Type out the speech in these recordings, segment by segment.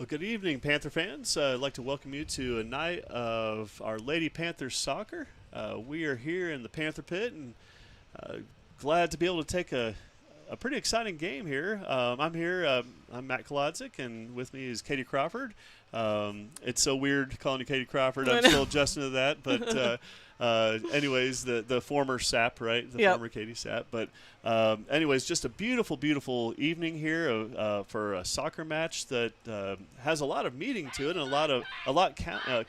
Well, good evening, Panther fans. I'd like to welcome you to a night of our Lady Panthers soccer. We are here in the Panther Pit and glad to be able to take a pretty exciting game here. I'm here. I'm Matt Kolodzik, and with me is Katie Crawford. It's so weird calling you Katie Crawford. I'm still adjusting to that, but anyways, the former SAP, right? The former Katie SAP. But anyways, just a beautiful, beautiful evening here for a soccer match that has a lot of meaning to it and a lot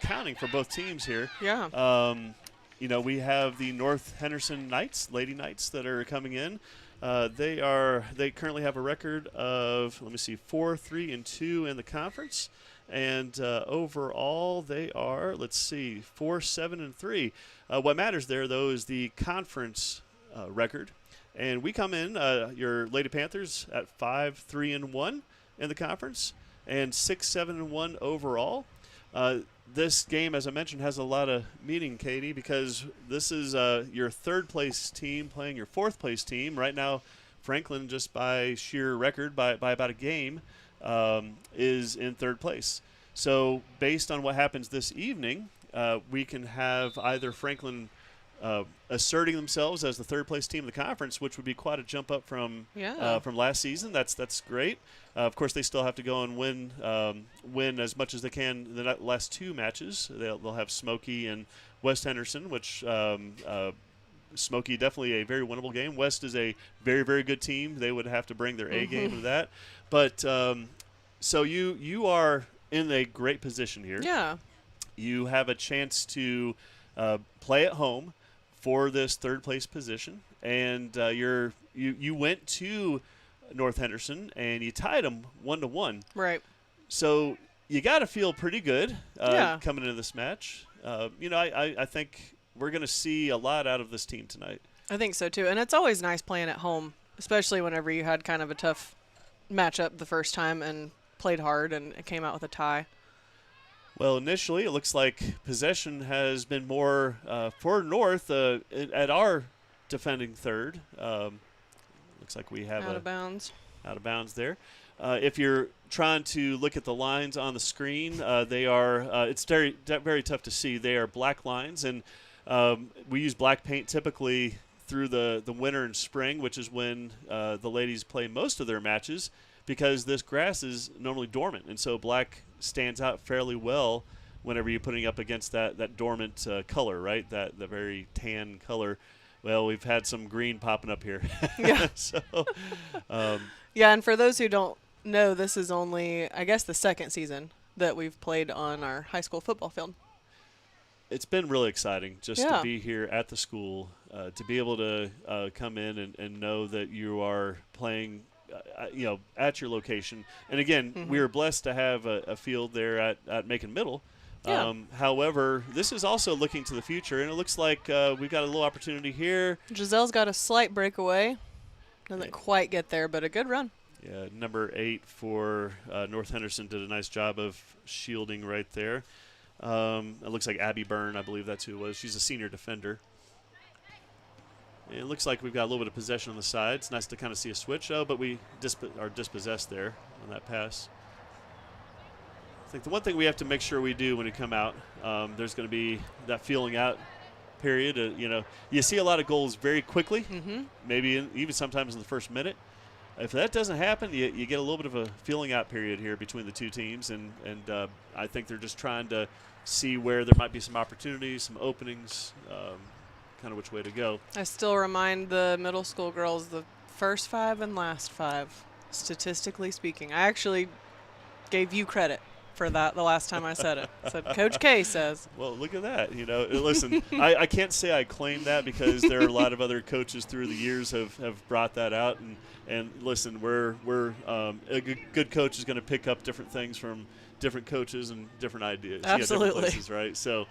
counting for both teams here. Yeah. We have the North Henderson Knights, Lady Knights, that are coming in. They currently have a record of 4-3-2 in the conference, and overall they are 4-7-3. What matters there though is the conference record, and we come in your Lady Panthers at 5-3-1 in the conference and 6-7-1 overall. This game, as I mentioned, has a lot of meaning, Katie, because this is your third-place team playing your fourth-place team. Right now, Franklin, just by sheer record, by about a game, is in third place. So based on what happens this evening, we can have either Franklin asserting themselves as the third-place team in the conference, which would be quite a jump up from last season. That's great. Of course, they still have to go and win as much as they can in the last two matches. They'll have Smoky and West Henderson, which Smoky definitely a very winnable game. West is a very, very good team. They would have to bring their A game to that. But so you are in a great position here. Yeah. You have a chance to play at home for this third place position, and you went to North Henderson and you tied them 1-1. Right. So you got to feel pretty good coming into this match. I think we're going to see a lot out of this team tonight. I think so too, and it's always nice playing at home, especially whenever you had kind of a tough matchup the first time and played hard and it came out with a tie. Well, initially, it looks like possession has been more for North at our defending third. Looks like we have out of bounds there. If you're trying to look at the lines on the screen, they are. It's very, very tough to see. They are black lines, and we use black paint typically through the winter and spring, which is when the ladies play most of their matches, because this grass is normally dormant, and so black stands out fairly well whenever you're putting up against that dormant color, right? The very tan color. Well, we've had some green popping up here. Yeah. Yeah, and for those who don't know, this is only, I guess, the second season that we've played on our high school football field. It's been really exciting just to be here at the school, to be able to come in and know that you are playing at your location. And again, we are blessed to have a field there at Macon Middle. Yeah. However, this is also looking to the future, and it looks like we've got a little opportunity here. Giselle's got a slight breakaway. Doesn't quite get there, but a good run. Yeah, number 8 for North Henderson did a nice job of shielding right there. It looks like Abby Byrne, I believe that's who it was. She's a senior defender. It looks like we've got a little bit of possession on the side. It's nice to kind of see a switch, but we are dispossessed there on that pass. I think the one thing we have to make sure we do when we come out, there's going to be that feeling out period. You see a lot of goals very quickly, maybe even sometimes in the first minute. If that doesn't happen, you get a little bit of a feeling out period here between the two teams, and I think they're just trying to see where there might be some opportunities, some openings, kind of which way to go. I still remind the middle school girls the first 5 and last 5, statistically speaking. I actually gave you credit for that the last time I said it. I said, Coach K says. Well, look at that. Listen, I can't say I claim that because there are a lot of other coaches through the years have brought that out. And listen, a good coach is going to pick up different things from different coaches and different ideas. Absolutely. Different places, right? So,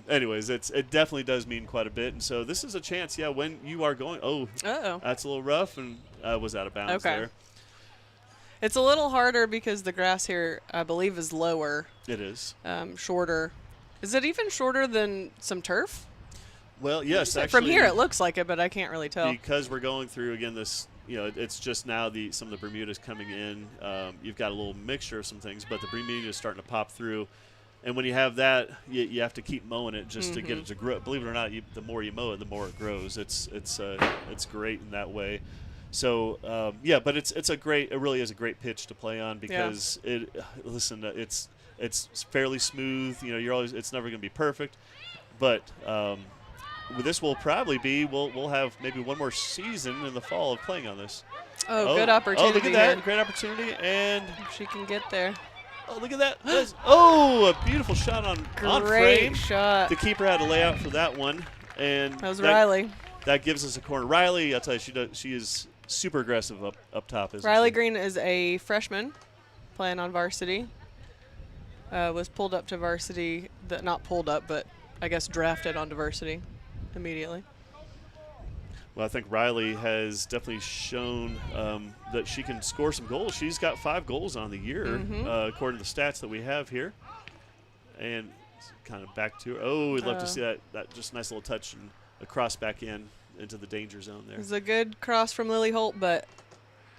anyways, it definitely does mean quite a bit. And so this is a chance, when you are going, that's a little rough, and was out of bounds there. It's a little harder because the grass here, I believe, is lower. It is. Shorter. Is it even shorter than some turf? Well, yes, actually. From here it looks like it, but I can't really tell. Because we're going through, again, this it's just now some of the Bermuda's coming in. You've got a little mixture of some things, but the Bermuda is starting to pop through. And when you have that, you have to keep mowing it just to get it to grow. Believe it or not, the more you mow it, the more it grows. It's great in that way. So but it really is a great pitch to play on because it's fairly smooth. It's never going to be perfect, but this will probably be we'll have maybe one more season in the fall of playing on this. Oh, good opportunity. Oh, look at that. Here. Great opportunity. And if she can get there. Oh, look at that. A beautiful shot on frame. Great shot. The keeper had to lay out for that one. And that was Riley. That gives us a corner. Riley, I'll tell you, she is super aggressive up top. Riley Green is a freshman playing on varsity. Was pulled up to varsity. Not pulled up, but I guess drafted onto varsity immediately. Well, I think Riley has definitely shown that she can score some goals. She's got 5 goals on the year, according to the stats that we have here. And kind of back to her. Oh, we'd love to see that just nice little touch and a cross back into the danger zone there. It was a good cross from Lily Holt, but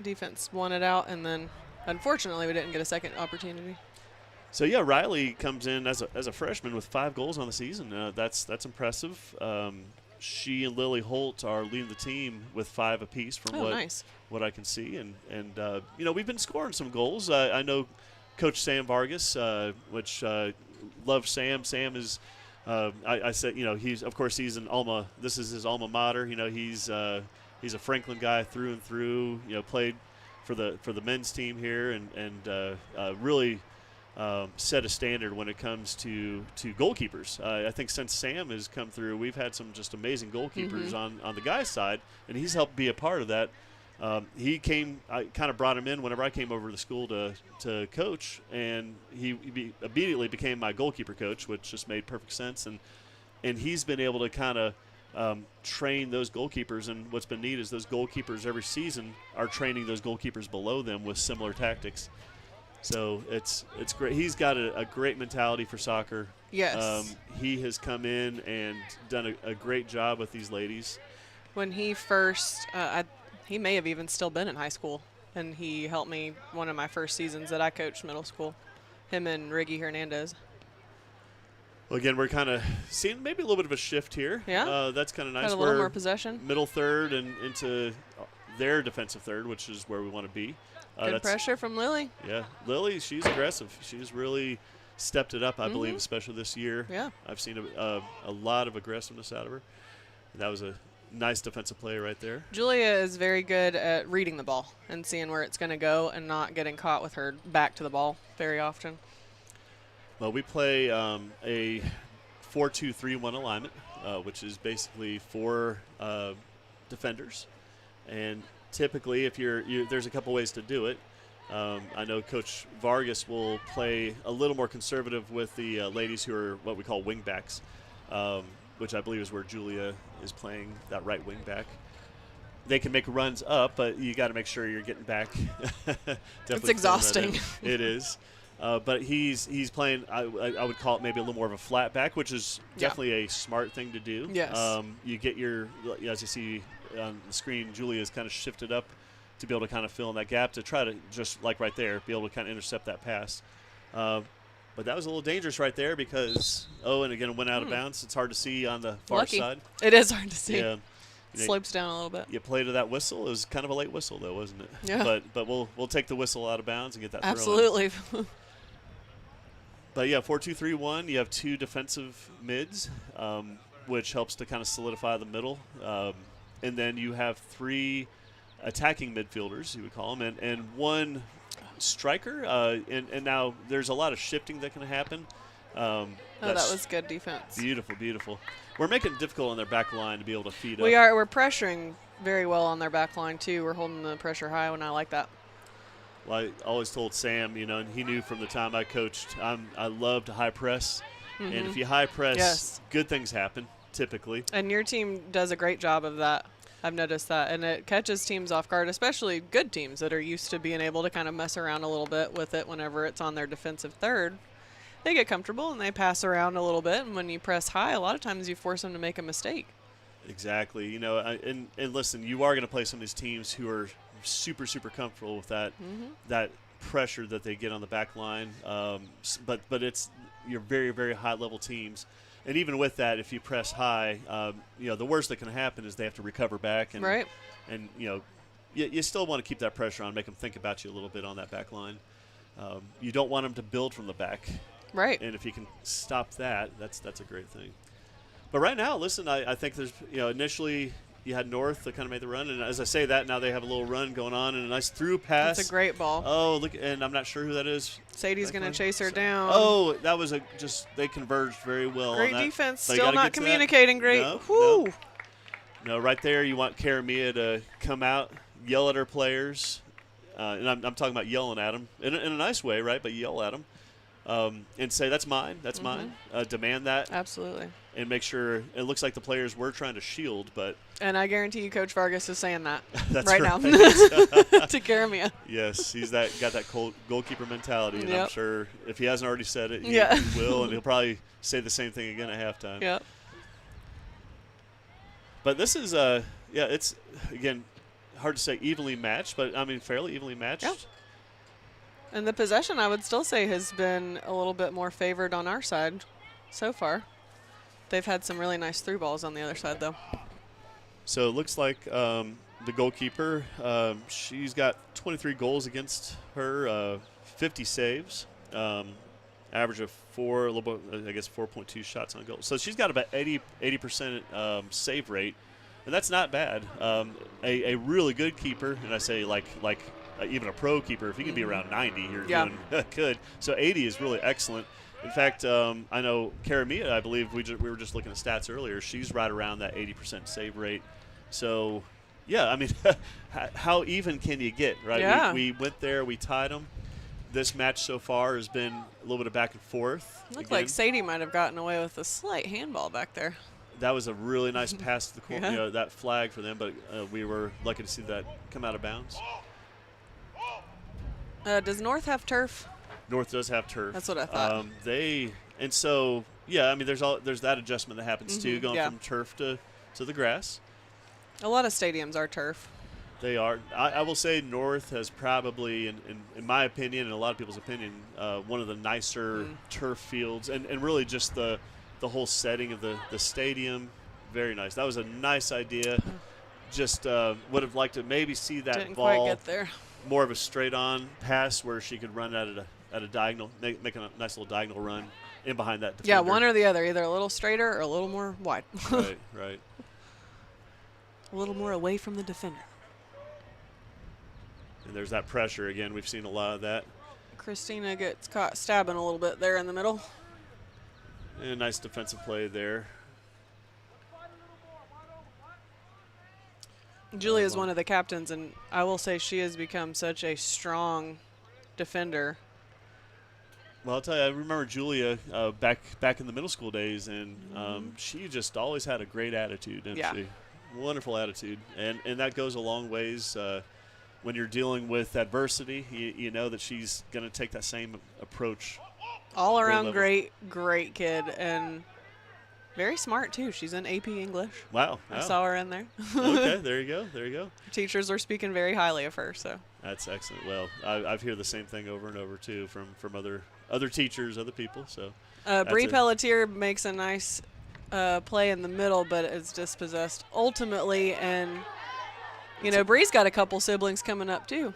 defense won it out, and then unfortunately we didn't get a second opportunity. So, yeah, Riley comes in as a freshman with 5 goals on the season. That's impressive. She and Lily Holt are leading the team with 5 apiece from what I can see. And we've been scoring some goals. I know Coach Sam Vargas, which love Sam. Sam is, I said, he's an Alma. This is his alma mater. He's a Franklin guy through and through. Played for the men's team here and really set a standard when it comes to goalkeepers. I think since Sam has come through, we've had some just amazing goalkeepers on the guys' side, and he's helped be a part of that. I kind of brought him in whenever I came over to the school to coach, and he immediately became my goalkeeper coach, which just made perfect sense. And he's been able to kind of train those goalkeepers, and what's been neat is those goalkeepers every season are training those goalkeepers below them with similar tactics. So it's great. He's got a great mentality for soccer. Yes. He has come in and done a great job with these ladies. When he first, he may have even still been in high school, and he helped me one of my first seasons that I coached middle school, him and Riggy Hernandez. Well, again, we're kind of seeing maybe a little bit of a shift here. Yeah. That's kind of nice. Had a little more possession. Middle third and into their defensive third, which is where we want to be. Good pressure from Lily. Yeah, Lily, she's aggressive. She's really stepped it up, I believe, especially this year. Yeah. I've seen a lot of aggressiveness out of her. And that was a nice defensive play right there. Julia is very good at reading the ball and seeing where it's going to go and not getting caught with her back to the ball very often. Well, we play a 4-2-3-1 alignment, which is basically 4 defenders. And typically, if there's a couple ways to do it. I know Coach Vargas will play a little more conservative with the ladies who are what we call wing backs, which I believe is where Julia is playing that right wing back. They can make runs up, but you got to make sure you're getting back. It's exhausting. It is. But he's playing, I would call it maybe a little more of a flat back, which is definitely a smart thing to do. Yes. You get as you see on the screen, Julia's kind of shifted up to be able to kind of fill in that gap to try to, just like right there, be able to kind of intercept that pass. But that was a little dangerous right there because, and again, it went out of bounds. It's hard to see on the far side. It is hard to see. Yeah. Slopes down a little bit. You play to that whistle. It was kind of a late whistle, though, wasn't it? Yeah. But we'll take the whistle out of bounds and get that throw in. Absolutely. But, 4-2-3-1, you have 2 defensive mids, which helps to kind of solidify the middle. And then you have 3 attacking midfielders, you would call them, and 1 striker. And now there's a lot of shifting that can happen. That was good defense. Beautiful. We're making it difficult on their back line to be able to feed up. We're pressuring very well on their back line, too. We're holding the pressure high, and I like that. Well, I always told Sam, and he knew from the time I coached, I love to high press. And if you high press, good things happen, typically. And your team does a great job of that. I've noticed that. And it catches teams off guard, especially good teams that are used to being able to kind of mess around a little bit with it whenever it's on their defensive third. They get comfortable and they pass around a little bit. And when you press high, a lot of times you force them to make a mistake. Exactly. You know, and listen, you are going to play some of these teams who are super, super comfortable with that pressure that they get on the back line. But it's your very, very high level teams. And even with that, if you press high, you know, the worst that can happen is they have to recover back. And, Right. And, you know, you still want to keep that pressure on, make them think about you a little bit on that back line. You don't want them to build from the back. Right. And if you can stop that, that's a great thing. But right now, listen, I think there's, you know, initially you had North that kind of made the run. And as I say that, now they have a little run going on and a nice through pass. That's a great ball. Oh, look, and I'm not sure who that is. Sadie's going to chase her down. Oh, that was they converged very well. Great on that. defense. So you Still gotta not get to that. communicating great. No, Whew. No, right there you want Karamia to come out, yell at her players. And I'm talking about yelling at them in a nice way, right? But yell at them and say, that's mine, that's mine. Demand that. Absolutely. And make sure it looks like the players were trying to shield, but And I guarantee you Coach Vargas is saying that that's right now right. to Karamia. Yes, he's got that goalkeeper mentality, and I'm Yep. sure if he hasn't already said it, he will, and he'll probably say the same thing again at halftime. Yep. But this is, it's, again, hard to say evenly matched, but, I mean, fairly evenly matched. Yep. And the possession, I would still say, has been a little bit more favored on our side so far. They've had some really nice through balls on the other side, though. So it looks like the goalkeeper, she's got 23 goals against her, 50 saves, average of 4.2 shots on goal. So she's got about 80% save rate, and that's not bad. A really good keeper, and I say like even a pro keeper, if you can be around 90, you're doing good. So 80 is really excellent. In fact, I know Karamia, I believe we were just looking at stats earlier. She's right around that 80% save rate. So, yeah, I mean, how even can you get, right? Yeah. We went there, we tied them. This match so far has been a little bit of back and forth. Looked like Sadie might have gotten away with a slight handball back there. That was a really nice pass to the corner, Yeah. you know, that flag for them, but we were lucky to see that come out of bounds. Does North have turf? North does have turf. That's what I thought. And so yeah, I mean there's that adjustment that happens too, going yeah. from turf to the grass. A lot of stadiums are turf. They are. I will say North has probably, in my opinion, and a lot of people's opinion, one of the nicer turf fields, and really just the whole setting of the stadium, very nice. That was a nice idea. Just would have liked to maybe see that Didn't ball quite get there. more of a straight-on pass where she could run at a diagonal, make a nice little diagonal run in behind that defender. Yeah, one or the other, either a little straighter or a little more wide. Right. A little more away from the defender. And there's that pressure again. We've seen a lot of that. Christina gets caught stabbing a little bit there in the middle. And a nice defensive play there. Julia is one of the captains, and I will say she has become such a strong defender. Well, I'll tell you, I remember Julia back in the middle school days, and she just always had a great attitude, didn't she? Wonderful attitude. And that goes a long ways. When you're dealing with adversity, you know that she's going to take that same approach. All around great kid, and very smart, too. She's in AP English. Wow. I saw her in there. Okay, there you go. Teachers are speaking very highly of her, so. That's excellent. Well, I've heard the same thing over and over, too, from other teachers, other people. So Bree Pelletier makes a nice play in the middle, but is dispossessed ultimately, and you know, Bree's got a couple siblings coming up too.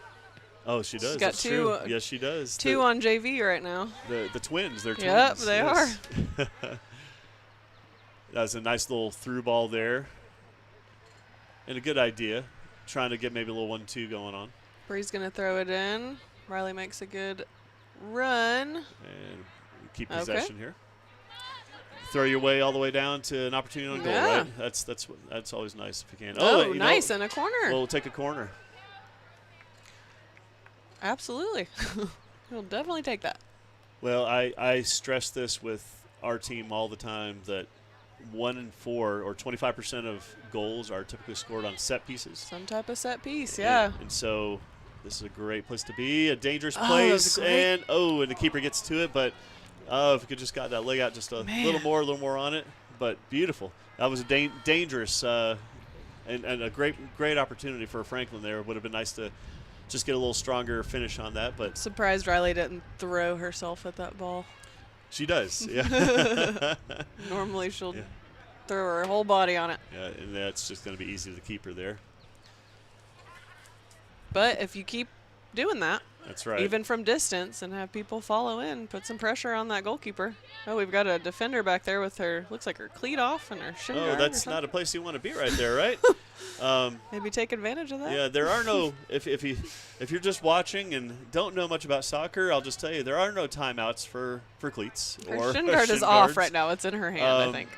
Oh, she does. She's got That's two. True. Yes, she does. Two on JV right now. The twins. They're twins. Yep, they are. That was a nice little through ball there, and a good idea. Trying to get maybe a little 1-2 going on. Bree's gonna throw it in. Riley makes a good run. And keep possession here. Throw your way all the way down to an opportunity on goal, right? That's always nice if you can. Oh, nice in a corner. We'll take a corner. Absolutely. We'll definitely take that. Well, I stress this with our team all the time that 1 in 4 or 25% of goals are typically scored on set pieces. Some type of set piece, yeah. And so this is a great place to be, a dangerous place, and the keeper gets to it, but if we could just got that leg out just a little more on it, but beautiful. That was a dangerous and a great opportunity for Franklin there. It would have been nice to just get a little stronger finish on that. But Surprised Riley didn't throw herself at that ball. she does. Yeah. Normally she'll Yeah. throw her whole body on it. Yeah, and that's just going to be easy to keep her there. But if you keep doing that, That's right. even from distance, and have people follow in, put some pressure on that goalkeeper. Oh, we've got a defender back there with her, looks like her cleat off and her shin guard. Oh, that's not a place you want to be right there, right? Maybe take advantage of that. Yeah, there are no. If you're just watching and don't know much about soccer, I'll just tell you there are no timeouts for cleats. Her or shin guard shin is off guards. right now. It's in her hand, I Um, think.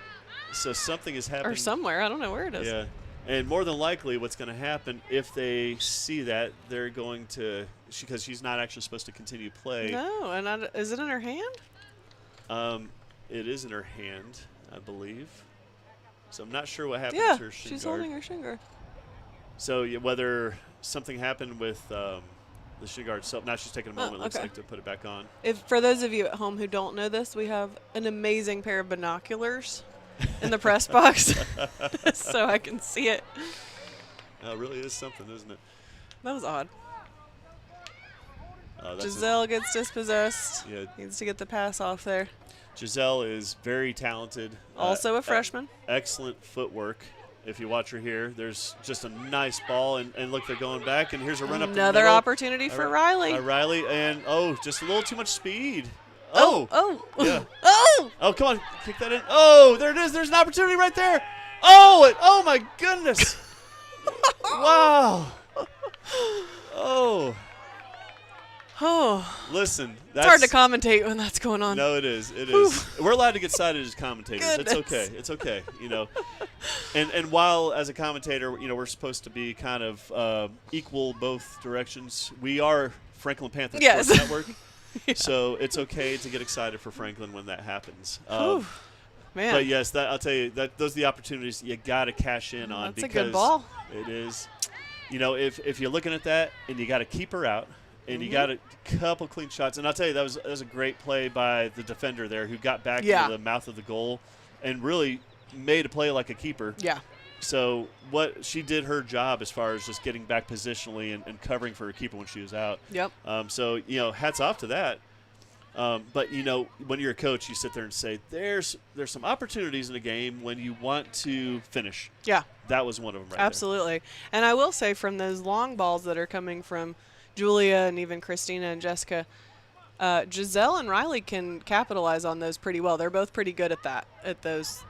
So something is happening. Or somewhere. I don't know where it is. Yeah, and more than likely, what's going to happen if they see that, they're going to, because she's not actually supposed to continue play. No, and is it in her hand? It is in her hand, I believe. So I'm not sure what happened Yeah, to her shin she's guard. holding her shin guard. So yeah, whether something happened with the shin guard itself, now she's taking a moment, looks okay. like, to put it back on. For those of you at home who don't know this, we have an amazing pair of binoculars in the press box, so I can see it. It really is something, isn't it? That was odd. That's Giselle gets dispossessed. Yeah, Needs to get the pass off there. Giselle is very talented. Also a freshman. Excellent footwork. If you watch her here, there's just a nice ball, and look, they're going back, and here's a run up the Another middle. opportunity for Riley. Riley, and just a little too much speed. Oh. Yeah. Oh. Oh, come on, kick that in. Oh, there it is. There's an opportunity right there. Oh my goodness. Wow. Oh. Oh. Listen, It's hard to commentate when that's going on. No, it is. It is. We're allowed to get excited as commentators. Goodness. It's okay. It's okay. And while as a commentator, we're supposed to be kind of equal both directions. We are Franklin Panther Yes. Sports Network, Yeah. so it's okay to get excited for Franklin when that happens. Man. But yes, I'll tell you that those are the opportunities you got to cash in on. That's a because good ball. It is. If you're looking at that and you got to keep her out. And you got a couple clean shots. And I'll tell you, that was a great play by the defender there who got back into the mouth of the goal and really made a play like a keeper. Yeah. So she did her job as far as just getting back positionally and covering for her keeper when she was out. Yep. So, hats off to that. But, when you're a coach, you sit there and say, there's some opportunities in the game when you want to finish. Yeah. That was one of them right Absolutely. And I will say, from those long balls that are coming from Julia and even Christina and Jessica, Giselle and Riley can capitalize on those pretty well. They're both pretty good at that, at those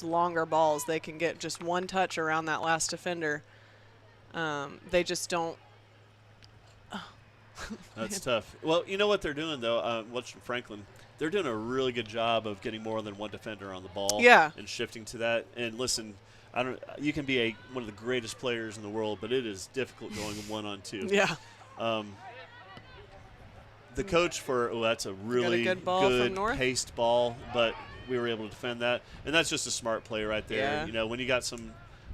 longer balls. They can get just one touch around that last defender. They just don't. That's tough. Well, you know what they're doing, though? Watching Franklin, they're doing a really good job of getting more than one defender on the ball. Yeah. And shifting to that. And listen, you can be one of the greatest players in the world, but it is difficult going 1-on-2. Yeah. The coach that's a really good ball from North. paced ball, but we were able to defend that. And that's just a smart play right there. Yeah. When you got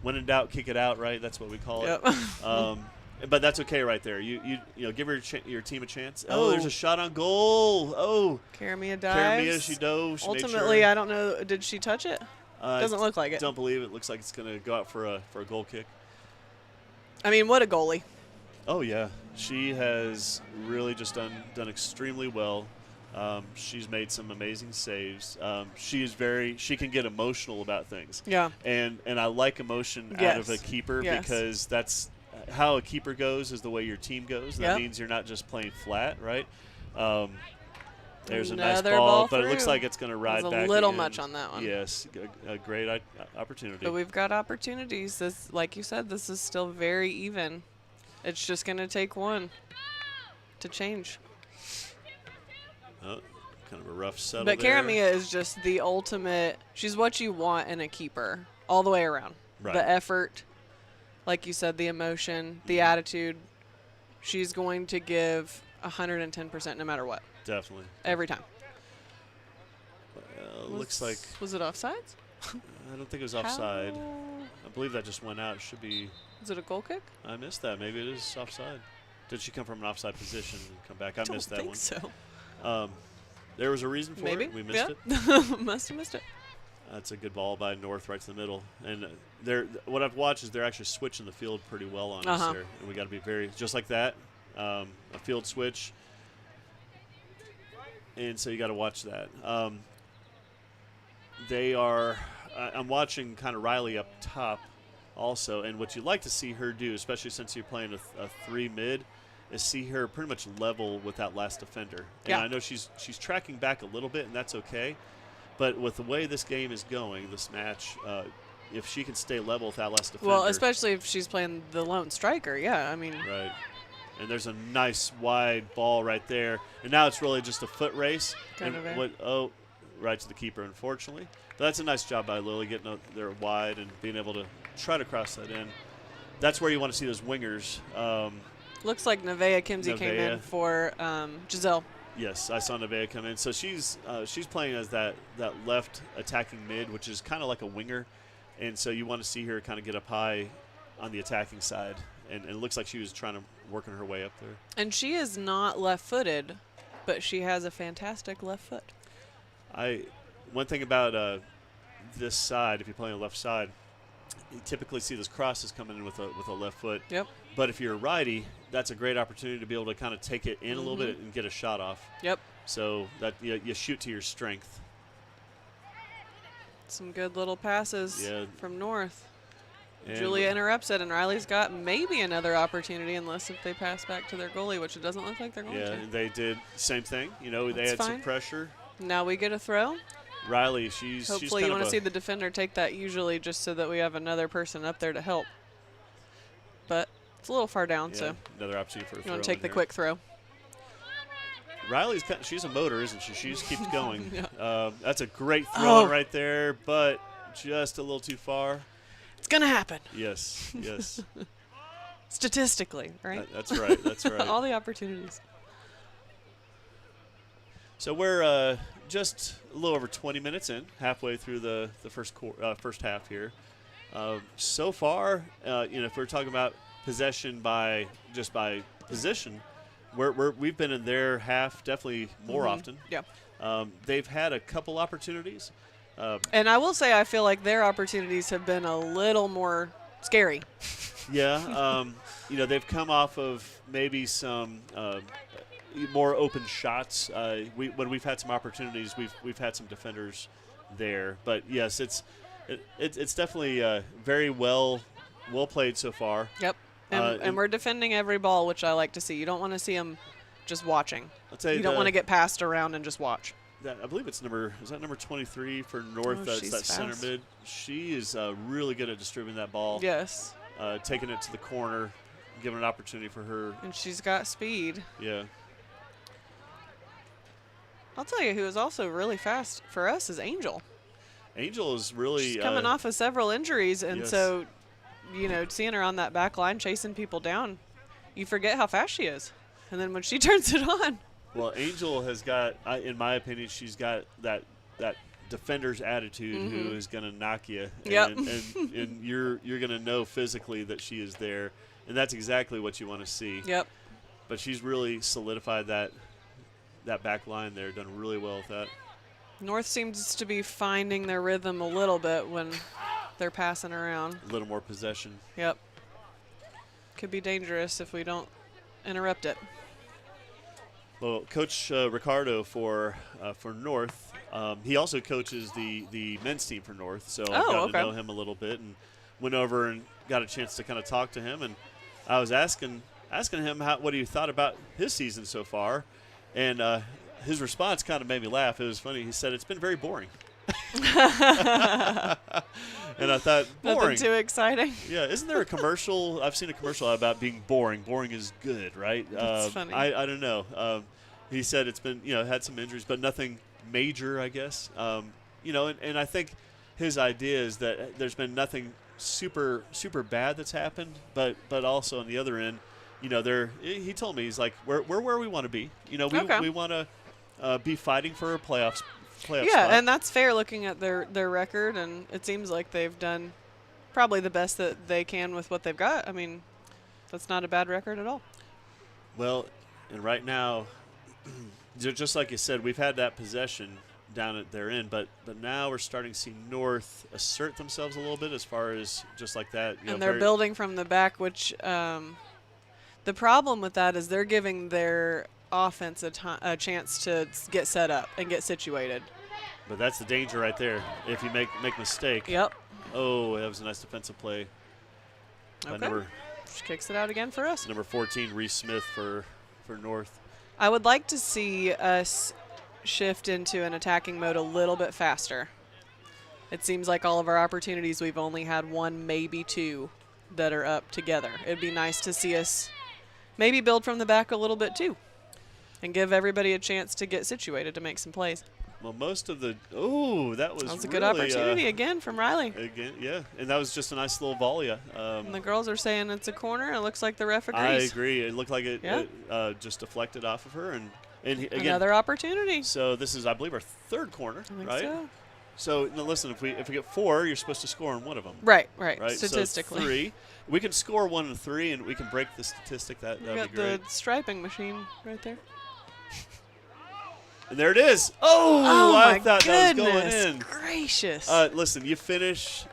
when in doubt, kick it out, right? That's what we call it. Yep. But that's okay right there. You give your team a chance. Oh. There's a shot on goal. Oh. Karamia dives. Karamia, she dove. She Ultimately, made sure. I don't know. Did she touch it? Doesn't look like it. Don't believe it. Looks like it's going to go out for a goal kick. I mean, what a goalie. Oh, yeah. She has really just done extremely well. She's made some amazing saves. She can get emotional about things. Yeah. And I like emotion out of a keeper because that's how a keeper goes is the way your team goes. That means you're not just playing flat, right? There's Another a nice ball, but through. it looks like it's going to ride back. A little in. much on that one. Yes, a great opportunity. But we've got opportunities. This, like you said, this is still very even. It's just going to take one to change. Oh, kind of a rough settle But there. Karamia is just the ultimate. She's what you want in a keeper all the way around. Right. The effort, like you said, the emotion, the attitude. She's going to give 110% no matter what. Definitely. Every time. Looks like. Was it offsides? I don't think it was offside. I believe that just went out. It should be. Is it a goal kick? I missed that. Maybe it is offside. Did she come from an offside position and come back? I missed that think one. So. There was a reason for Maybe. it. We missed it. Must have missed it. That's a good ball by North right to the middle. And what I've watched is they're actually switching the field pretty well on us there. And we got to be very, just like that, a field switch. And so you got to watch that. I'm watching kind of Riley up top also. And what you'd like to see her do, especially since you're playing a 3 mid, is see her pretty much level with that last defender. And I know she's tracking back a little bit, and that's okay. But with the way this game is going, this match, if she can stay level with that last defender. Well, especially if she's playing the lone striker, yeah. I mean. Right. And there's a nice wide ball right there. And now it's really just a foot race. Right to the keeper, unfortunately. But that's a nice job by Lily getting there wide and being able to try to cross that in. That's where you want to see those wingers. Looks like Nevaeh Kimsey came in for Giselle. Yes, I saw Nevaeh come in. So she's playing as that left attacking mid, which is kind of like a winger. And so you want to see her kind of get up high on the attacking side. And it looks like she was trying to working her way up there. And she is not left-footed, but she has a fantastic left foot. One thing about this side, if you play on the left side, you typically see those crosses coming in with a left foot. Yep. But if you're a righty, that's a great opportunity to be able to kind of take it in a little bit and get a shot off. Yep. So that you shoot to your strength. Some good little passes from North. And Julia interrupts it, and Riley's got maybe another opportunity unless if they pass back to their goalie, which it doesn't look like they're going to. Yeah, they did same thing. They had some pressure. Now we get a throw. Riley, she's hopefully you want to see the defender take that usually just so that we have another person up there to help. But it's a little far down, so another opportunity for a throw. You want to take the quick throw. Riley's she's a motor, isn't she? She just keeps going. That's a great throw right there, but just a little too far. It's gonna happen. Yes. Statistically, right? That's right. That's right. All the opportunities. So we're just a little over 20 minutes in, halfway through the first half here. So far, if we're talking about possession by position, we've been in their half definitely more often. Yeah. They've had a couple opportunities. And I will say I feel like their opportunities have been a little more scary. Yeah. They've come off of maybe some more open shots. When we've had some opportunities, we've had some defenders there. But yes, it's definitely very well played so far. Yep. And we're defending every ball, which I like to see. You don't want to see them just watching. You don't want to get passed around and just watch. I believe it's number 23 for North. That's that center mid. She is really good at distributing that ball. Yes. Taking it to the corner, giving an opportunity for her. And she's got speed. Yeah. I'll tell you who is also really fast for us is Angel. Angel is really she's coming off of several injuries, and so seeing her on that back line chasing people down, you forget how fast she is. And then when she turns it on. Well, Angel has got, in my opinion, she's got that defender's attitude who is going to knock you. Yep. And you're going to know physically that she is there. And that's exactly what you want to see. Yep. But she's really solidified that back line there, done really well with that. North seems to be finding their rhythm a little bit when they're passing around. A little more possession. Yep. Could be dangerous if we don't interrupt it. Well, Coach Ricardo for North, he also coaches the men's team for North, so I've gotten to know him a little bit and went over and got a chance to kind of talk to him. And I was asking him what he thought about his season so far, and his response kind of made me laugh. It was funny. He said, "It's been very boring." And I thought, boring. Nothing too exciting. Yeah, isn't there a commercial? I've seen a commercial about being boring. Boring is good, right? That's funny. I don't know. He said it's been, had some injuries, but nothing major, I guess. And I think his idea is that there's been nothing super bad that's happened, but also on the other end, he told me, he's like, we're where we want to be. We want to be fighting for a playoff spot. And that's fair looking at their record, and it seems like they've done probably the best that they can with what they've got. I mean, that's not a bad record at all. Well, and right now, just like you said, we've had that possession, down at their end. But now we're starting to see North assert themselves a little bit as far as just like that. And they're building from the back, which the problem with that is they're giving their offense a chance to get set up and get situated. But that's the danger right there. If you make a mistake. Yep. Oh, that was a nice defensive play. Okay. She kicks it out again for us. Number 14, Reese Smith for North. I would like to see us shift into an attacking mode a little bit faster. It seems like all of our opportunities, we've only had one, maybe two, that are up together. It'd be nice to see us maybe build from the back a little bit too and give everybody a chance to get situated to make some plays. Well, most of the that was a really, good opportunity again from Riley. Again, yeah, and that was just a nice little volley. And the girls are saying it's a corner. It looks like the ref agrees. I agree. It looked like it just deflected off of her, and again, another opportunity. So this is, I believe, our third corner, I think right? So now listen, if we get 4, you're supposed to score on one of them. Right. So Statistically, 3, we can score 1 and 3, and we can break the statistic. That'd be great. The striping machine right there. And there it is. Oh, I thought that was going in. Gracious. Listen, you finish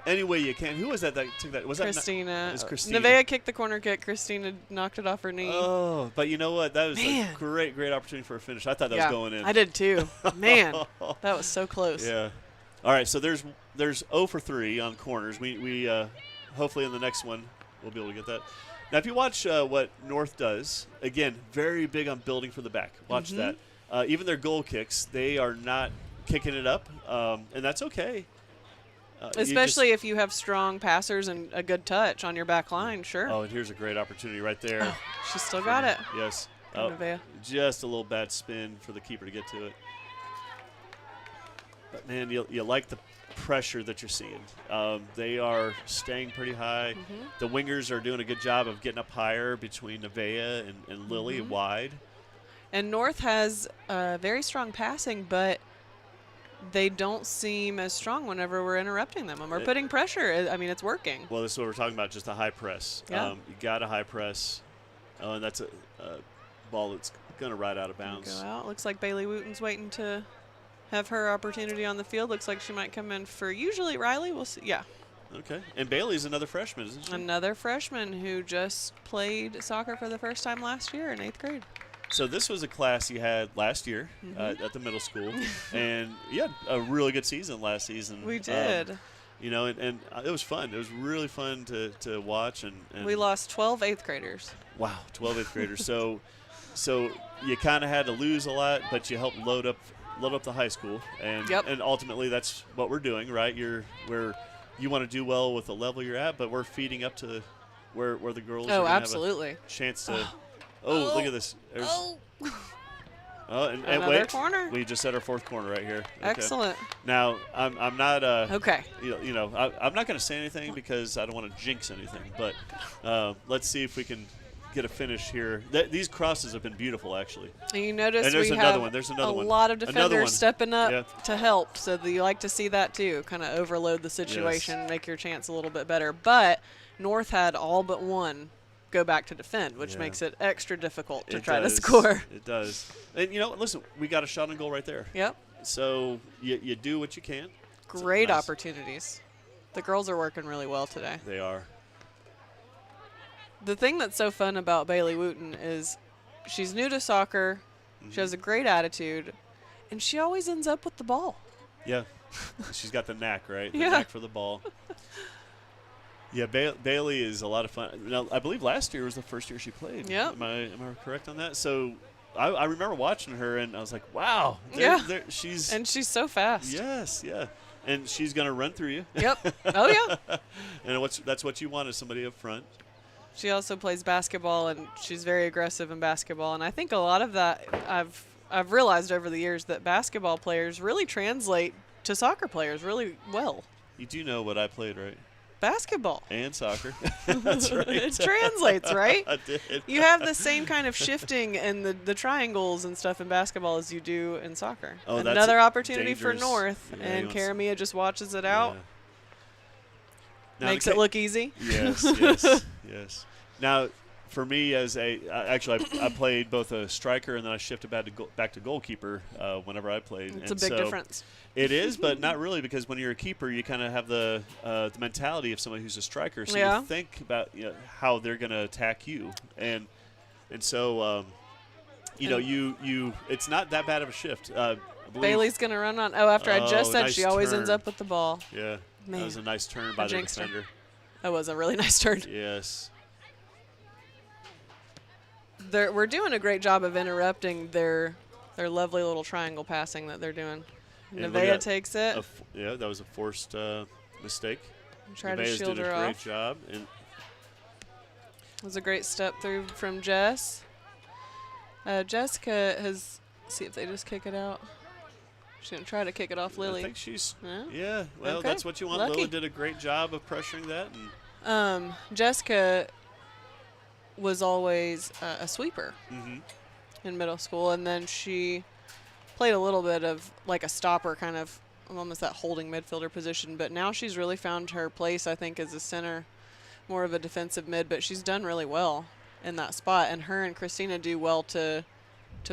any way you can. Who was that took that? Was Christina. That? It was Christina. Nevaeh kicked the corner kick. Christina knocked it off her knee. Oh, but you know what? That was a great opportunity for a finish. I thought that was going in. I did too. Man, that was so close. Yeah. All right, so there's 0 for 3 on corners. We hopefully in the next one we'll be able to get that. Now, if you watch what North does, again, very big on building for the back. Watch that. Even their goal kicks, they are not kicking it up, and that's okay. Especially if you have strong passers and a good touch on your back line, sure. Oh, and here's a great opportunity right there. Oh, she still got it. Yes. Nevaeh. Just a little bad spin for the keeper to get to it. But, man, you like the pressure that you're seeing. They are staying pretty high. The wingers are doing a good job of getting up higher between Nevaeh and Lily wide. And North has very strong passing, but they don't seem as strong whenever we're interrupting them. And we're putting pressure. I mean, it's working. Well, this is what we're talking about, just a high press. Yeah. You got a high press. Oh, and that's a ball that's going to ride out of bounds. Go out. Looks like Bailey Wooten's waiting to have her opportunity on the field. Looks like she might come in for usually Riley. We'll see. Yeah. Okay. And Bailey's another freshman, isn't she? Another freshman who just played soccer for the first time last year in 8th grade. So this was a class you had last year at the middle school, and you had a really good season last season. We did. And it was fun. It was really fun to watch. And we lost 12 8th graders. Wow, 12 8th graders. So you kind of had to lose a lot, but you helped load up the high school, and ultimately that's what we're doing, right? You want to do well with the level you're at, but we're feeding up to where the girls are gonna absolutely. have a chance to. Oh, look at this. And another wait, corner. We just set our 4th corner right here. Okay. Excellent. Now, I'm not. Okay. I'm not going to say anything because I don't want to jinx anything. But let's see if we can get a finish here. These crosses have been beautiful, actually. And you notice and there's we another have one. There's another a one. lot of defenders stepping up to help. So you like to see that too. Kind of overload the situation, make your chance a little bit better. But North had all but one go back to defend, which makes it extra difficult to try to score. It does. And, listen, we got a shot on goal right there. Yep. So you do what you can. Great opportunities. The girls are working really well today. They are. The thing that's so fun about Bailey Wooten is she's new to soccer. She has a great attitude, and she always ends up with the ball. Yeah. She's got the knack, right? The Yeah. knack for the ball. Yeah, Bailey is a lot of fun. Now, I believe last year was the first year she played. Yeah. Am I correct on that? So I remember watching her, and I was like, wow. She's so fast. Yes, yeah. And she's going to run through you. Yep. Oh, yeah. And that's what you want is somebody up front. She also plays basketball, and she's very aggressive in basketball. And I think a lot of that I've realized over the years that basketball players really translate to soccer players really well. You do know what I played, right? Basketball. And soccer. That's right. It translates, right? I did. You have the same kind of shifting and the triangles and stuff in basketball as you do in soccer. Oh, another opportunity dangerous. for North, and Karamia just watches it out. Yeah. Makes it look easy. Yes. Now, for me, actually, I played both a striker and then I shifted back to goalkeeper whenever I played. It's and a big so difference. It is, but not really, because when you're a keeper, you kind of have the mentality of somebody who's a striker. So Yeah. you think about how they're going to attack you, and so you it's not that bad of a shift. I believe, Bailey's going to run on. Oh, after I just said nice she always ends turn. up with the ball. Yeah, Man. that was a nice turn by the jinxed her. defender. That was a really nice turn. Yes. We're doing a great job of interrupting their lovely little triangle passing that they're doing. And Nevaeh takes it. That was a forced mistake. Try to Nevaeh's shield did her a great off. job. And It was a great step through from Jess. Jessica has. See if they just kick it out. She's gonna try to kick it off Lily. I think she's. Yeah? Yeah. Well, Okay. that's what you want. Lucky. Lily did a great job of pressuring that. And Jessica was always a sweeper in middle school, and then she played a little bit of like a stopper, kind of almost that holding midfielder position. But now she's really found her place, I think, as a center, more of a defensive mid. But she's done really well in that spot, and her and Christina do well to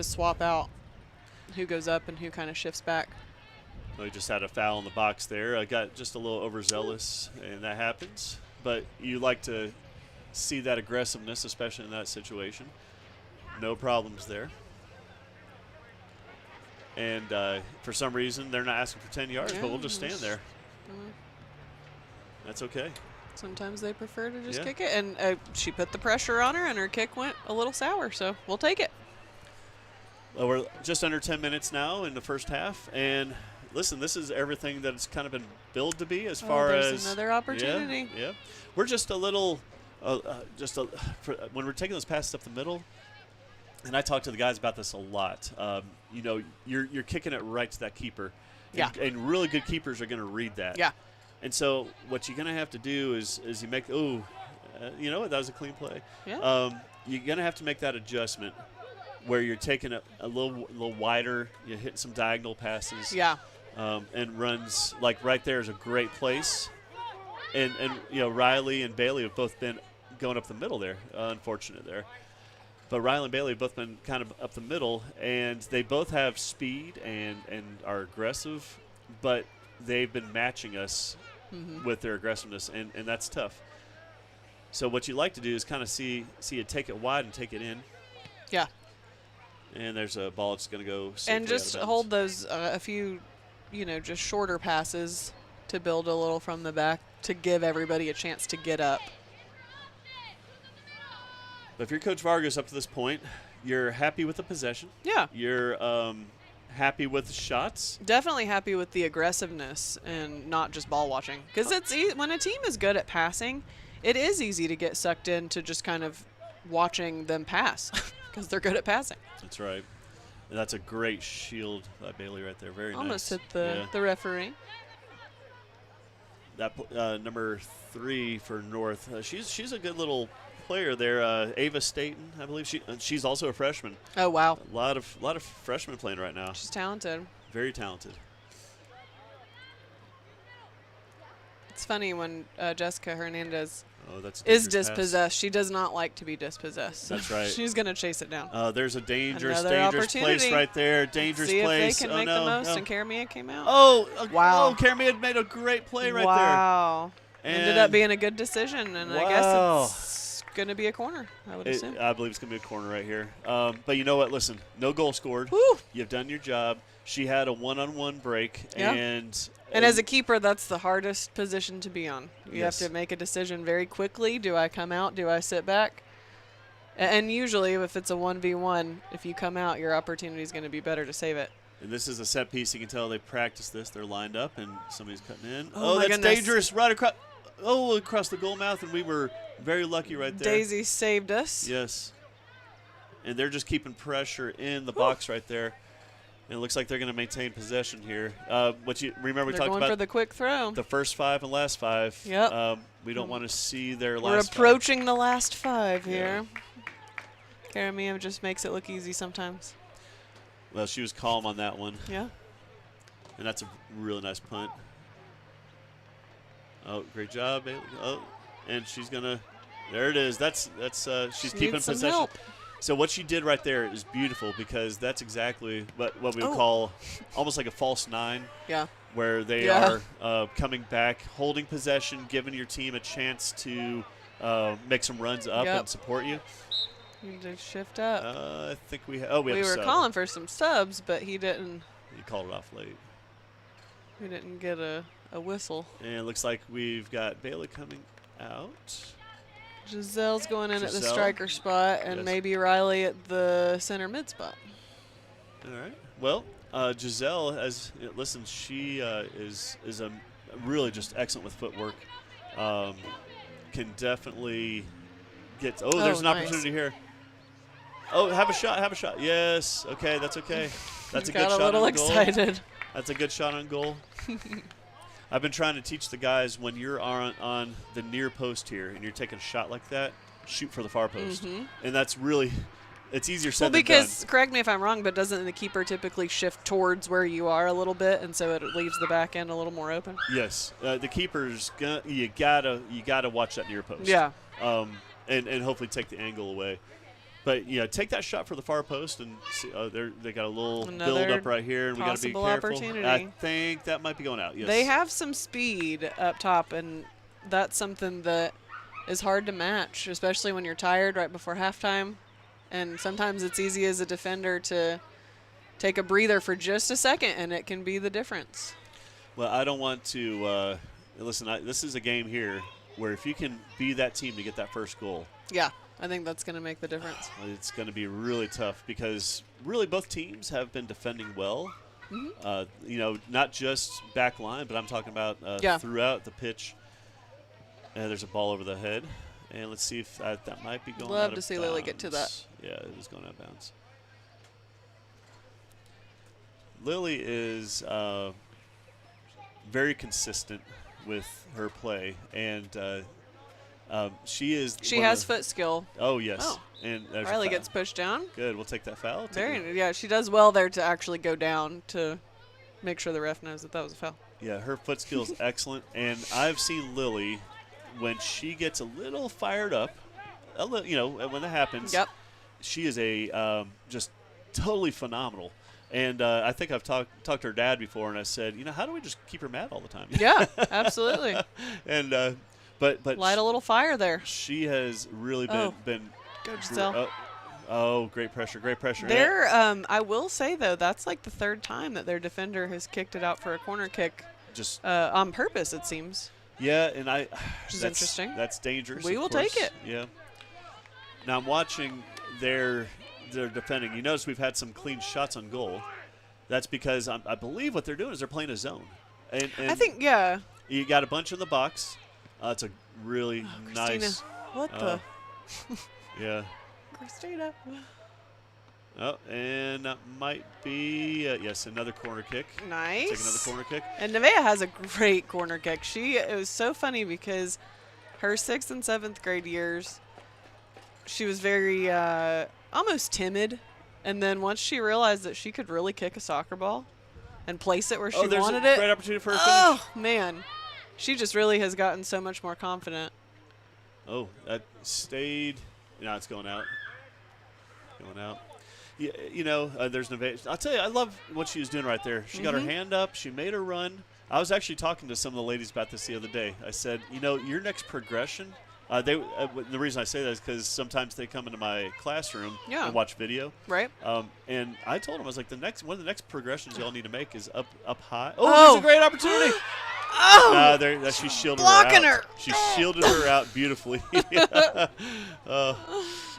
swap out who goes up and who kind of shifts back. we just had a foul in the box there. I got just a little overzealous, and that happens. But you like to see that aggressiveness, especially in that situation. No problems there. And for some reason, they're not asking for 10 yards, but we'll just stand there. That's okay. Sometimes they prefer to just Yeah. kick it, and she put the pressure on her, and her kick went a little sour, so we'll take it. Well, we're just under 10 minutes now in the first half, and listen, this is everything that it's kind of been billed to be as far there's as another opportunity. Yeah, we're just a little, when we're taking those passes up the middle, and I talk to the guys about this a lot. You're kicking it right to that keeper, Yeah. and really good keepers are going to read that. Yeah. And so what you're going to have to do is you make you know what, that was a clean play. Yeah. You're going to have to make that adjustment where you're taking it a little wider, you're hitting some diagonal passes. Yeah. And runs, like right there is a great place. And Riley and Bailey have both been going up the middle there. Unfortunate there. But Riley and Bailey have both been kind of up the middle, and they both have speed and are aggressive, but they've been matching us with their aggressiveness, and that's tough. So what you like to do is kind of see it take it wide and take it in. Yeah. And there's a ball that's going to go safely And just out of bounds. hold those a few, just shorter passes to build a little from the back to give everybody a chance to get up. But if you're Coach Vargas up to this point, you're happy with the possession. Yeah. You're happy with the shots. Definitely happy with the aggressiveness and not just ball watching. Because when a team is good at passing, it is easy to get sucked into just kind of watching them pass because they're good at passing. That's right. And that's a great shield by Bailey right there. Very Almost nice. hit the referee. That number 3 for North. She's a good little player there. Ava Staten, I believe she's also a freshman. Oh wow. A lot of freshmen playing right now. She's talented. Very talented. It's funny when Jessica Hernandez that's a is dangerous pass. dispossessed. She does not like to be dispossessed. That's right. She's going to chase it down. There's a dangerous Another place opportunity. right there. Dangerous See place. if they can Oh, make no, the most, no. and Karamia came out. Wow. Wow. Karamia had made a great play right wow. there. Ended up being a good decision, and I guess it's going to be a corner, I would assume. I believe it's going to be a corner right here. But you know what? Listen, no goal scored. Woo. You've done your job. She had a one-on-one break. Yeah. And as a keeper, that's the hardest position to be on. You Yes. have to make a decision very quickly. Do I come out? Do I sit back? And usually, if it's a 1v1, if you come out, your opportunity is going to be better to save it. And this is a set piece. You can tell they practiced this. They're lined up, and somebody's cutting in. Oh, my that's goodness. dangerous. Right across. Across the goal mouth, and we were very lucky right there. Daisy saved us. Yes. And they're just keeping pressure in the box right there. And it looks like they're going to maintain possession here. What you remember we They're talked going about for the quick throw. the first 5 and last 5. Yep. We don't want to see their We're last approaching the last 5 here. Karamia just makes it look easy sometimes. 5. Well, she was calm on that one. Yeah. And that's a really nice punt. Oh, great job, Bailey. Oh, and she's going to There it is. That's she's She keeping needs some possession. help. So what she did right there is beautiful because that's exactly what we would Oh. call almost like a false nine, Yeah. where they Yeah. are coming back, holding possession, giving your team a chance to make some runs up Yep. and support you. You need to shift up. I think we have we a were sub. calling for some subs, but he didn't. He called it off late. We didn't get a whistle. And it looks like we've got Bailey coming out. Giselle's going in at the Giselle? striker spot, and Yes. maybe Riley at the center mid spot. All right. Well, Giselle, listen, she is a really just excellent with footwork. Can definitely get. Oh, there's an nice. opportunity here. Oh, have a shot. Yes. Okay, that's okay. That's a good Got shot a little on goal. excited. That's a good shot on goal. I've been trying to teach the guys when you're on the near post here and you're taking a shot like that, shoot for the far post. And that's really, it's easier said Well, than because done. correct me if I'm wrong, but doesn't the keeper typically shift towards where you are a little bit, and so it leaves the back end a little more open? Yes, the keeper's you gotta watch that near post. Yeah. And hopefully take the angle away. But take that shot for the far post and see. They got a little Another build up right here, and we got to be possible careful. opportunity. I think that might be going out. Yes. They have some speed up top, and that's something that is hard to match, especially when you're tired right before halftime. And sometimes it's easy as a defender to take a breather for just a second, and it can be the difference. Well, I don't want to listen. This is a game here where if you can be that team to get that first goal, Yeah, I think that's going to make the difference. it's going to be really tough because really both teams have been defending well. Not just back line, but I'm talking about throughout the pitch. And there's a ball over the head. And let's see if that might be going out Love of to see bounds. Lily get to that. Yeah, it is going out of bounds. Lily is very consistent with her play, and she is. She has foot skill. Oh yes, Oh. and there's a Riley foul. gets pushed down. Good. We'll take that foul. Yeah, she does well there to actually go down to make sure the ref knows that was a foul. Yeah, her foot skill is excellent, and I've seen Lily when she gets a little fired up. When that happens. Yep. She is a just totally phenomenal. And I think I've talked to her dad before, and I said, how do we just keep her mad all the time? Yeah, absolutely. And but Light a little fire there. she has really been Go, Giselle. great pressure. There, I will say though, that's like the third time that their defender has kicked it out for a corner kick, Just on purpose. It seems. yeah, and Which is interesting. That's dangerous. We of will course. take it. Yeah. Now I'm watching their defending. You notice we've had some clean shots on goal. That's because I believe what they're doing is they're playing a zone. And I think, yeah. you got a bunch in the box. It's a really Christina, nice. what the? Yeah. Christina. Oh, and that might be yes, another corner kick. Nice. Take another corner kick. And Nevaeh has a great corner kick. It was so funny because her 6th and 7th grade years, she was very almost timid. And then once she realized that she could really kick a soccer ball and place it where she there's wanted a it. great opportunity for her to finish. Oh, man. She just really has gotten so much more confident. Oh, that stayed. Now it's going out. Going out. Yeah, there's Nevaeh. I'll tell you, I love what she was doing right there. She got her hand up. She made her run. I was actually talking to some of the ladies about this the other day. I said, your next progression. The reason I say that is because sometimes they come into my classroom and watch video. Right. And I told them, I was like, one of the next progressions y'all need to make is up high. Oh, there's a great opportunity. She shielded blocking her out. her. She shielded her out beautifully.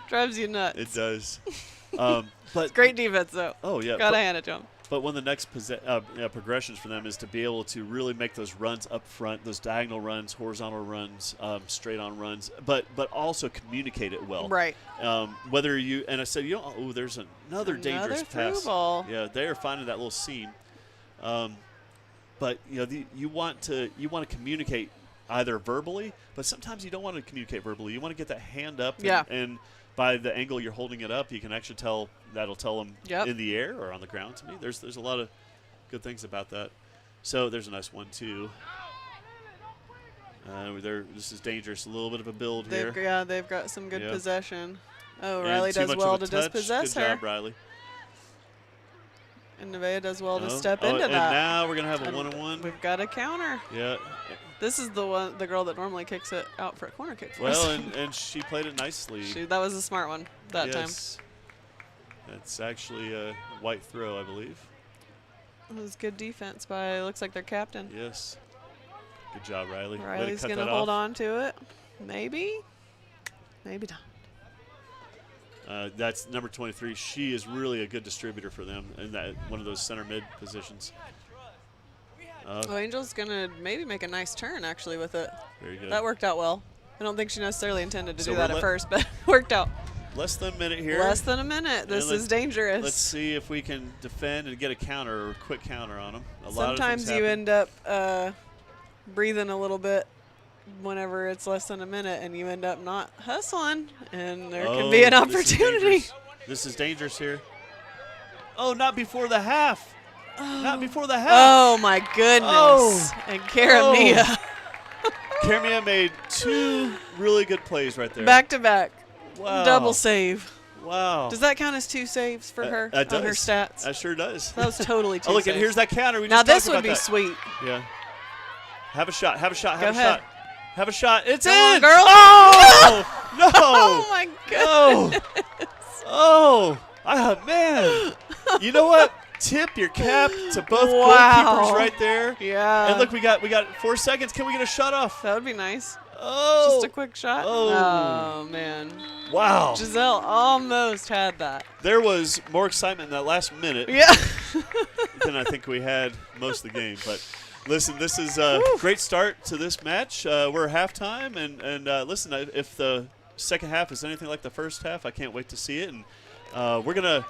Drives you nuts. It does. But Great defense, though. Oh, yeah. Gotta hand it to him. But one of the next progressions for them is to be able to really make those runs up front, those diagonal runs, horizontal runs, straight on runs, but also communicate it well. Right. Whether you and I said, there's another dangerous pass. Ball. Yeah, they are finding that little seam. But you want to communicate either verbally, but sometimes you don't want to communicate verbally. You want to get that hand up. And by the angle you're holding it up, you can actually that'll tell them in the air or on the ground. To me, there's a lot of good things about that. So there's a nice 1-2. This is dangerous. A little bit of a build They've, here. yeah, they've got some good Yep. possession. Oh, And Riley too does much well of a to touch. dispossess Good her. job, Riley. And Nevaeh does well to step Oh, into and that. now we're going to have a And one-on-one. We've got a counter. Yeah. This is the girl that normally kicks it out for a corner kick for us. Well, and she played it nicely. That was a smart one that time. Yes. That's actually a white throw, I believe. It was good defense by, looks like their captain. Yes. Good job, Riley. Riley's going to hold on to it. Maybe. Maybe not. That's number 23. She is really a good distributor for them in that one of those center mid positions. Angel's going to maybe make a nice turn, actually, with it. Very good. That worked out well. I don't think she necessarily intended to So do that at first, but it worked out. Less than a minute here. Less than a minute. This is dangerous. Let's see if we can defend and get a counter or a quick counter on them. Sometimes you end up breathing a little bit whenever it's less than a minute, and you end up not hustling, and there can be an opportunity. This is dangerous here. Oh, not before the half. Not before the half. Oh, my goodness. Oh. And Karamia. Karamia made 2 really good plays right there. Back to back. Wow. Double save. Wow. Does that count as 2 saves for her That on her does. stats? That sure does. That was totally 2 Oh, look, saves. and here's that counter. We now just this talked would be about that. sweet. Yeah. Have a shot. Have a shot. Go Have a ahead. shot. Have a shot. It's Come in. on, girl. Oh, no. Oh, my goodness. Oh, man. You know what? Tip your cap to both Wow. goalkeepers right there. Yeah. And look, we got 4 seconds. Can we get a shot off? That would be nice. Oh. Just a quick shot. Oh. Man. Wow. Giselle almost had that. There was more excitement in that last minute Yeah. than I think we had most of the game. But listen, this is a great start to this match. We're halftime, and listen, if the second half is anything like the first half, I can't wait to see it. And we're going to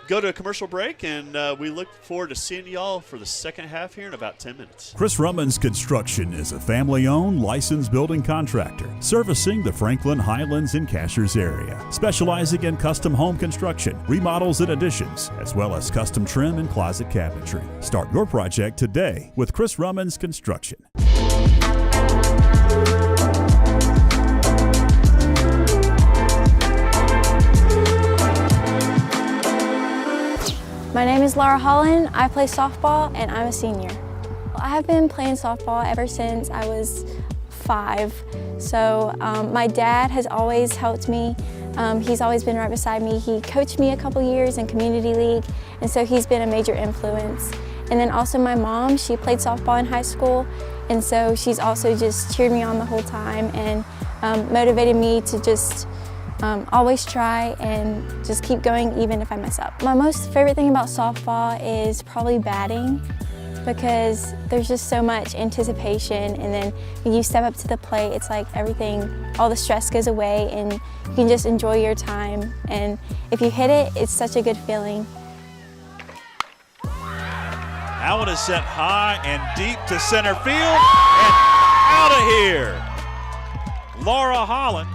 go to a commercial break, and we look forward to seeing y'all for the second half here in about 10 minutes. Chris Rummans Construction is a family-owned, licensed building contractor servicing the Franklin, Highlands, and Cashers area, specializing in custom home construction, remodels and additions, as well as custom trim and closet cabinetry. Start your project today with Chris Rummans Construction. My name is Laura Holland. I play softball and I'm a senior. I have been playing softball ever since I was 5. So my dad has always helped me. He's always been right beside me. He coached me a couple years in community league, and so he's been a major influence. And then also my mom, she played softball in high school, and so she's also just cheered me on the whole time and motivated me to just always try and just keep going even if I mess up. My most favorite thing about softball is probably batting, because there's just so much anticipation, and then when you step up to the plate, it's like everything, all the stress goes away and you can just enjoy your time. And if you hit it, it's such a good feeling. That one is sent high and deep to center field and out of here. Laura Holland,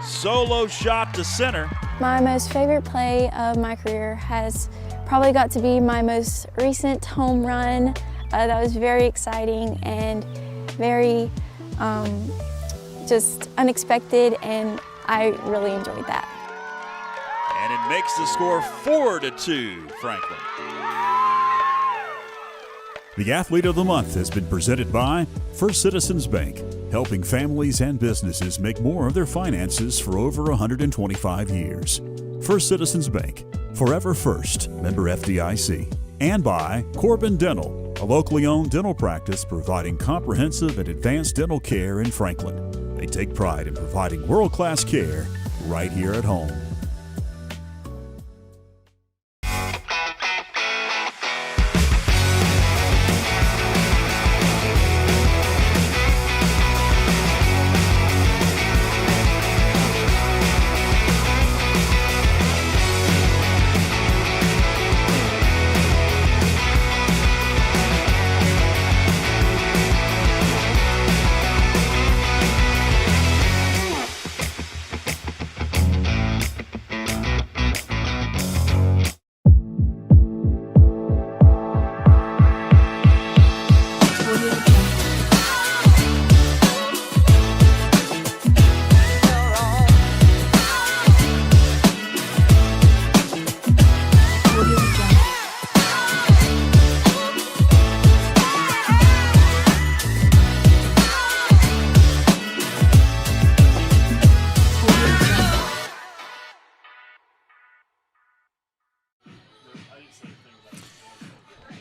solo shot to center. My most favorite play of my career has probably got to be my most recent home run. That was very exciting and very just unexpected, and I really enjoyed that. And it makes the score 4-2, Franklin. The Athlete of the Month has been presented by First Citizens Bank, helping families and businesses make more of their finances for over 125 years. First Citizens Bank, forever first, member FDIC. And by Corbin Dental, a locally owned dental practice providing comprehensive and advanced dental care in Franklin. They take pride in providing world-class care right here at home.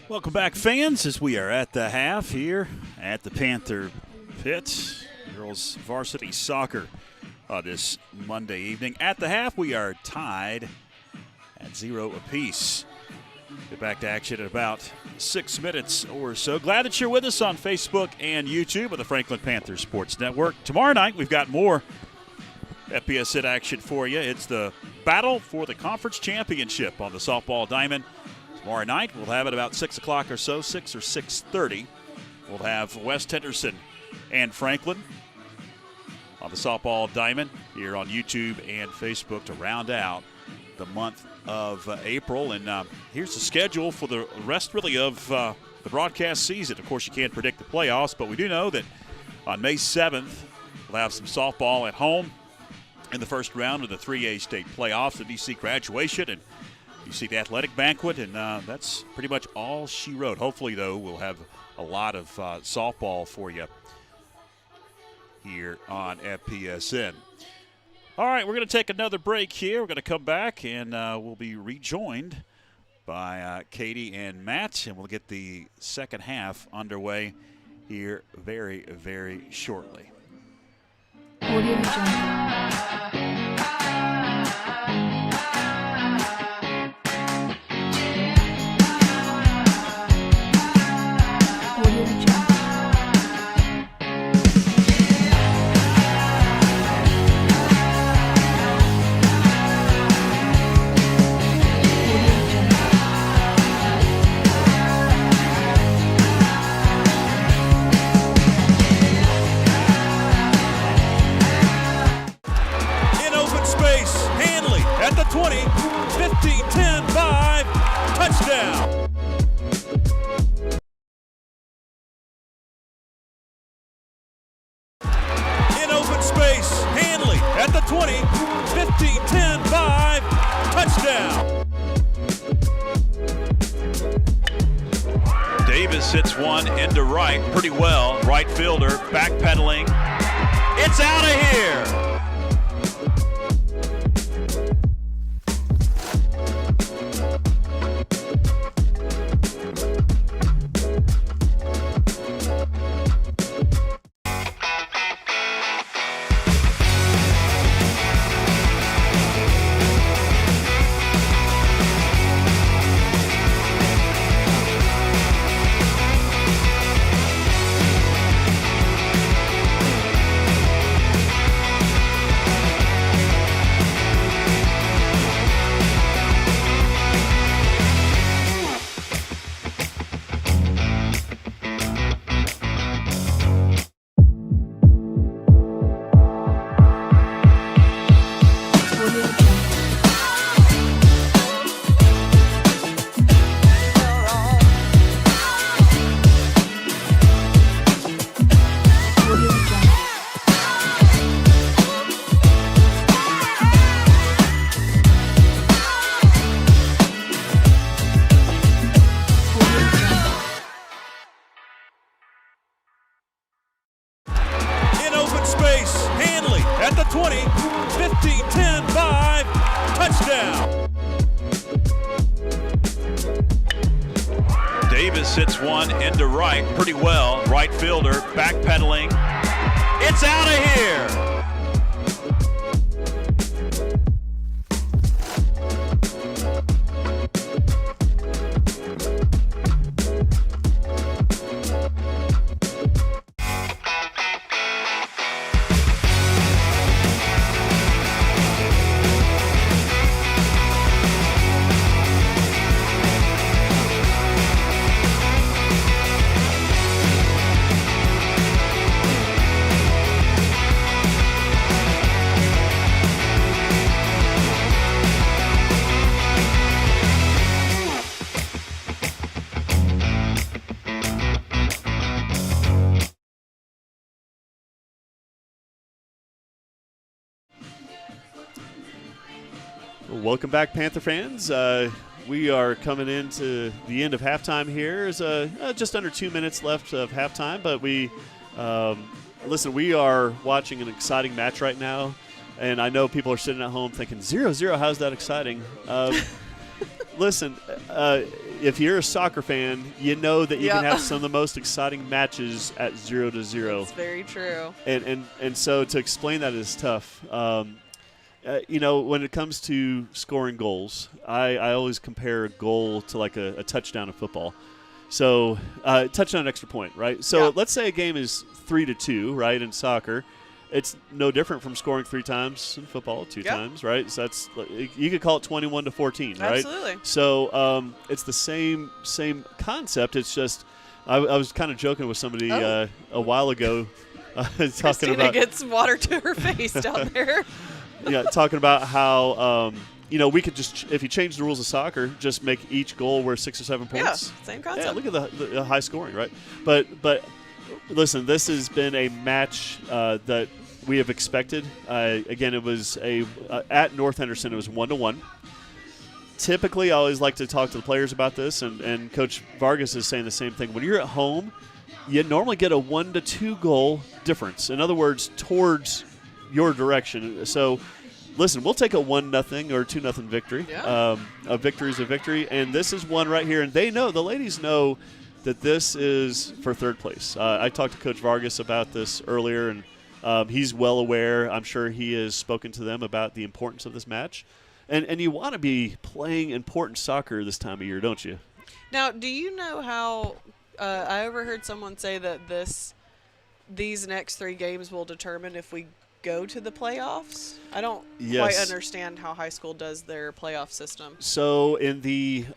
Welcome back, fans, as we are at the half here at the Panther pit. Girls varsity soccer this Monday evening. At the half, we are tied at 0 apiece. Get back to action in about 6 minutes or so. Glad that you're with us on Facebook and YouTube of the Franklin Panther Sports Network. Tomorrow night, we've got more FPSN action for you. It's the battle for the conference championship on the softball diamond. Tomorrow night, we'll have it about 6 o'clock or so, 6 or 6:30. We'll have West Henderson and Franklin on the softball diamond here on YouTube and Facebook to round out the month of April. And here's the schedule for the rest, really, of the broadcast season. Of course, you can't predict the playoffs, but we do know that on May 7th, we'll have some softball at home in the first round of the 3A state playoffs, the DC graduation, and you see the athletic banquet, and that's pretty much all she wrote. Hopefully, though, we'll have a lot of softball for you here on FPSN. All right, we're going to take another break here. We're going to come back, and we'll be rejoined by Katie and Matt, and we'll get the second half underway here very, very shortly. Audio Jungle. Audio Jungle. In open space, Hanley at the 20, 15, 10, 5, touchdown. In open space, Hanley at the 20, 15, 10, 5, touchdown. Davis hits one into right pretty well. Right fielder backpedaling. It's out of here. In open space, Hanley at the 20, 15, 10, 5, touchdown. Davis hits one into right pretty well. Right fielder backpedaling. It's out of here. Welcome back, Panther fans. We are coming into the end of halftime here. There's just under 2 minutes left of halftime, but listen, we are watching an exciting match right now, and I know people are sitting at home thinking, 0-0, how's that exciting? Listen, if you're a soccer fan, you know that you can Yeah. have some of the most exciting matches at 0-0. It's very true. And so to explain that is tough. When it comes to scoring goals, I always compare a goal to like a touchdown in football. So touchdown, extra point, right? So Yeah. let's say a game is 3-2, right, in soccer. It's no different from scoring 3 times in football, 2 Yeah. times, right? So that's, you could call it 21-14, right? Absolutely. So it's the same concept. It's just I was kind of joking with somebody a while ago, talking Christina about gets water to her face down there. talking about how we could just, if you change the rules of soccer, just make each goal worth 6 or 7 points. Yeah, same concept. Yeah, look at the high scoring, right? But listen, this has been a match that we have expected. Again, it was at North Henderson. It was 1-1. Typically, I always like to talk to the players about this, and Coach Vargas is saying the same thing. When you're at home, you normally get a 1 to 2 goal difference. In other words, towards your direction. So, listen, we'll take a 1-0 or 2-0 victory. Yeah. A victory is a victory, and this is one right here. And the ladies know that this is for third place. I talked to Coach Vargas about this earlier, and he's well aware. I'm sure he has spoken to them about the importance of this match. And you want to be playing important soccer this time of year, don't you? Now, do you know how I overheard someone say that these next 3 games will determine if we go to the playoffs? I don't quite understand how high school does their playoff system. So in the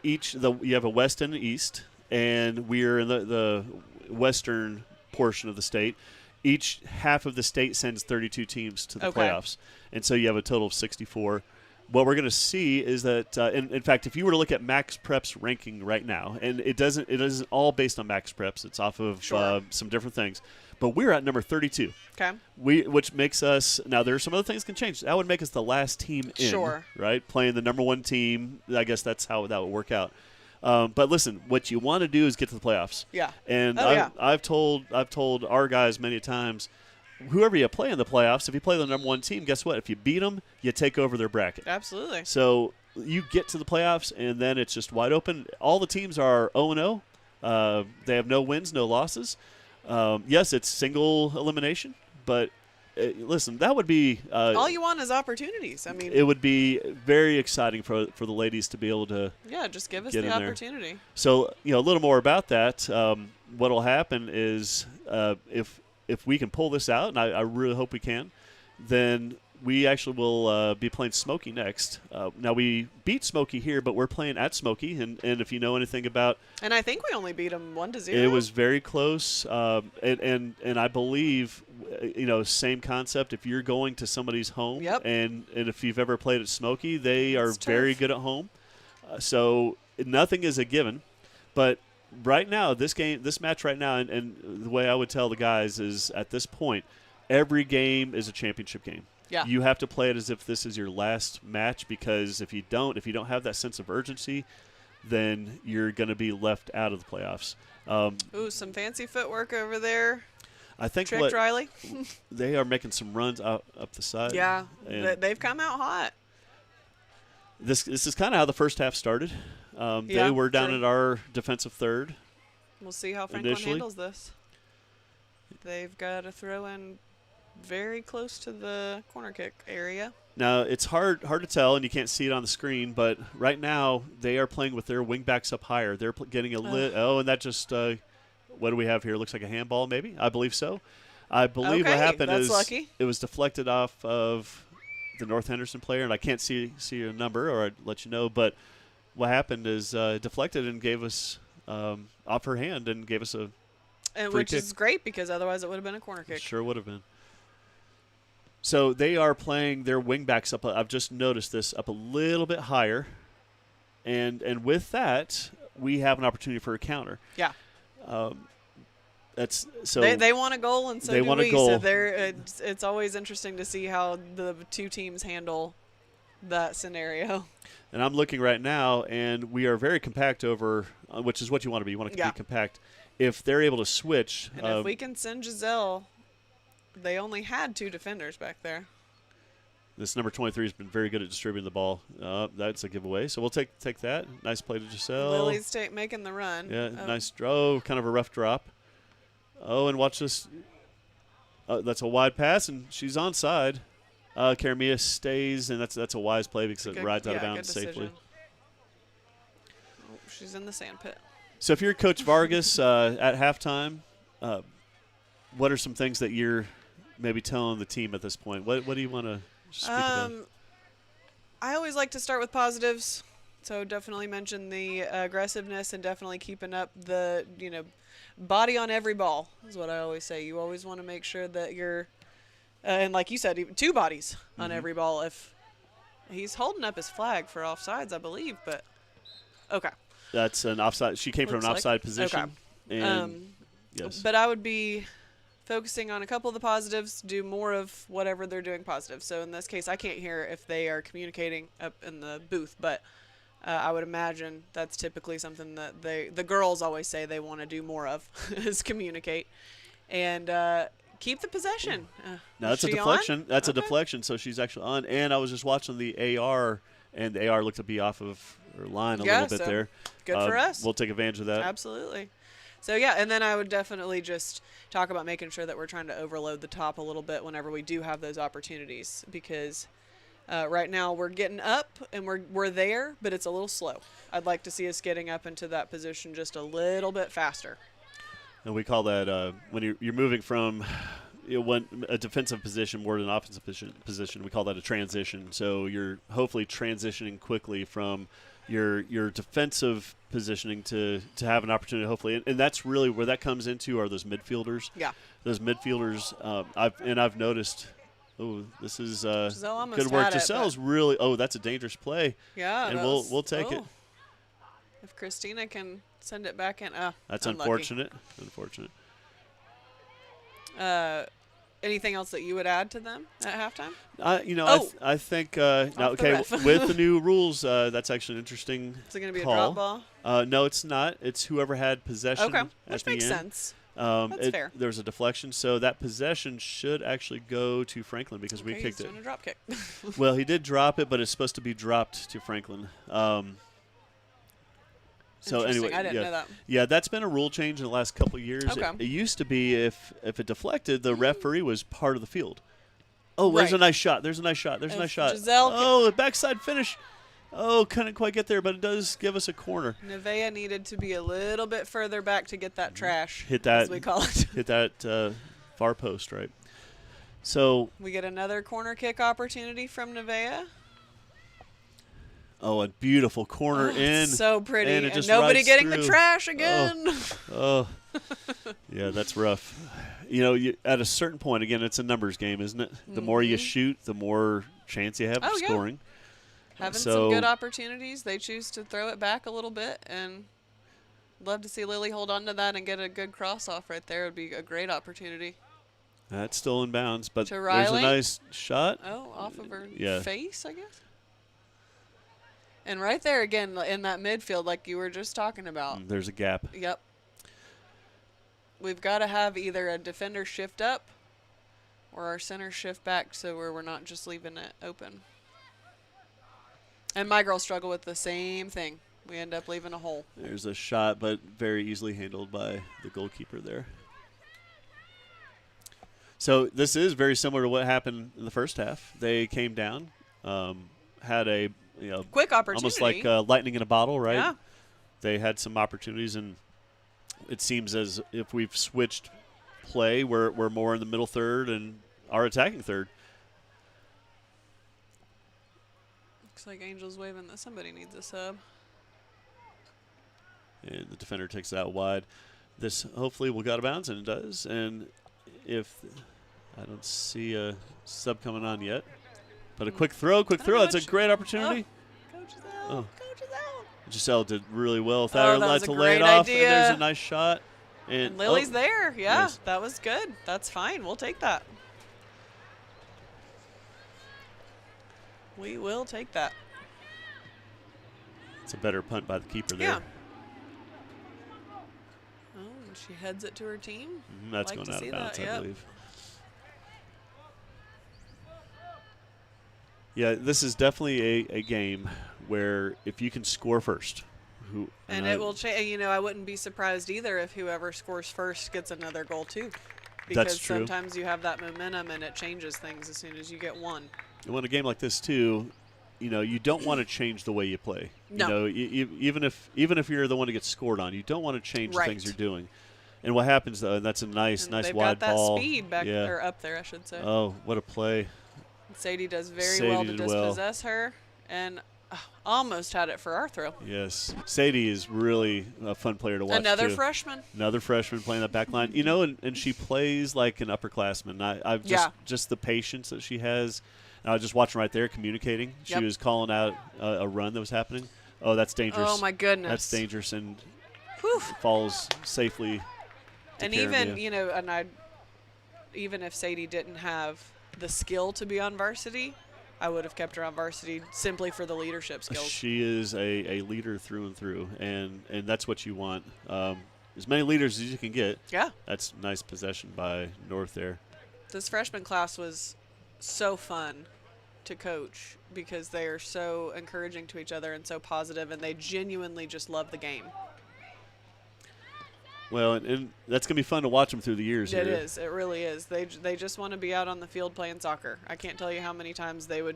you have a West and an East, and we're in the western portion of the state. Each half of the state sends 32 teams to the playoffs, and so you have a total of 64. What we're going to see is that, in fact, if you were to look at Max Prep's ranking right now, and it isn't all based on Max Preps, it's off of some different things, but we're at number 32. Okay. Which makes us, now there are some other things can change. That would make us the last team in, right? Playing the number 1 team. I guess that's how that would work out. But listen, what you want to do is get to the playoffs. Yeah. And I've told our guys many times, whoever you play in the playoffs, if you play the number 1 team, guess what? If you beat them, you take over their bracket. Absolutely. So you get to the playoffs, and then it's just wide open. All the teams are 0-0. They have no wins, no losses. Yes, it's single elimination, but listen, that would be all you want is opportunities. I mean, it would be very exciting for the ladies to be able to just give us get the in there. opportunity. So a little more about that. What will happen is if we can pull this out, and I really hope we can, then we actually will be playing Smoky next. Now, we beat Smoky here, but we're playing at Smoky, and if you know anything about... And I think we only beat them 1-0. It was very close, and I believe, same concept. If you're going to somebody's home, and if you've ever played at Smoky, they are very good at home. So nothing is a given, but right now, this match right now, and the way I would tell the guys is at this point, every game is a championship game. Yeah. You have to play it as if this is your last match, because if you don't have that sense of urgency, then you're going to be left out of the playoffs. Ooh, some fancy footwork over there. I think Tricked Riley. They are making some runs up the side. Yeah, they've come out hot. This is kind of how the first half started. They were down at our defensive third. We'll see how Franklin handles this. They've got to throw in very close to the corner kick area. Now, it's hard to tell, and you can't see it on the screen, but right now they are playing with their wing backs up higher. They're getting a and that just what do we have here? Looks like a handball, maybe. I believe so. I believe what happened is lucky. It was deflected off of the North Henderson player, and I can't see your number, or I'd let you know. But what happened is deflected and gave us off her hand and gave us a free which kick. Is great, because otherwise it would have been a corner kick. It sure would have been. So they are playing their wingbacks up. I've just noticed this up a little bit higher, and with that, we have an opportunity for a counter. Yeah. That's so. They want a goal, and so they do want we. a goal. So it's always interesting to see how the 2 teams handle that scenario. And I'm looking right now, and we are very compact over, which is what you want to be. You want to be compact. If they're able to switch, and if we can send Giselle. They only had 2 defenders back there. This number 23 has been very good at distributing the ball. That's a giveaway. So we'll take that. Nice play to Giselle. Lily's making the run. Yeah, nice draw. Kind of a rough drop. Oh, and watch this. That's a wide pass, and she's onside. Karamia stays, and that's a wise play because it rides out of bounds safely. Oh, she's in the sand pit. So if you're Coach Vargas at halftime, what are some things that you're maybe telling the team at this point? What do you want to speak about? I always like to start with positives. So definitely mention the aggressiveness and definitely keeping up the, body on every ball is what I always say. You always want to make sure that you're, and like you said, even 2 bodies on every ball. If he's holding up his flag for offsides, I believe, but okay. That's an offside. She came from an offside position. Okay. And yes. But I would be focusing on a couple of the positives, do more of whatever they're doing positive. So in this case, I can't hear if they are communicating up in the booth, but I would imagine that's typically something that the girls always say they want to do more of is communicate and keep the possession. No, that's a deflection. That's a deflection. So she's actually on. And I was just watching the AR, and the AR looked to be off of her line a little bit there. Good for us. We'll take advantage of that. Absolutely. So, yeah, and then I would definitely just talk about making sure that we're trying to overload the top a little bit whenever we do have those opportunities because right now we're getting up and we're there, but it's a little slow. I'd like to see us getting up into that position just a little bit faster. And we call that when you're moving from a defensive position more than an offensive position, we call that a transition. So you're hopefully transitioning quickly from your defensive positioning to have an opportunity, hopefully. And that's really where that comes into are those midfielders. Yeah. Those midfielders, I've noticed, this is Giselle good work. Giselle's really, that's a dangerous play. Yeah. And we'll take it. If Christina can send it back in. That's unlucky. Unfortunate. Anything else that you would add to them at halftime? I think with the new rules, that's actually an interesting Is it going to be call. a drop ball? No, it's not. It's whoever had possession Okay, at which the makes end. sense. That's fair. There's a deflection, so that possession should actually go to Franklin because we kicked he's it. doing a drop kick. Well, he did drop it, but it's supposed to be dropped to Franklin. So anyway, I didn't know that. Yeah, that's been a rule change in the last couple of years. Okay. It used to be if it deflected, the referee was part of the field. Oh, there's Right. a nice shot. There's a nice shot. Giselle a backside finish. Oh, couldn't quite get there, but it does give us a corner. Nevaeh needed to be a little bit further back to get that trash. Hit that, as we call it. Hit that far post, right? So we get another corner kick opportunity from Nevaeh. Oh, a beautiful corner in. So pretty. And, it just nobody rides getting through. the trash again. Oh. Yeah, that's rough. At a certain point, again, it's a numbers game, isn't it? The more you shoot, the more chance you have of scoring. Having some good opportunities. They choose to throw it back a little bit, and love to see Lily hold on to that and get a good cross off right there. It would be a great opportunity. That's still in bounds, but To there's Riley. a nice shot. Oh, off of her Yeah. face, I guess. And right there again in that midfield, like you were just talking about. There's a gap. Yep. We've got to have either a defender shift up or our center shift back so we're not just leaving it open. And my girls struggle with the same thing. We end up leaving a hole. There's a shot, but very easily handled by the goalkeeper there. So this is very similar to what happened in the first half. They came down, had a quick opportunity, almost like lightning in a bottle, right? Yeah. They had some opportunities, and it seems as if we've switched play. We're more in the middle third and our attacking third. Looks like Angel's waving that somebody needs a sub. And the defender takes it out wide. This hopefully will go out of bounds, and it does. And if I don't see a sub coming on yet, but a quick throw. That's a great opportunity. Go Giselle. Go Giselle. Giselle did really well with that. That was a to lay it great off, idea. and there's a nice shot. And Lily's there. Yeah, nice. That was good. That's fine. We'll take that. We will take that. It's a better punt by the keeper there. Yeah. Oh, and she heads it to her team. That's Like going to out see of bounds, that, I yep. believe. Yeah, this is definitely a game where if you can score first, And it will change. You know, I wouldn't be surprised either if whoever scores first gets another goal too. Because That's true. sometimes you have that momentum and it changes things as soon as you get one. And when a game like this too, you know, you don't want to change the way you play. No. You know, even if you're the one that gets scored on, you don't want to change the things Right. you're doing. And what happens though? And that's a nice And wide they've got that ball. speed back yeah. there, up there, I should say. Oh, what a play! Sadie does very Sadie well to did well. dispossess her, and almost had it for our throw. Yes, Sadie is really a fun player to watch. Another too. freshman. Another freshman playing that back line. You know, and she plays like an upperclassman. I've just the patience that she has. I was just watching right there, communicating. She Yep. was calling out a run that was happening. Oh, that's dangerous. Oh my goodness. That's dangerous, and Whew. falls safely. to And care of even you know, even if Sadie didn't have the skill to be on varsity, I would have kept her on varsity simply for the leadership skills. She is a leader through and through, and that's what you want. As many leaders as you can get. Yeah. That's nice possession by North there. This freshman class was so fun to coach because they are so encouraging to each other and so positive, and they genuinely just love the game. Well, and that's going to be fun to watch them through the years It here. is. It really is. They just want to be out on the field playing soccer. I can't tell you how many times they would,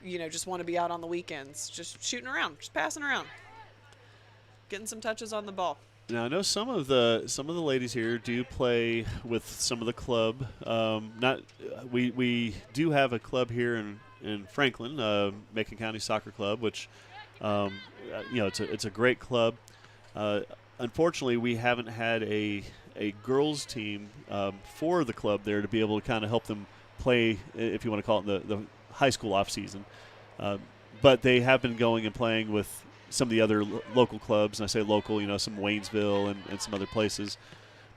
you know, just want to be out on the weekends, just shooting around, just passing around, getting some touches on the ball. Now I know some of the ladies here do play with some of the club. We do have a club here in Franklin, Macon County Soccer Club, which you know it's a great club. Unfortunately, we haven't had a girls team for the club there to be able to kind of help them play, if you want to call it the high school off season. But they have been going and playing with some of the other local clubs, and I say local, you know, some Waynesville and some other places.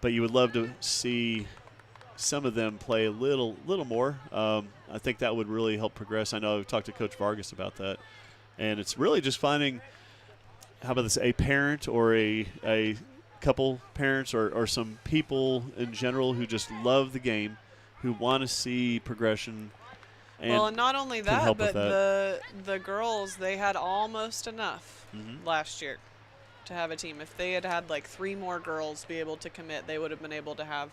But you would love to see some of them play a little more. I think that would really help progress. I know I've talked to Coach Vargas about that, and it's really just finding, how about this, a parent or a couple parents or some people in general who just love the game, who want to see progression. And not only can that, help with but the girls, they had almost enough Mhm. last year to have a team. If they had like 3 more girls be able to commit, they would have been able to have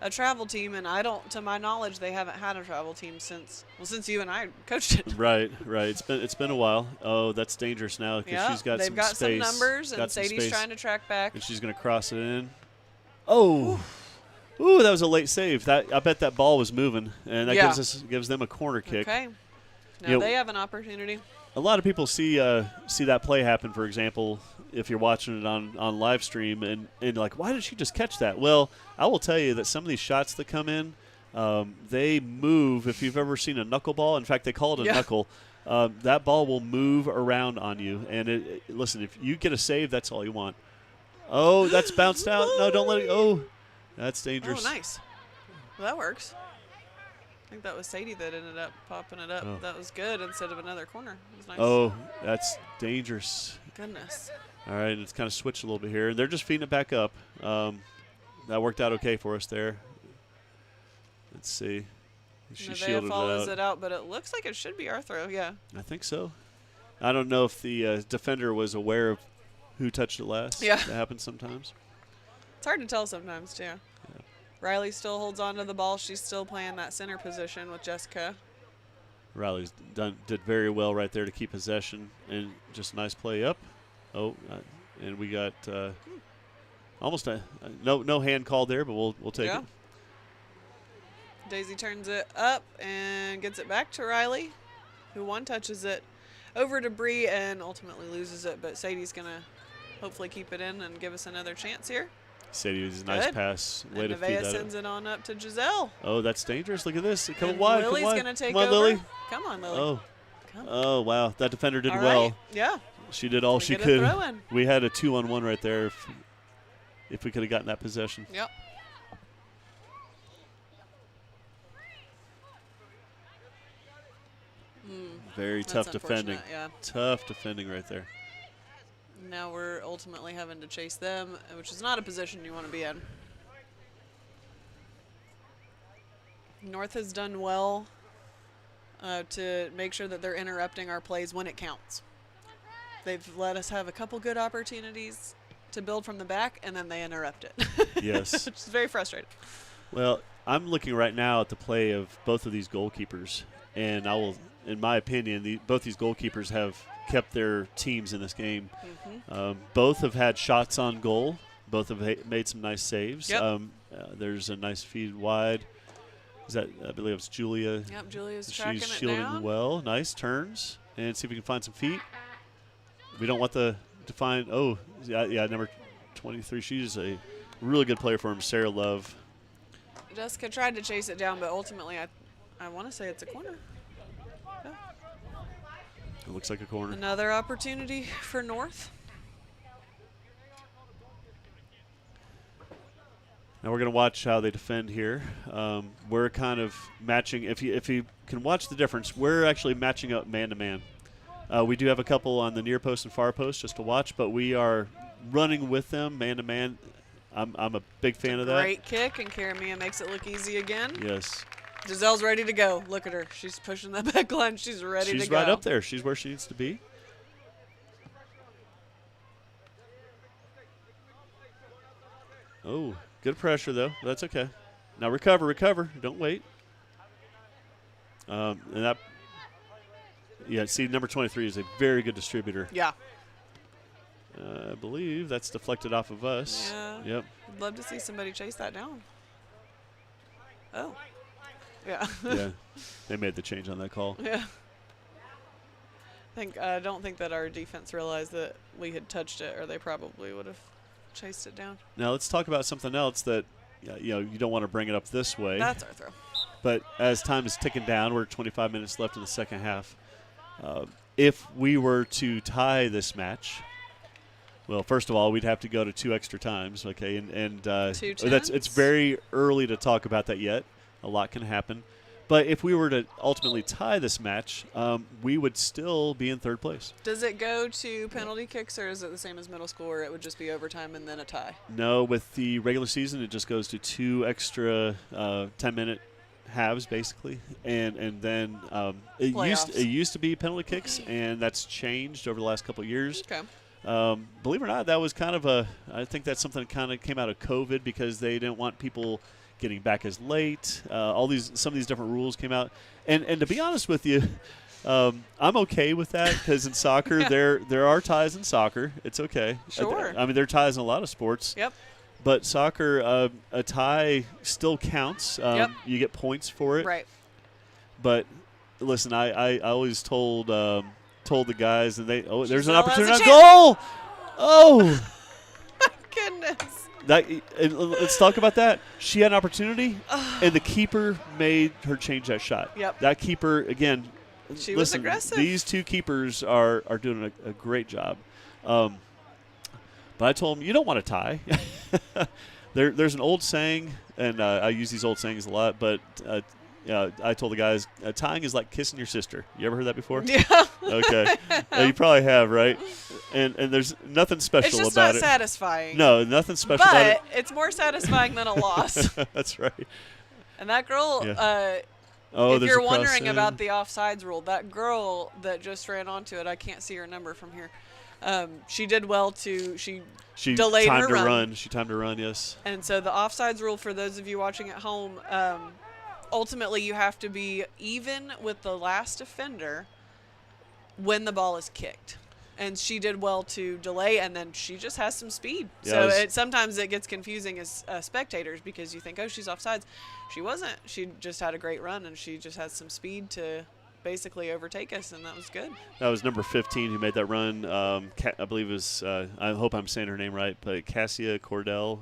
a travel team. And to my knowledge, they haven't had a travel team since you and I coached it. Right. It's been a while. Oh, that's dangerous now because Yeah, she's got they've some got space. some numbers, got and some Sadie's space, trying to track back. and she's going to cross it in. Oh. Ooh, that was a late save. I bet that ball was moving, and that Yeah. gives them a corner kick. Okay. Now You know, they have an opportunity. a lot of people see that play happen, for example, if you're watching it on live stream, and like, why did she just catch that? Well, I will tell you that some of these shots that come in, they move. If you've ever seen a knuckleball, in fact, they call it a Yeah. knuckle, that ball will move around on you. And listen, if you get a save, that's all you want. Oh, that's bounced out. No, don't let it. Oh, that's dangerous. Oh, nice. Well, that works. I think that was Sadie that ended up popping it up. Oh. That was good instead of another corner. It was nice. Oh, that's dangerous. Goodness. All right, it's kind of switched a little bit here, and they're just feeding it back up. That worked out okay for us there. Let's see. She Nevaeh shielded follows it out. it out, but it looks like it should be our throw. Yeah. I think so. I don't know if the defender was aware of who touched it last. Yeah. That happens sometimes. It's hard to tell sometimes, too. Riley still holds on to the ball. She's still playing that center position with Jessica. Riley's did very well right there to keep possession, and just a nice play up. Oh, and we got almost no hand called there, but we'll take Yeah. it. Daisy turns it up and gets it back to Riley, who one touches it over to Bree and ultimately loses it. But Sadie's going to hopefully keep it in and give us another chance here. Sadie was a nice Good. pass. Way And to feed Nevaeh that sends up. it on up to Giselle. Oh, that's dangerous. Look at this. Come And wide. Lily's come wide. going to take come on, over. Lily. Come on, Lily. Oh. Come. Oh, wow. That defender did All well. right. Yeah. She did all We she get a could. throw in. We had a 2-on-1 right there if we could have gotten that possession. Yep. Very That's tough defending. unfortunate, yeah. Tough defending right there. Now we're ultimately having to chase them, which is not a position you want to be in. North has done well to make sure that they're interrupting our plays when it counts. They've let us have a couple good opportunities to build from the back, and then they interrupt it. Yes. Which is very frustrating. Well, I'm looking right now at the play of both of these goalkeepers, and I will, in my opinion, both these goalkeepers have kept their teams in this game. Both have had shots on goal. Both have made some nice saves. Yep. There's a nice feed wide. Is that, I believe it's Julia. Yep, Julia's tracking She's it shielding down. well. Nice turns. And see if we can find some feet. We don't want to find, yeah, number 23. She's a really good player for him, Sarah Love. Jessica tried to chase it down, but ultimately I want to say it's a corner. Yeah. It looks like a corner. Another opportunity for North. Now we're going to watch how they defend here. We're kind of matching. If you can watch the difference, we're actually matching up man-to-man. We do have a couple on the near post and far post just to watch, but we are running with them man-to-man. I'm a big fan of that. Great kick, and Karamia makes it look easy again. Yes. Giselle's ready to go. Look at her. She's pushing that back line. She's ready to go. She's right up there. She's where she needs to be. Oh, good pressure, though. That's okay. Now recover. Don't wait. See, number 23 is a very good distributor. Yeah. I believe that's deflected off of us. Yeah. Yep. I'd love to see somebody chase that down. Oh. Yeah. Yeah. They made the change on that call. Yeah. I don't think that our defense realized that we had touched it, or they probably would have chased it down. Now let's talk about something else that you don't want to bring it up this way. That's our throw. But as time is ticking down, we're 25 minutes left in the second half. If we were to tie this match, well, first of all, we'd have to go to 2 extra times, okay? And it's very early to talk about that yet. A lot can happen. But if we were to ultimately tie this match, we would still be in third place. Does it go to penalty kicks, or is it the same as middle school, where it would just be overtime and then a tie? No, with the regular season, it just goes to 2 extra 10-minute halves, basically. And then it used to be penalty kicks, and that's changed over the last couple of years. Okay. Believe it or not, that was kind of I think that's something that kind of came out of COVID because they didn't want people getting back as late. Some of these different rules came out. And to be honest with you, I'm okay with that because in soccer, there are ties in soccer. It's okay. Sure. I mean, there are ties in a lot of sports. Yep. But soccer, a tie still counts. Yep. You get points for it. Right. But listen, I always told the guys, and there's an Giselle opportunity has on a goal. Oh, Goodness. let's talk about that. She had an opportunity, and the keeper made her change that shot. Yep. That keeper, again, She was listen, aggressive. these two keepers are doing a great job. But I told them, you don't want to tie. There's an old saying, and I use these old sayings a lot, but I told the guys, tying is like kissing your sister. You ever heard that before? Yeah. Okay. You probably have, right? And there's nothing special It's just about not it. satisfying. No, nothing special about it. But it's more satisfying than a loss. That's right. And that girl, Yeah. if There's you're a cross wondering in. about the offsides rule, that girl that just ran onto it, I can't see her number from here. She did well she delayed timed her to run. She timed to run, yes. And so the offsides rule, for those of you watching at home, ultimately you have to be even with the last offender when the ball is kicked. And she did well to delay, and then she just has some speed. Yeah, So sometimes it gets confusing as spectators because you think, oh, she's offsides. She wasn't. She just had a great run, and she just has some speed to basically overtake us, and that was good. That was number 15 who made that run. I believe it was, I hope I'm saying her name right, but Cassia Cordell.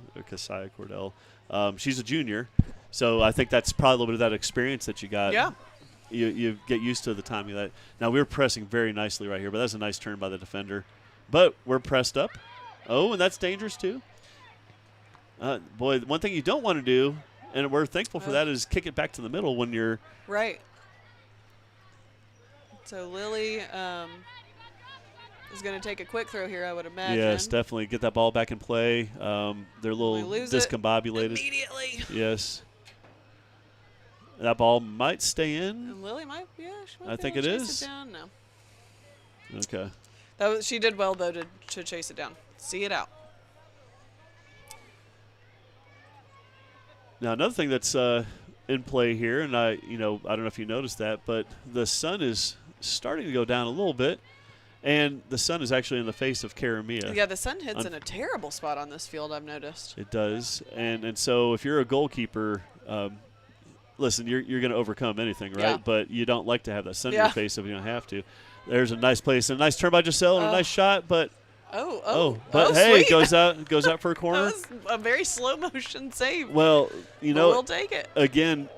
She's a junior, so I think that's probably a little bit of that experience that you got. Yeah. You get used to the timing of that. Now, we were pressing very nicely right here, but that's a nice turn by the defender. But we're pressed up. Oh, and that's dangerous too. Boy, one thing you don't want to do, and we're thankful for that, is kick it back to the middle when you're – Right. So Lily is going to take a quick throw here, I would imagine. Yes, definitely. Get that ball back in play. They're a little We lose it discombobulated. immediately. Yes. That ball might stay in. And Lily might, she might I be think able it to chase is. it down. No. Okay. She did well, though, to chase it down. See it out. Now, another thing that's in play here, and I don't know if you noticed that, but the sun is starting to go down a little bit, and the sun is actually in the face of Karamia. Yeah, the sun hits in a terrible spot on this field, I've noticed. It does, and so if you're a goalkeeper, listen, you're going to overcome anything, right? Yeah. But you don't like to have that sun in Yeah. your face if you don't have to. There's a nice place, a nice turn by Giselle, and a nice shot, but hey, sweet. goes out for a corner. That was a very slow motion save. Well, But we'll take it. Again,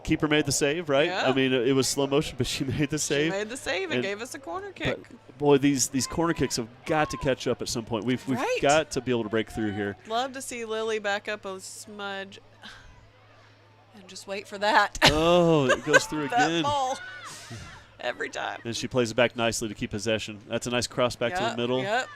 keeper made the save, right? Yeah. I mean, it was slow motion, but she made the save. She made the save and gave us a corner kick. But, boy, these corner kicks have got to catch up at some point. We've Right. got to be able to break through here. Love to see Lily back up a smudge. And just wait for that. Oh, it goes through that again. ball. Every time. And she plays it back nicely to keep possession. That's a nice cross back to the middle. Yep.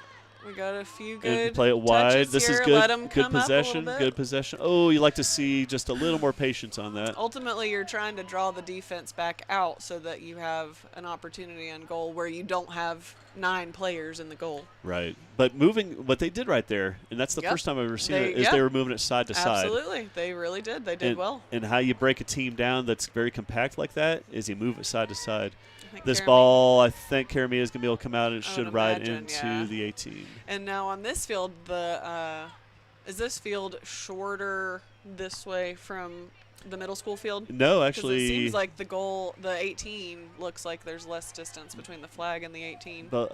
We got a few good And play it wide. touches This here. is good. Let 'em Good come up a possession. little bit. Good possession. Oh, you like to see just a little more patience on that. Ultimately, you're trying to draw the defense back out so that you have an opportunity on goal where you don't have 9 players in the goal. Right. But moving, what they did right there, and that's the Yep. first time I've ever seen They- it, is yep. they were moving it side to side. Absolutely. They really did. They did and, well. And how you break a team down that's very compact like that is you move it side to side. I think This Karamia- ball, I think Karamia is going to be able to come out and it I should would ride imagine, into yeah. the 18. And now on this field, is this field shorter this way from the middle school field? No, 'Cause actually. it seems like the 18 looks like there's less distance between the flag and the 18. But,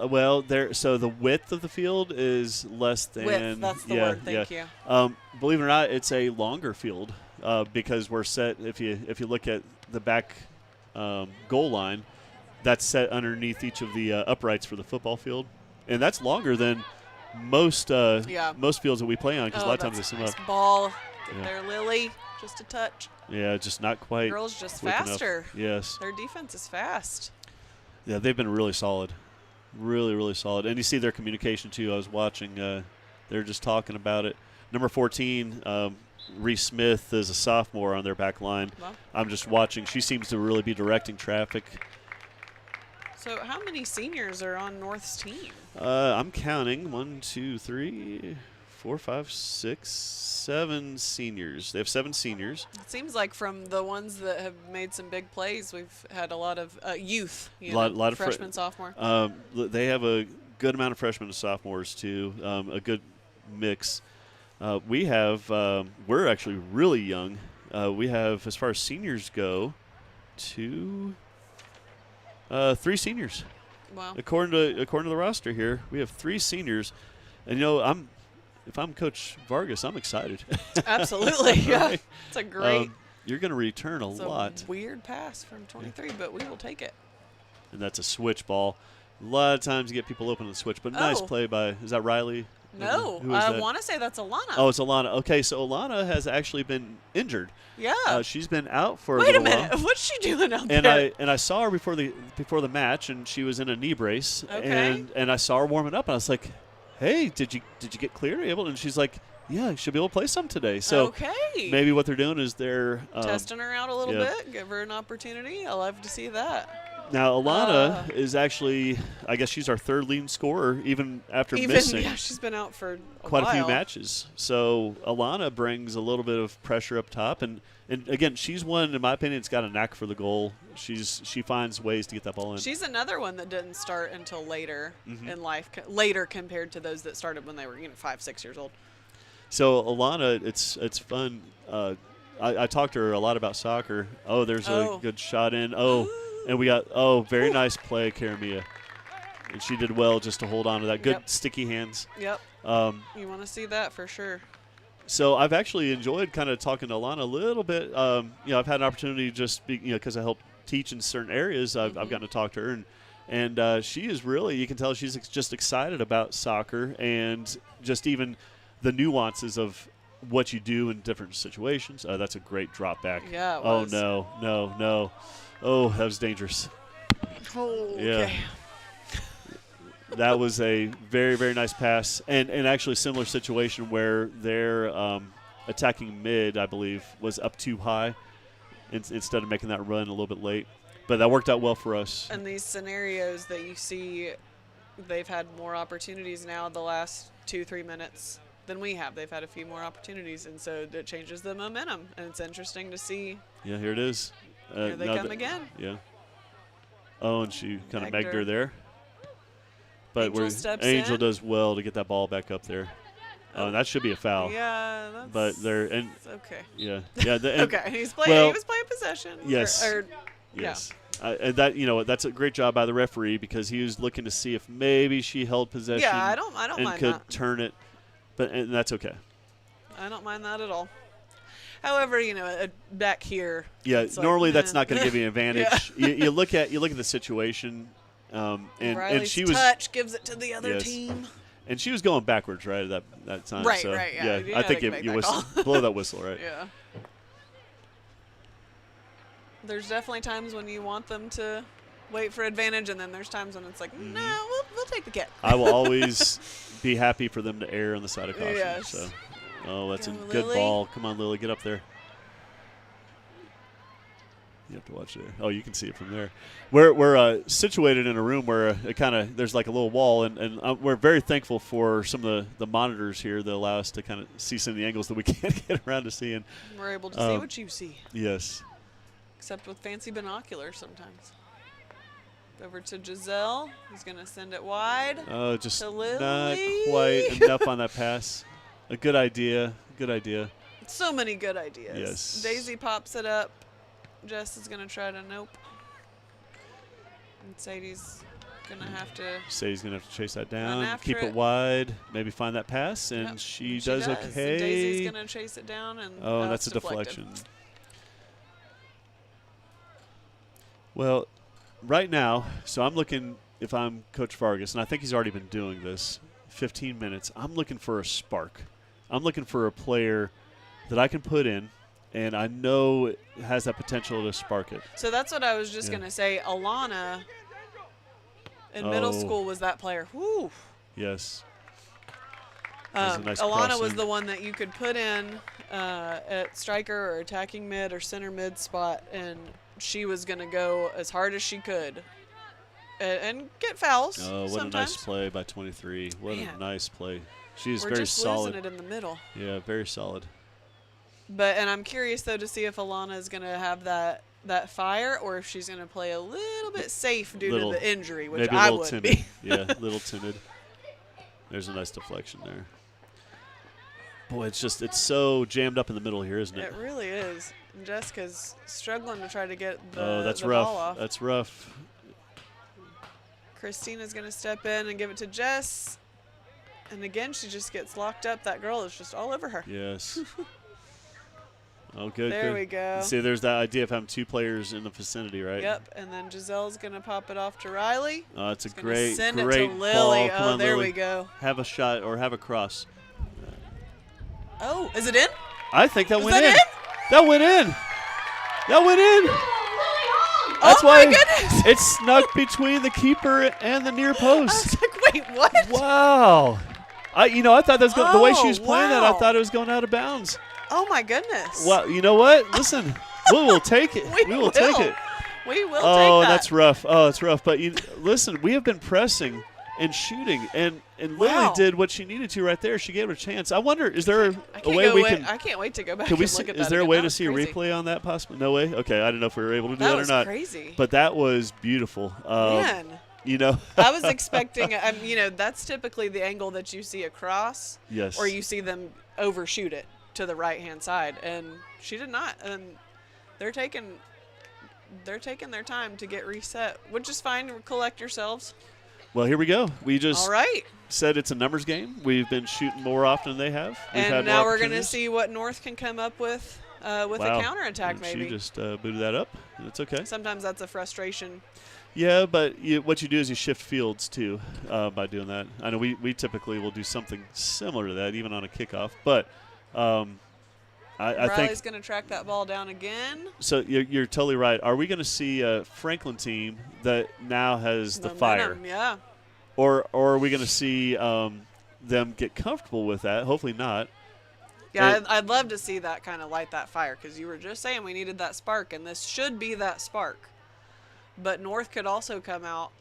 so the width of the field is less than. Width, that's the word. Thank you. Believe it or not, it's a longer field because we're set. If you look at the back goal line, that's set underneath each of the uprights for the football field, and that's longer than most fields that we play on because a lot of times they nice swim up. ball. Get Yeah. there, Lily. Just a touch. Yeah, just not quite. Girls just quick enough. faster. Yes. Their defense is fast. Yeah, they've been really solid. Really, really solid. And you see their communication, too. I was watching. They're just talking about it. Number 14, Reese Smith, is a sophomore on their back line. Well, I'm just watching. She seems to really be directing traffic. so how many seniors are on North's team? I'm counting 1, 2, 3, 4, 5, 6, 7 seniors. They have 7 seniors. It seems like from the ones that have made some big plays, we've had a lot of youth. Lot of freshmen, sophomore. They have a good amount of freshmen and sophomores, too, a good mix. We're actually really young. We have, as far as seniors go, 3 seniors. Wow. According to the roster here, we have 3 seniors. And, if I'm Coach Vargas, I'm excited. Absolutely. Yeah. Right? It's a great. You're going to return a It's lot. a weird pass from 23, but we will take it. And that's a switch ball. A lot of times you get people open to the switch, but nice Oh. play by, is that Riley? No, Who is I that? want to say that's Alana. Oh, it's Alana. Okay, so Alana has actually been injured. Yeah. She's been out for Wait a a little minute. while. What's she doing out And there? I saw her before the match, and she was in a knee brace. Okay. And I saw her warming up, and I was like, "Hey, did you get cleared? Able?" And she's like, "Yeah, you should be able to play some today." So okay. maybe what they're doing is they're Testing her out a little yeah. bit, give her an opportunity. I love to see that. Now Alana is actually, I guess she's our 3rd leading scorer, even after Even missing yeah, she's been out for quite a few while. matches. So Alana brings a little bit of pressure up top, and again, she's one, in my opinion, that's got a knack for the goal. She finds ways to get that ball in. She's another one that didn't start until later Mm-hmm. in life, later compared to those that started when they were 5, 6 years old. So Alana, it's fun. I talked to her a lot about soccer. Oh, there's a good shot in. Oh, and we got very nice play, Karamia. And she did well just to hold on to that. Good Yep. sticky hands. Yep. You want to see that for sure. So I've actually enjoyed kind of talking to Alana a little bit. I've had an opportunity to just be, because I help teach in certain areas. I've gotten to talk to her, and she is really, you can tell she's just excited about soccer and just even the nuances of what you do in different situations. That's a great drop back. Yeah, it Oh, was. no. Oh, that was dangerous. Oh, Yeah. okay. That was a very, very nice pass, and actually a similar situation where their attacking mid, I believe, was up too high, instead of making that run a little bit late. But that worked out well for us. And these scenarios that you see, they've had more opportunities now the last 2-3 minutes than we have. They've had a few more opportunities, and so it changes the momentum. And it's interesting to see. Yeah, here it is. Here they come again. Yeah. Oh, and she kind of Megged megged her her. there. But Angel steps Angel in. does well to get that ball back up there. That should be a foul. Yeah, that's But they're and it's okay. yeah, yeah. Okay, he was playing possession. Yes. Yes. And that that's a great job by the referee because he was looking to see if maybe she held possession. Yeah, I don't and mind could that. turn it, and that's okay. I don't mind that at all. However, back here. Yeah, it's like, normally that's man. not going to give you an advantage. Yeah. you look at the situation, and Riley's she was touch gives it to the other Yes. team. and she was going backwards right at that time. Right, so, right, yeah. You I gotta think make you that whistle, call. blow that whistle, right? Yeah. There's definitely times when you want them to wait for advantage, and then there's times when it's like, no, we'll take the kick. I will always be happy for them to err on the side of caution. Yes. So, that's a Go, good Lily. ball. Come on, Lily, get up there. You have to watch there. Oh, you can see it from there. We're situated in a room where it kind of there's like a little wall, and we're very thankful for some of the monitors here that allow us to kind of see some of the angles that we can't get around to seeing. We're able to see what you see, Yes. except with fancy binoculars sometimes. Over to Giselle. He's going to send it wide. Oh, just To not Lily. quite enough on that pass. A good idea. Good idea. So many good ideas. Yes. Daisy pops it up. Jess is going to try to nope. And Sadie's going to have to. Sadie's going to have to chase that down, after keep it it. wide, maybe find that pass, and Yep, she and does And okay. Daisy's going to chase it down. And Oh, and that's it's a deflected. deflection. Well, right now, so I'm looking, if I'm Coach Vargas, and I think he's already been doing this, 15 minutes, I'm looking for a spark. I'm looking for a player that I can put in, and I know it has that potential to spark it. So that's what I was just Yeah. going to say. Alana in middle Oh. school was that player. Whew. Yes. That was a nice Alana cross was in. the one that you could put in at striker or attacking mid or center mid spot, and she was going to go as hard as she could and get fouls. Oh, what sometimes. a nice play by 23. What Man. a nice play. She's We're very just solid. losing it in the middle. Yeah, very solid. And I'm curious though to see if Alana is going to have that fire, or if she's going to play a little bit safe due Little- to the injury, which Maybe a I little would timid. be. Yeah, a little timid. There's a nice deflection there. Boy, it's so jammed up in the middle here, isn't it? It really is. And Jessica's struggling to try to get That's the rough. ball off. That's rough. Christina's going to step in and give it to Jess. And again, she just gets locked up. That girl is just all over her. Yes. Oh, good. There good. we go. See, there's that idea of having two players in the vicinity, right? Yep. And then Giselle's going to pop it off to Riley. Oh, it's a Gonna great, send great it to Lily. ball. Come Oh, on, there Lily. we go. Have a shot or have a cross. Oh, is it in? I think that Is went that in. in? That went in. That went in. That's Oh, why my goodness. it snuck between the keeper and the near I post. was like, wait, what? Wow. I thought that was the way she was playing that. I wow. thought it was going out of bounds. Oh, my goodness. Well, you know what? Listen, we will take it. We will take will. it. We will Oh, take that. that's rough. Oh, it's rough. But listen, we have been pressing and shooting, and Lily Wow. did what she needed to right there. She gave it a chance. I wonder, is there I a can't way go we wait- can? I can't wait to go back Can we? and See, look at is that there a again. way That to was see crazy. a replay on that? Possibly? No way. Okay, I didn't know if we were able to do That that, was or not. crazy. But that was beautiful. Man. I was expecting, that's typically the angle that you see across, Yes. or you see them overshoot it to the right-hand side, and she did not. And they're taking their time to get reset, which is fine. Collect yourselves. Well, here we go. We just All right. said it's a numbers game. We've been shooting more often than they have. We've had And more now we're going to opportunities. see what North can come up with Wow. a counterattack, And maybe. She just booted that up. It's okay. Sometimes that's a frustration. Yeah, but what you do is you shift fields, too, by doing that. I know we typically will do something similar to that, even on a kickoff. But I think Riley's going to track that ball down again. so. You're totally right. Are we going to see a Franklin team that now has the fire? Momentum, yeah. Or are we going to see them get comfortable with that? Hopefully not. Yeah, I'd love to see that kind of light that fire, because you were just saying we needed that spark, and this should be that spark. But North could also come out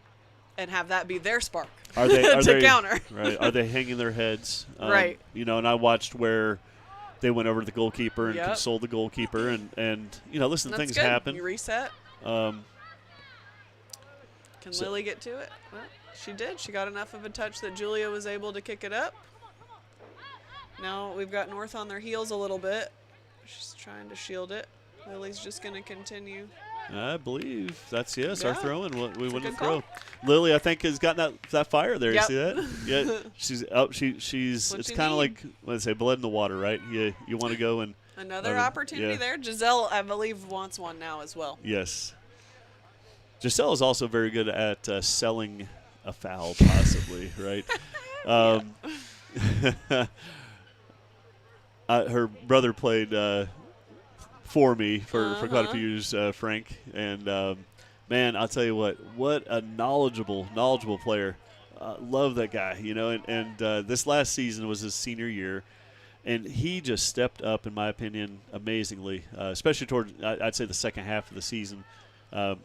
and have that be their spark to counter. Right? Are they hanging their heads? Right. You know, and I watched where they went over to the goalkeeper and Yep. consoled the goalkeeper, and you know, listen, That's things good. happen. You reset. Um, Can So- Lily get to it? Well, she did. She got enough of a touch that Julia was able to kick it up. Now we've got North on their heels a little bit. She's trying to shield it. Lily's just going to continue. I believe that's our Yeah. throw-in. We It's a wouldn't good throw. call. Lily, I think, has gotten that fire there. Yep. You see that? Yeah, she's up. She's. What It's you kind of need. like what I say, blood in the water, right? You want to go and Another Okay, opportunity yeah. there. Giselle, I believe, wants one now as well. yes. Giselle is also very good at selling a foul, possibly, right? Her brother played for me for quite a few years, Frank, and man, I'll tell you what a knowledgeable player. Love that guy, you know. And this last season was his senior year, and he just stepped up, in my opinion, amazingly, especially toward I'd say the second half of the season.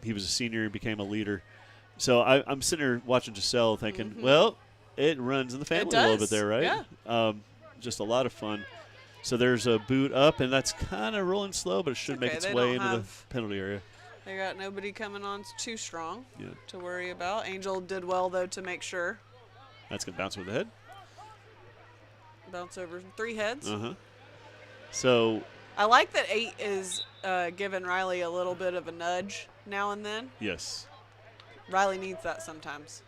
He was a senior and became a leader. So I'm sitting here watching Giselle thinking, well, it runs in the family a little bit does, there, right? yeah. Just a lot of fun. So there's a boot up, and that's kind of rolling slow, but it should make okay, its they way don't into the have- penalty area. They got nobody coming on too strong Yeah. to worry about. Angel did well, though, to make sure. That's going to bounce over the head. Bounce over 3 heads. Uh-huh. So, I like that 8 is giving Riley a little bit of a nudge now and then. yes. Riley needs that sometimes.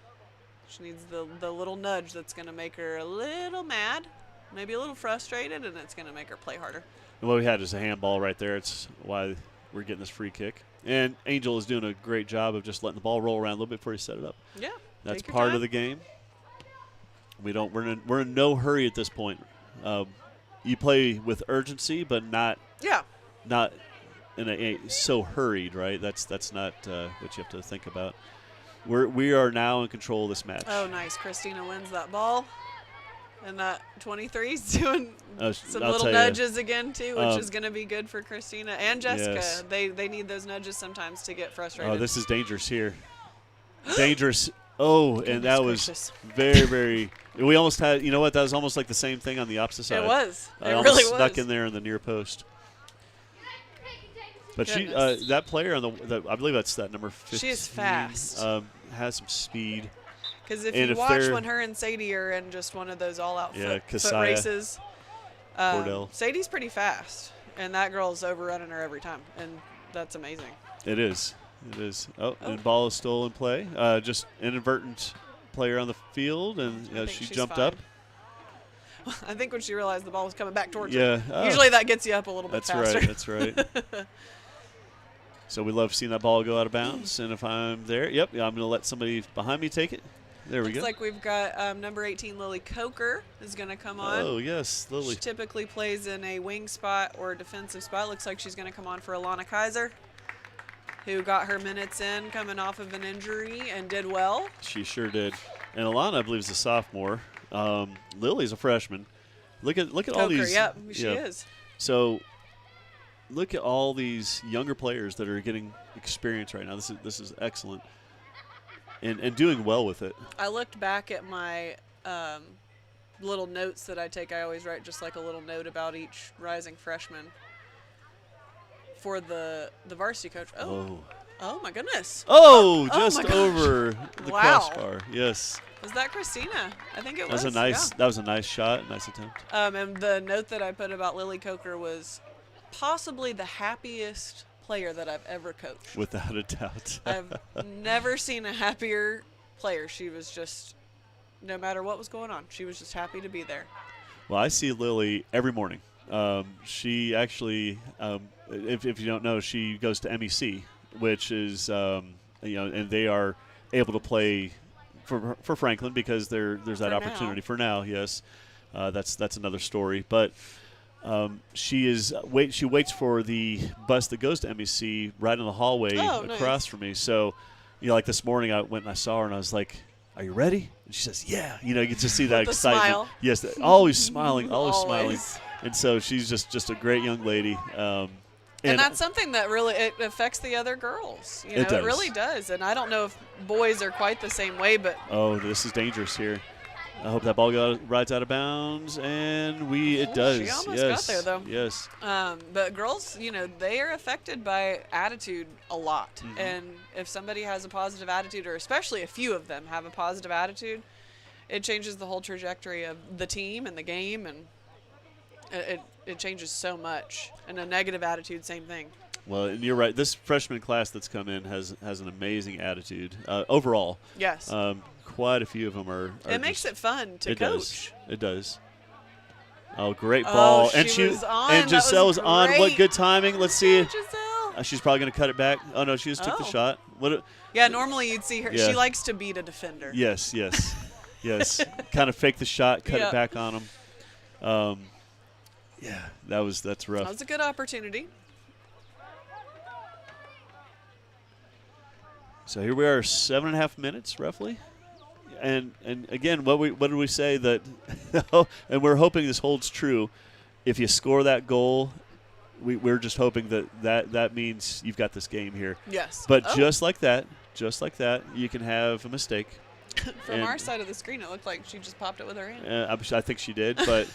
She needs the little nudge that's going to make her a little mad, maybe a little frustrated, and it's going to make her play harder. And what we had is a handball right there. It's why we're getting this free kick. And Angel is doing a great job of just letting the ball roll around a little bit before you set it up. Yeah. That's take your part time. of the game. We're in no hurry at this point. You play with urgency, but not Yeah. in a so hurried, right? That's not what you have to think about. We are now in control of this match. Oh, nice. Christina wins that ball. And that 23's doing some I'll little tell ya, nudges again, too, which is going to be good for Christina and Jessica. Yes. They need those nudges sometimes to get frustrated. Oh, this is dangerous here. Dangerous. Oh, and that was gracious. very, very. We almost had. You know what? That was almost like the same thing on the opposite side. It was. I It almost really snuck was. in there in the near post. But Goodness. that player on the I believe that's that number 15. She is fast. Has some speed. Because if And you if watch they're- when her and Sadie are in just one of those all-out Yeah, foot Kasaya, races, Cordell. Sadie's pretty fast, and that girl's overrunning her every time, and that's amazing. It is. It is. Oh, and ball is still in play. Just inadvertent player on the field, and I think she she's jumped fine. up. I think when she realized the ball was coming back towards Yeah. her. Oh, Usually that gets you up a little bit that's faster. right. That's right. So we love seeing that ball go out of bounds, and if I'm there, I'm going to let somebody behind me take it. There we Looks go. like we've got number 18, Lily Coker, is going to come on. Oh yes, Lily. She typically plays in a wing spot or a defensive spot. Looks like she's going to come on for Alana Kaiser, who got her minutes in coming off of an injury and did well. She sure did. And Alana, I believe, is a sophomore. Lily's a freshman. Look at all Coker, these. yep, she is. So look at all these younger players that are getting experience right now. This is excellent. And doing well with it. I looked back at my little notes that I take. I always write just like a little note about each rising freshman for the varsity coach. Oh my goodness. Oh, Oh just my gosh. over the Wow. crossbar. Yes. Was that Christina? I think it That was. was a nice. yeah. That was a nice shot. Nice attempt. And the note that I put about Lily Coker was possibly the happiest player that I've ever coached. Without a doubt. I've never seen a happier player. She was just, no matter what was going on, she was just happy to be there. Well, I see Lily every morning. She actually, if you don't know, she goes to MEC, which is, and they are able to play for Franklin because there's that For opportunity now. for now. Yes, that's another story. But she waits for the bus that goes to MEC right in the hallway Oh, across nice. from me. So, like this morning, I went and I saw her and I was like, "Are you ready?" And she says, "Yeah." You get to see that the excitement. smile. Yes, always smiling, always Always. smiling. And so she's just a great young lady. And that's something that really it affects the other girls. You know, It does. it really does. And I don't know if boys are quite the same way, but Oh, this is dangerous here. I hope that ball rides out of bounds, and it does. She almost yes. got there, though. Yes. but girls, they are affected by attitude a lot. Mm-hmm. And if somebody has a positive attitude, or especially a few of them have a positive attitude, it changes the whole trajectory of the team and the game, and it changes so much. And a negative attitude, same thing. Well, and you're right. This freshman class that's come in has an amazing attitude overall. Yes. Quite a few of them are it makes it fun to coach. It does. Oh, great ball. Oh, she was on. And That was Giselle was on. What great. good timing. Let's see. Giselle. She's probably going to cut it back. Oh, no, she just took the shot. Yeah, normally you'd see her. Yeah. She likes to beat a defender. Yes. Yes. Kind of fake the shot, cut it back on them. Yeah, that's rough. That was a good opportunity. So here we are, 7.5 minutes roughly. And again, what did we say that? And we're hoping this holds true. If you score that goal, we're just hoping that means you've got this game here. Yes. But just like that, you can have a mistake. From our side of the screen, it looked like she just popped it with her hand. I think she did, but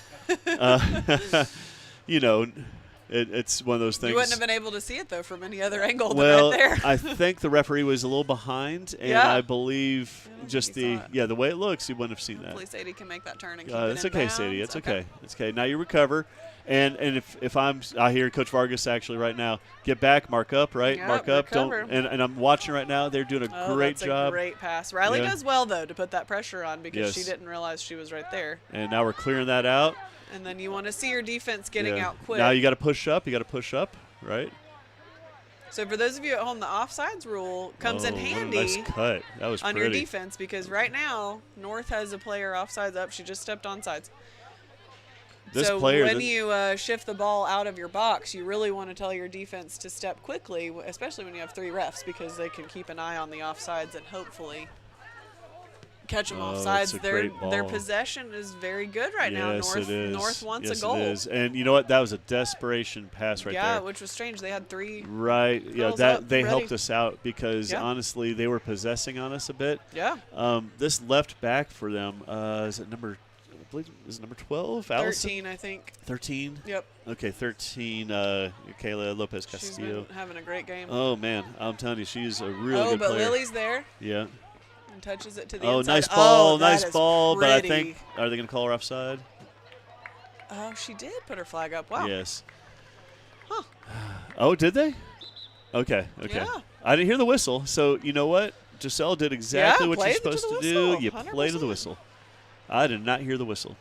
it's one of those things. You wouldn't have been able to see it though from any other angle Well, than right there. I think the referee was a little behind, and Yeah. I believe I don't just think he saw the way it looks, you wouldn't have seen that. Hopefully Sadie can make that turn and keep it It's in okay, bounds. Sadie. It's okay. It's okay. Now you recover, and if I hear Coach Vargas actually right now, get back, mark up, right, Yep, mark up. recover. And I'm watching right now. They're doing a great that's job. A great pass. Riley Yeah. does well though to put that pressure on because Yes. she didn't realize she was right there. And now we're clearing that out. And then you want to see your defense getting Yeah. out quick. Now you got to push up. Right. So for those of you at home, the offsides rule comes in Oh, what a handy nice cut. That was on pretty. your defense because right now North has a player offsides up. She just stepped on sides. This so player, when you shift the ball out of your box, you really want to tell your defense to step quickly, especially when you have 3 refs because they can keep an eye on the offsides and hopefully catch them that's offsides. a great ball. Their possession is very good right now. Yes, North, it is. North wants yes, a goal. It is. And you know what? That was a desperation pass right yeah, there. which was strange. They had 3. Right. Yeah, girls that up, they ready. helped us out because Yeah. honestly, they were possessing on us a bit. Yeah. This left back for them is it number? I believe is it number 12? 13, I think. 13. Yep. Okay, 13. Kayla Lopez She's Castillo. been having a great game. Oh man, I'm telling you, she's a really good but player. Lily's there Yeah. and touches it to the Oh, inside. nice ball, that nice is ball. But I pretty. think are they going to call her offside? Oh, she did put her flag up. Wow. Yes. Huh. Oh, did they? Okay. Yeah. I didn't hear the whistle, so you know what? Giselle did exactly what play you're to the supposed to do. whistle, You play to the 100%. whistle. I did not hear the whistle.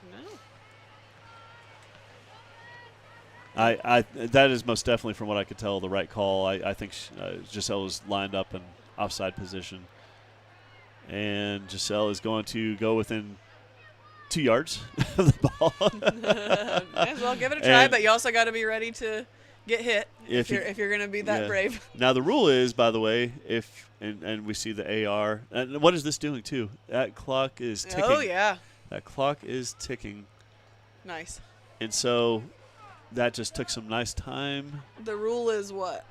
No. That is most definitely, from what I could tell, the right call. I think Giselle was lined up in offside position, and Giselle is going to go within 2 yards of the ball. May as well give it a try, And- but you also got to be ready to get hit If you- if you're going to be that Yeah. brave. Now the rule is, by the way, if and we see the AR. And what is this doing too? That clock is ticking. Oh yeah, That clock is ticking, nice. and so that just took some nice time. The rule is what?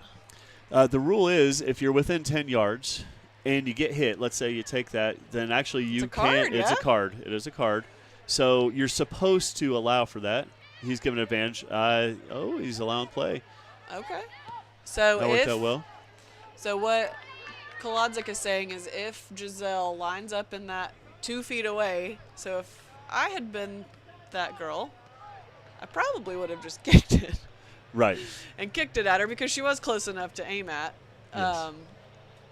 The rule is if you're within 10 yards and you get hit, let's say you take that, then actually you a card, can't. It's yeah? a card. It is a card. So you're supposed to allow for that. He's given an advantage. He's allowing play. Okay. So That worked out well. So what Kolodzik is saying is if Giselle lines up in that 2 feet away, so if I had been that girl, I probably would have just kicked it Right. and kicked it at her because she was close enough to aim at. Yes.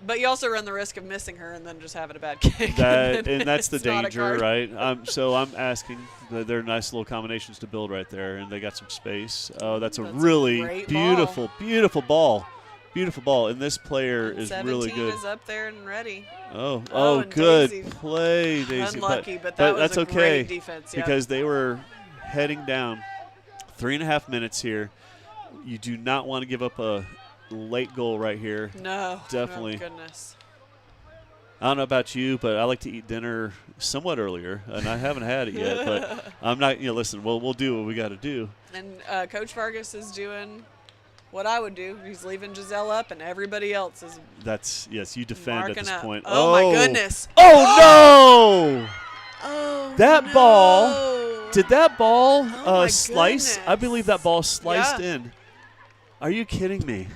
But you also run the risk of missing her and then just having a bad kick. And that's the it's not a danger, card. right? So I'm asking. They're nice little combinations to build right there, and they got some space. Oh, that's a That's a really great beautiful, ball. beautiful ball. Beautiful ball. And this player is 17 really good. is up there and ready. Oh, and good Daisy. play, Daisy. Unlucky, but that was that's a okay great defense. Yep. because they were heading down. 3.5 minutes here. You do not want to give up a late goal right here. No. Definitely. Oh, goodness. I don't know about you, but I like to eat dinner somewhat earlier, and I haven't had it yet. But I'm not. Listen, we'll do what we got to do. And Coach Vargas is doing what I would do. He's leaving Giselle up, and everybody else is Yes. You defend at marking this up. point. Oh, my goodness. Oh no! Oh, That no. ball. Did that ball Oh, my slice? goodness. I believe that ball sliced Yeah. in. Are you kidding me?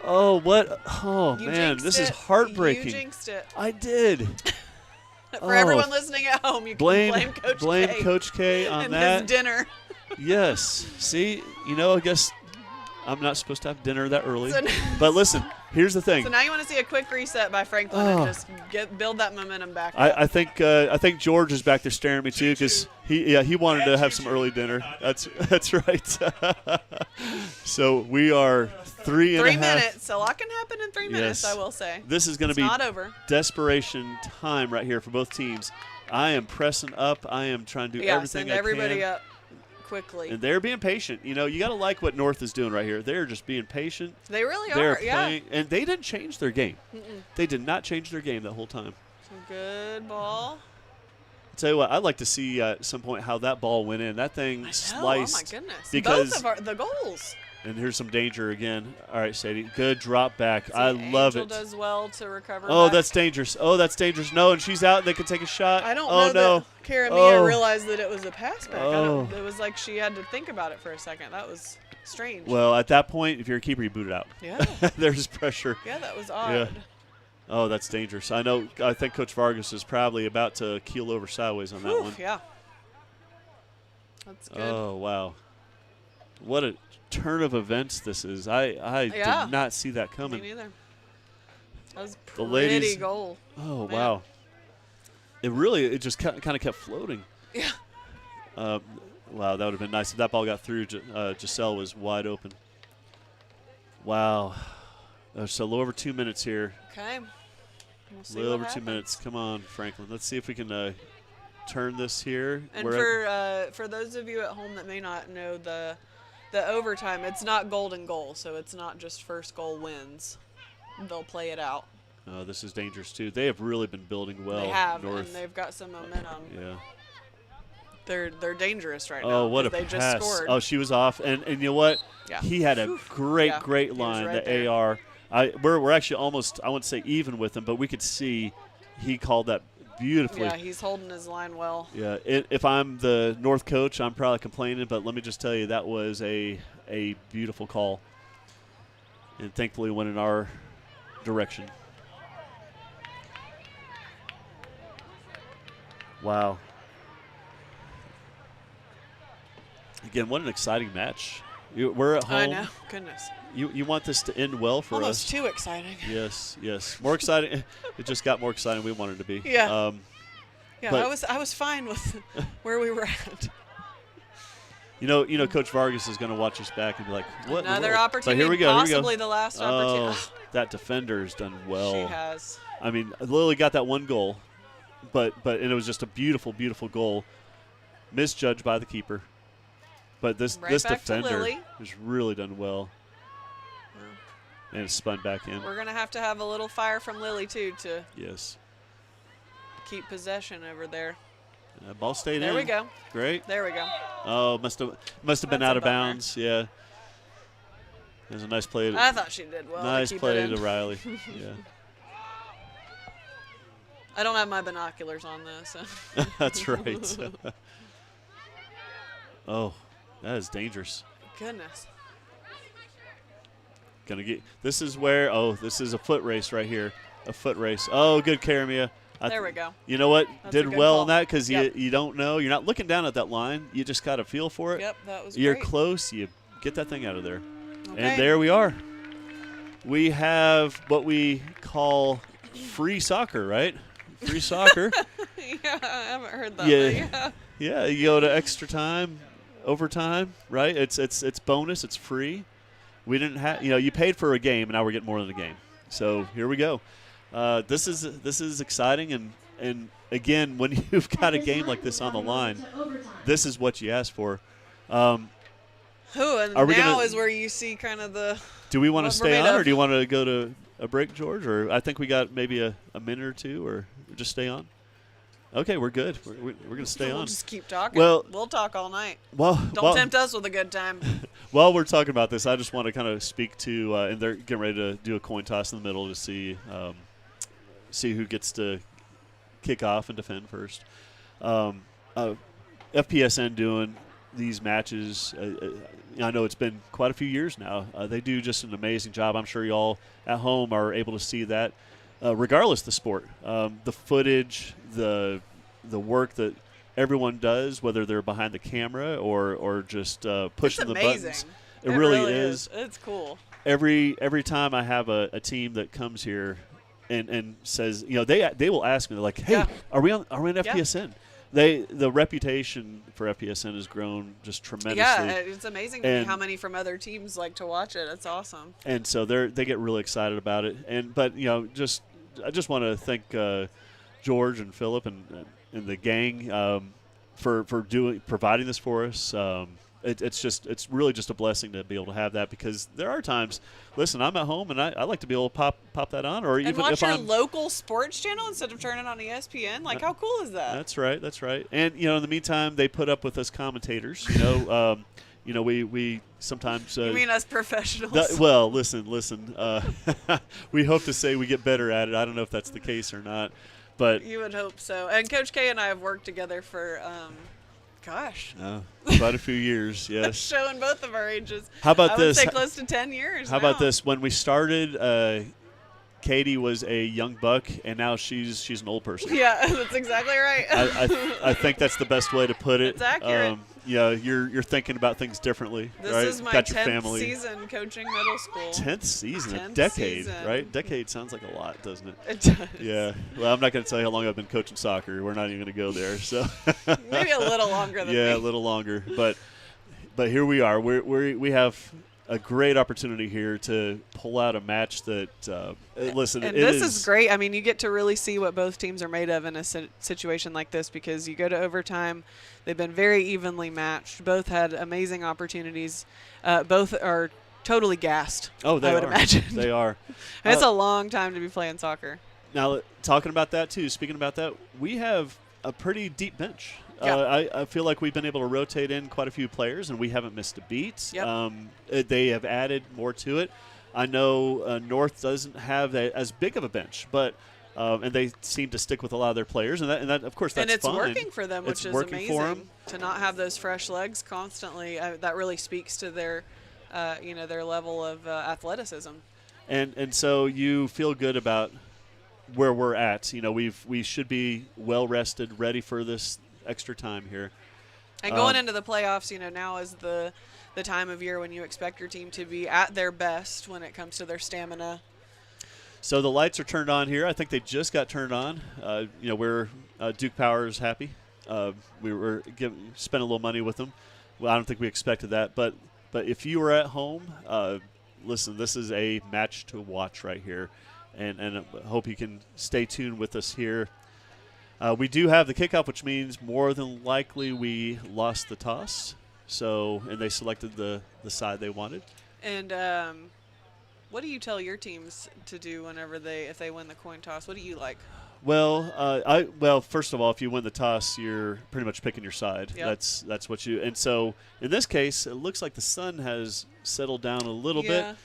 Oh, what? Oh, You man. jinxed This is it. heartbreaking. You jinxed it. I did. For everyone listening at home, you can blame Coach K Coach K on and that. his dinner. Yes. See, I guess I'm not supposed to have dinner that early. So, But listen, here's the thing. so now you want to see a quick reset by Franklin Oh. and just build that momentum back up. I think George is back there staring at me too because he wanted to have some early dinner. That's right. So we are 3 and a half. 3 minutes. A lot can happen in 3 minutes, Yes. I will say. This is going to It's be not over. desperation time right here for both teams. I am pressing up. I am trying to do everything send I everybody can. up quickly. And they're being patient. You got to like what North is doing right here. They're just being patient. They really They're are, yeah. playing, and they didn't change their game. They did not change their game that whole time. So good ball. Tell you what, I'd like to see at some point how that ball went in. That thing I know. sliced. Oh, my goodness. Because Both of the goals. and here's some danger again. All right, Sadie, good drop back. See, I love Angel it. does well to recover Oh, back. that's dangerous. Oh, that's dangerous. No, and she's out. And they can take a shot. I don't oh, know no. that Kara Mia Oh. realized that it was a pass back. Oh. It was like she had to think about it for a second. That was strange. Well, at that point, if you're a keeper, you boot it out. Yeah. There's pressure. Yeah, that was odd. Yeah. Oh, that's dangerous. I think Coach Vargas is probably about to keel over sideways on that Whew, one. yeah. That's good. Oh, wow. What a turn of events this is. I Yeah. did not see that Me coming. neither. That was The pretty ladies- goal. Oh, Man. wow. It just kind of kept floating. Yeah. Wow, that would have been nice if that ball got through. Giselle was wide open. Wow. So a little over 2 minutes here. Okay. We'll A see little what over 2 happens. minutes. Come on, Franklin. Let's see if we can turn this here. And We're at- for those of you at home that may not know the overtime, it's not golden goal, so it's not just first goal wins. They'll play it out. oh, this is dangerous too. They have really been building well. they have, North. and they've got some momentum. Yeah. They're dangerous right now. Oh, what a 'cause they pass! just scored. Oh, she was off, and you know what? Yeah. He had a great Yeah, great he was line. right The there. AR. We're actually almost, I wouldn't say even with him, but we could see he called that beautifully. Yeah, he's holding his line well. Yeah, if I'm the North coach, I'm probably complaining, but let me just tell you, that was a beautiful call. And thankfully went in our direction. Wow. Again, what an exciting match. We're at home. I know. Goodness. You want this to end well for Almost us. too exciting. Yes. More exciting. It just got more exciting than we wanted it to be. Yeah. Yeah, but- I was fine with where we were at. You know, Coach Vargas is going to watch us back and be like, "What?" in the Another world? opportunity. But here we go. Possibly the last opportunity. Oh, that defender has done well. She has. I mean, Lily got that one goal, but and it was just a beautiful, beautiful goal, misjudged by the keeper. But this Right this back to defender Lily. has really done well, and it's spun back in. We're going to have a little fire from Lily, too, to Yes, keep possession over there. ball stayed in. There we go. Great. There we go. Oh, must have been That's out a of bummer. bounds. Yeah. It was a nice play. I thought she did well. Nice to keep play it in. to Riley. Yeah. I don't have my binoculars on, though, so. That's right. Oh, that is dangerous. Goodness. Gonna get. This is where. Oh, this is a foot race right here. A foot race. Oh, good, Karamia. There we go. You know what? That's a Did good well call. on that because Yep. you don't know. You're not looking down at that line. You just got to feel for it. Yep, that was You're great. close. You get that thing out of there. Okay. And there we are. We have what we call free soccer, right? Free soccer. Yeah, I haven't heard that. Yeah. But yeah. Yeah, you go to extra time, overtime, right? It's bonus. It's free. We didn't have, you paid for a game, and now we're getting more than a game. So here we go. This is exciting, and again, when you've got a game like this on the line, this is what you ask for. Ooh, and Are we now gonna- is where you see kind of the. Do we want to What stay we're on, made or of. do you want to go to a break, George? Or I think we got maybe a minute or two, or just stay on. Okay, we're good. We're going to stay We'll on. just keep talking. Well- we'll talk all night. Well, Don't tempt us with a good time. While we're talking about this, I just want to kind of speak to, and they're getting ready to do a coin toss in the middle to see who gets to kick off and defend first. FPSN doing these matches, I know it's been quite a few years now. They do just an amazing job. I'm sure you all at home are able to see that, regardless of the sport. The footage, the work that everyone does, whether they're behind the camera or just pushing It's the amazing. buttons. It really is. It's cool. Every time I have a team that comes here and says, they will ask me, they're like, hey, Yeah. are we on FPSN? The reputation for FPSN has grown just tremendously. Yeah, it's amazing to me And- how many from other teams like to watch it. It's awesome. And so they get really excited about it. But I just want to thank George and Philip and the gang for providing this for us. It's really just a blessing to be able to have that, because there are times, listen, I'm at home and I like to be able to pop that on, or And even watch if your I'm local sports channel instead of turning on ESPN. Like, how cool is that? That's right. And in the meantime, they put up with us commentators. We sometimes. You mean us professionals? Well, listen. We hope to say we get better at it. I don't know if that's the case or not, but You would hope so. And Coach K and I have worked together for, quite a few years. Yes. showing both of our ages. How about I would this? say close to 10 years. How about now. this? When we started, Katie was a young buck, and now she's an old person. Yeah, that's exactly right. I think that's the best way to put it. It's accurate. You're thinking about things differently. This right? is my Got your 10th family. season coaching middle school. 10th season, a 10th decade, season. right? Decade sounds like a lot, doesn't it? It does. Yeah. Well, I'm not going to tell you how long I've been coaching soccer. We're not even going to go there. So Maybe a little longer than yeah, me. a little longer. But here we are. We have a great opportunity here to pull out a match that listen. And it this is great. I mean, you get to really see what both teams are made of in a situation like this, because you go to overtime. They've been very evenly matched. Both had amazing opportunities. Both are totally gassed. Oh, they I would are. imagine. They are. And it's a long time to be playing soccer. Now, talking about that too, speaking about that, we have a pretty deep bench. Yeah. I feel like we've been able to rotate in quite a few players, and we haven't missed a beat. Yep. They have added more to it. I know North doesn't have as big of a bench, but and they seem to stick with a lot of their players, and that of course that's And it's fine. working for them, It's which is working amazing. for 'em. To not have those fresh legs constantly, that really speaks to their, their level of athleticism. And so you feel good about where we're at. We should be well rested, ready for this extra time here. And going into the playoffs, now is the time of year when you expect your team to be at their best when it comes to their stamina. So the lights are turned on here. I think they just got turned on. We're Duke Power is happy. We were spent a little money with them. Well, I don't think we expected that, but if you were at home, listen, this is a match to watch right here, and I hope you can stay tuned with us here. We do have the kickoff, which means more than likely we lost the toss. And they selected the side they wanted. And what do you tell your teams to do if they win the coin toss? What do you like? Well, first of all, if you win the toss, you're pretty much picking your side. Yep. That's what you. And so in this case, it looks like the sun has settled down a little bit.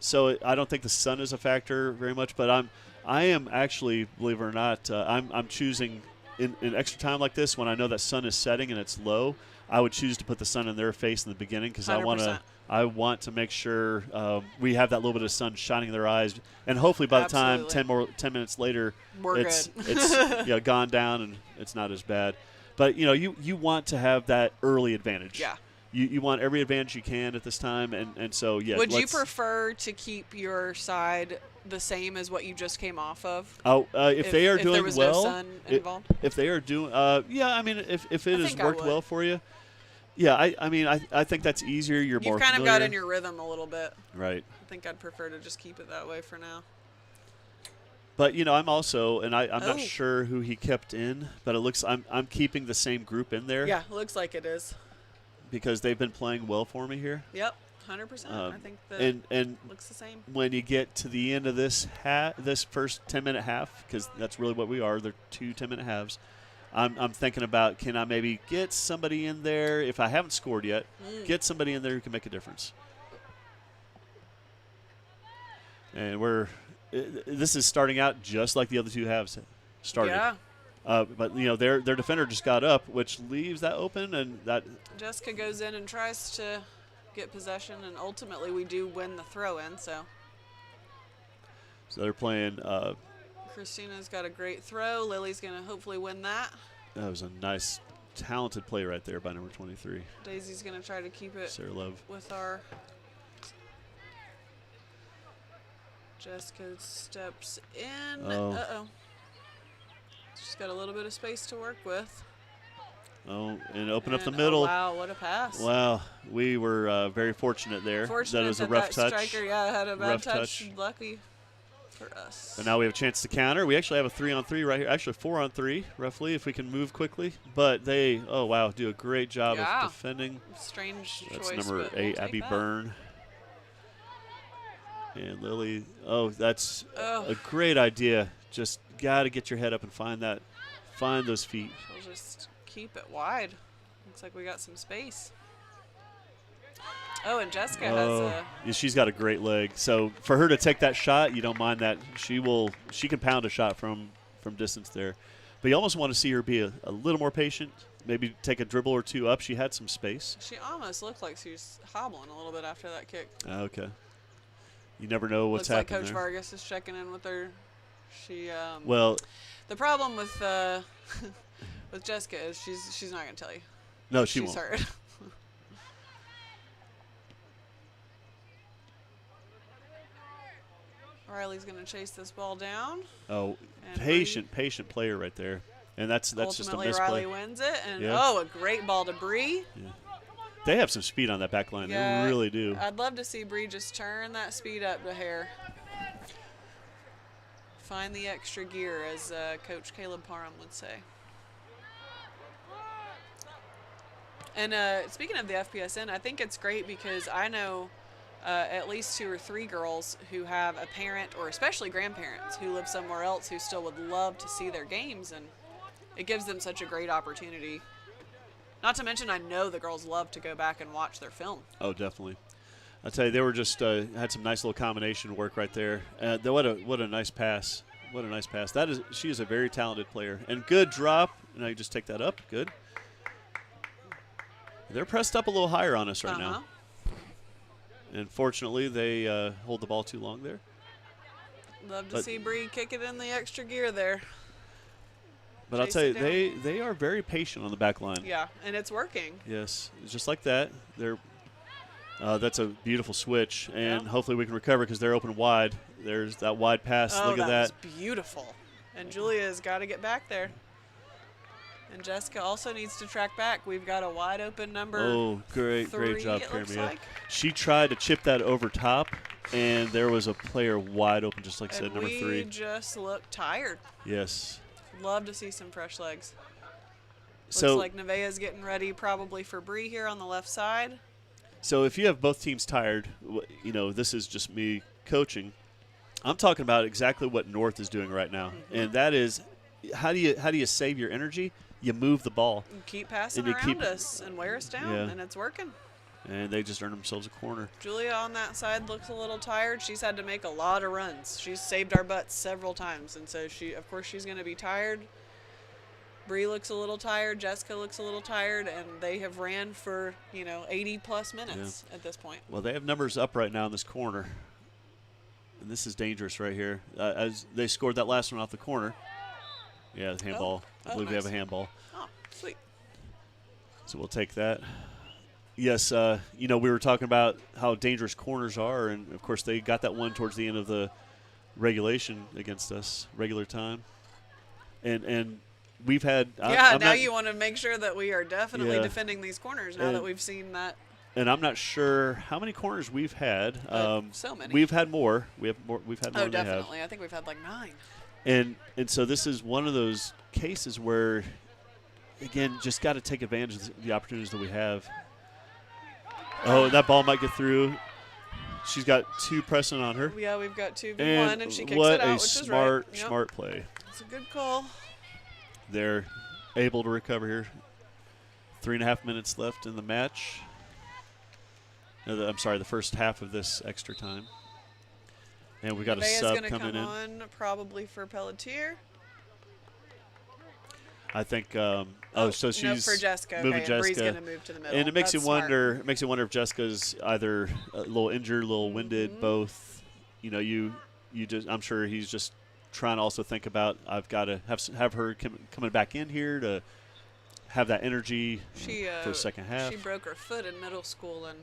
So I don't think the sun is a factor very much. But I am actually, believe it or not, I'm choosing in extra time like this, when I know that sun is setting and it's low, I would choose to put the sun in their face in the beginning, because I want to make sure we have that little bit of sun shining in their eyes, and hopefully by the time 10 minutes later, it's gone down and it's not as bad. But you want to have that early advantage. Yeah. You want every advantage you can at this time, and so yeah. Would you prefer to keep your side the same as what you just came off of? If they are doing there was well, no sun involved? if they are doing, yeah. I mean, if it has worked would. well for you, yeah. I think that's easier. You're more You've kind of familiar. got in your rhythm a little bit. Right. I think I'd prefer to just keep it that way for now. But I'm also, and I'm not sure who he kept in, but it looks I'm keeping the same group in there. Yeah, looks like it is. Because they've been playing well for me here. Yep. 100%. I think that and looks the same. when you get to the end of this this first 10-minute half, because that's really what we are, they're 2 10-minute halves. I'm thinking about, can I maybe get somebody in there if I haven't scored yet? Get somebody in there who can make a difference. And this is starting out just like the other 2 halves started. Yeah. But their defender just got up, which leaves that open, and that Jessica goes in and tries to get possession, and ultimately we do win the throw-in. So they're playing. Christina's got a great throw. Lily's going to hopefully win that. That was a nice, talented play right there by number 23. Daisy's going to try to keep it Sarah Love. with our. Jessica steps in. Oh. Uh-oh. She's got a little bit of space to work with. Oh, and open up the And, middle. Oh, wow, what a pass. Wow, we were very fortunate there. Fortunate that was a rough touch. Striker, had a bad Rough touch. touch. Lucky for us. And now we have a chance to counter. We actually have a 3-on-3 right here. Actually, 4-on-3, roughly, if we can move quickly. But they, do a great job of defending. Strange That's choice. number but we'll 8, take Abby that. Byrne. And Lily. Oh, that's Oh. a great idea. Just got to get your head up and find those feet. She'll just keep it wide. Looks like we got some space. Oh, and Jessica has a. Yeah, she's got a great leg. So for her to take that shot, you don't mind that. She can pound a shot from distance there. But you almost want to see her be a little more patient, maybe take a dribble or 2 up. She had some space. She almost looked like she was hobbling a little bit after that kick. Okay. You never know what's Looks like happening Coach there. Vargas is checking in with her. She Well, the problem with with Jessica is she's not gonna tell you. no, she she's won't. hurt. Riley's gonna chase this ball down. Oh, And patient player right there. And that's just a Ultimately, misplay. Riley wins it, and Yeah. a great ball to Bree. They have some speed on that back line. Yeah, They really do. I'd love to see Bree just turn that speed up to hair. Find the extra gear, as Coach Caleb Parham would say. And speaking of the FPSN, I think it's great because I know at least 2 or 3 girls who have a parent or especially grandparents who live somewhere else who still would love to see their games, and it gives them such a great opportunity. Not to mention, I know the girls love to go back and watch their film. Oh, definitely. I tell you, they were just had some nice little combination work right there. What a nice pass! What a nice pass! She is a very talented player and good drop. Now you just take that up. Good. They're pressed up a little higher on us right now. And fortunately, they hold the ball too long there. Love to see Bree kick it in the extra gear there. But I'll Chase tell you, it they are very patient on the back line. Yeah, and it's working. Yes, just like that. That's a beautiful switch, and hopefully we can recover because they're open wide. There's that wide pass. Oh, Look at that. was beautiful. And Julia's got to get back there. And Jessica also needs to track back. We've got a wide open number. Oh, great 3, job, it looks Karamia. like. She tried to chip that over top, and there was a player wide open, just like I said, And number 3. we just look tired. Yes. Love to see some fresh legs. So, Looks like Nevaeh's getting ready probably for Bree here on the left side. so if you have both teams tired, this is just me coaching. I'm talking about exactly what North is doing right now, and that is, how do you save your energy? You move the ball. You keep passing And you around keep- us and wear us down, Yeah. and it's working. And they just earned themselves a corner. Julia on that side looks a little tired. She's had to make a lot of runs. She's saved our butts several times, and so of course she's going to be tired. Bree looks a little tired. Jessica looks a little tired, and they have ran for 80+ minutes at this point. Well, they have numbers up right now in this corner, and this is dangerous right here. As they scored that last one off the corner. Yeah, the handball. I believe we have a nice. handball. Oh, sweet. So we'll take that. Yes, we were talking about how dangerous corners are, and of course they got that one towards the end of the regulation against us, regular time. And we've had now you want to make sure that we are definitely Yeah. defending these corners now that we've seen that. And I'm not sure how many corners we've had. So many. We've had more. We've had more Oh, than they have. definitely. I think we've had like 9. And so this is one of those cases where, again, just got to take advantage of the opportunities that we have. Oh, that ball might get through. She's got 2 pressing on her. Yeah, we've got 2v1, And and she kicks what it out, a which is smart, right. Yep. smart play. It's a good call. They're able to recover here. 3.5 minutes left in the match. No, I'm sorry, the first half of this extra time. And we got a Nevaeh's sub gonna coming come in. on probably for Pelletier. I think. So No, she's for Jessica. moving Okay, and Bree's Jessica. gonna move to the middle. And it makes That's you smart. wonder. It makes you wonder if Jessica's either a little injured, a little winded, both. You know, you just. I'm sure he's just trying to also think about. I've got to have her coming back in here to have that energy for the second half. She broke her foot in middle school and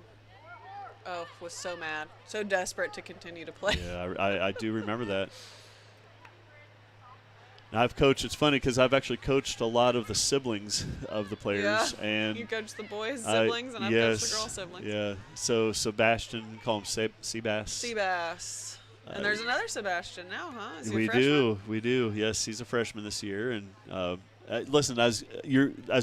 was so mad, so desperate to continue to play. Yeah, I do remember that. Now I've coached. It's funny because I've actually coached a lot of the siblings of the players, Yeah, and you coach the boys' siblings, and I've coached the girls' siblings. Yeah. So Sebastian, call him Seabass. Seabass. And there's another Sebastian now, huh? Is he a We freshman? we do. Yes, he's a freshman this year, and listen, as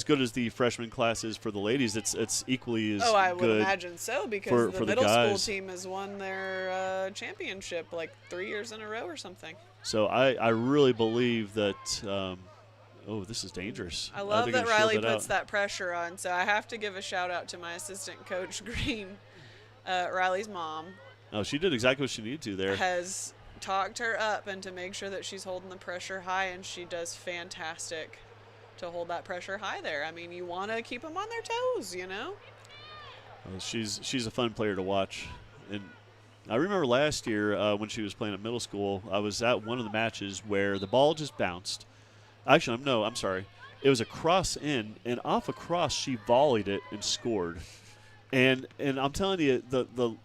good as the freshman class is for the ladies, it's equally as I would good. imagine so, because for the the middle school guys. team has won their championship like 3 years in a row or something. So I really believe that. This is dangerous. I love they're that gonna shield Riley it puts out. that pressure on. So I have to give a shout out to my assistant coach, Green. Riley's mom Oh, she did exactly what she needed to there. has talked her up and to make sure that she's holding the pressure high, and she does fantastic to hold that pressure high there. I mean, you want to keep them on their toes, you know? Well, she's a fun player to watch, and I remember last year when she was playing at middle school, I was at one of the matches where the ball just bounced. Actually, I'm sorry. It was a cross in, and off a cross she volleyed it and scored. And I'm telling you, the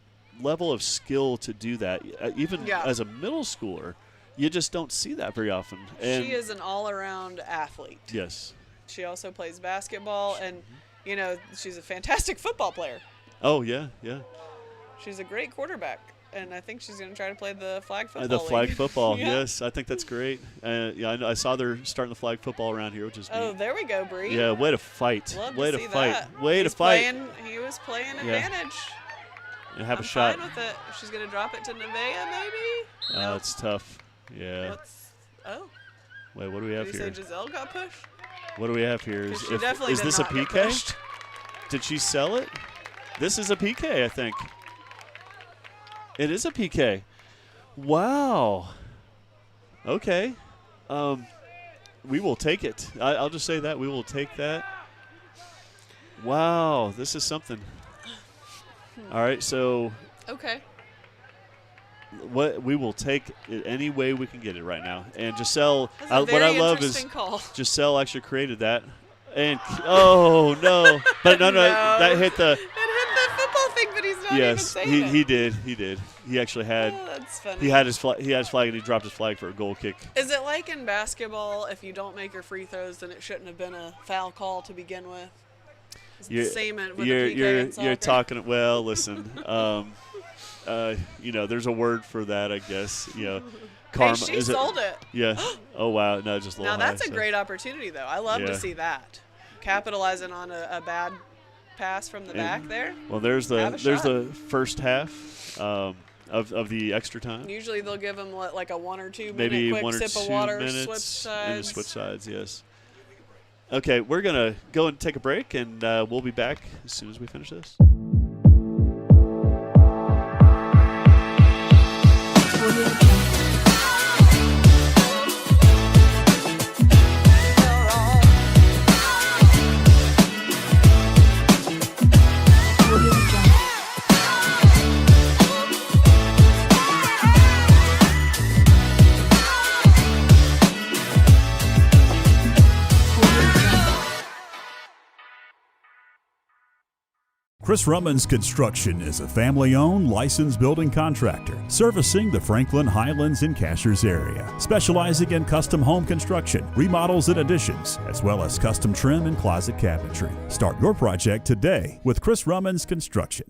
level of skill to do that, even as a middle schooler, you just don't see that very often. And She is an all-around athlete. yes. She also plays basketball, and, you know, she's a fantastic football player. Oh yeah, yeah. She's a great quarterback, and I think she's going to try to play the flag football The flag league. football, Yeah. yes, I think that's great. Yeah, I saw they're starting the flag football around here, which is Oh, neat. there we go, Bree. Yeah, way to fight. Love Way to to see fight. that. Way to He's fight. He was playing Yeah. advantage. And have I'm a shot. fine with it. She's going to drop it to Nevaeh, maybe? No. It's tough. Yeah. Wait, what do we have Did you here? say Giselle got pushed? What do we have here? 'Cause she definitely Is did this a not get PK? pushed. Did she sell it? This is a PK, I think. It is a PK. Wow. Okay. We will take it. I'll just say that. We will take that. Wow. This is something. All right. So Okay. what we will take it any way we can get it right now. And Giselle, That's a what very I love is interesting call. Giselle actually created that. And oh no. But no, that hit the It hit the football thing, but he's not even yes, saying he, it. he did. He did. He actually had Oh, that's funny. he had his flag and he dropped his flag for a goal kick. Is it like in basketball, if you don't make your free throws, then it shouldn't have been a foul call to begin with? It's the same with the PK in soccer. You're talking well. Listen, there's a word for that, I guess. Karma. Hey, she is sold it. Yeah. Oh wow. No, just a little. Now that's high, a so. great opportunity, though. I love Yeah. to see that. Capitalizing on a bad pass from the back there. Well, there's Have the a shot. first half of the extra time. Usually they'll give them like a 1 or 2 Maybe minute quick 1 or sip 2 of water, minutes switch and sides. switch sides. Yes. Okay, we're gonna go and take a break, and we'll be back as soon as we finish this. Audio Jungle. Audio Jungle. Audio Jungle. Chris Rummans Construction is a family-owned, licensed building contractor servicing the Franklin, Highlands, and Cashers area, specializing in custom home construction, remodels and additions, as well as custom trim and closet cabinetry. Start your project today with Chris Rummans Construction.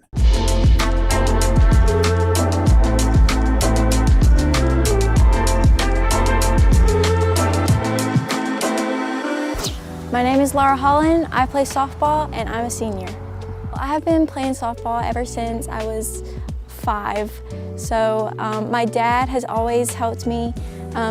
My name is Laura Holland. I play softball and I'm a senior. I have been playing softball ever since I was 5. So my dad has always helped me.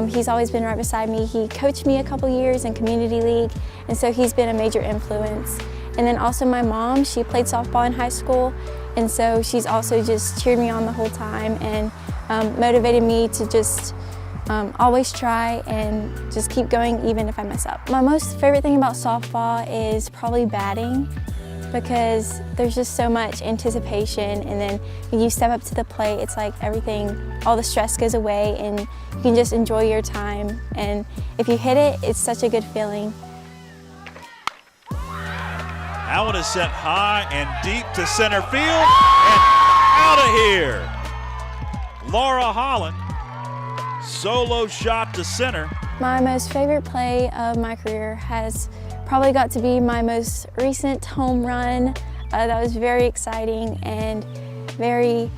He's always been right beside me. He coached me a couple years in community league, and so he's been a major influence. And then also my mom, she played softball in high school, and so she's also just cheered me on the whole time and motivated me to just always try and just keep going even if I mess up. My most favorite thing about softball is probably batting, because there's just so much anticipation, and then when you step up to the plate, it's like everything, all the stress goes away and you can just enjoy your time. And if you hit it, it's such a good feeling. That one is sent high and deep to center field and out of here. Laura Holland, solo shot to center. My most favorite play of my career has probably got to be my most recent home run. That was very exciting and very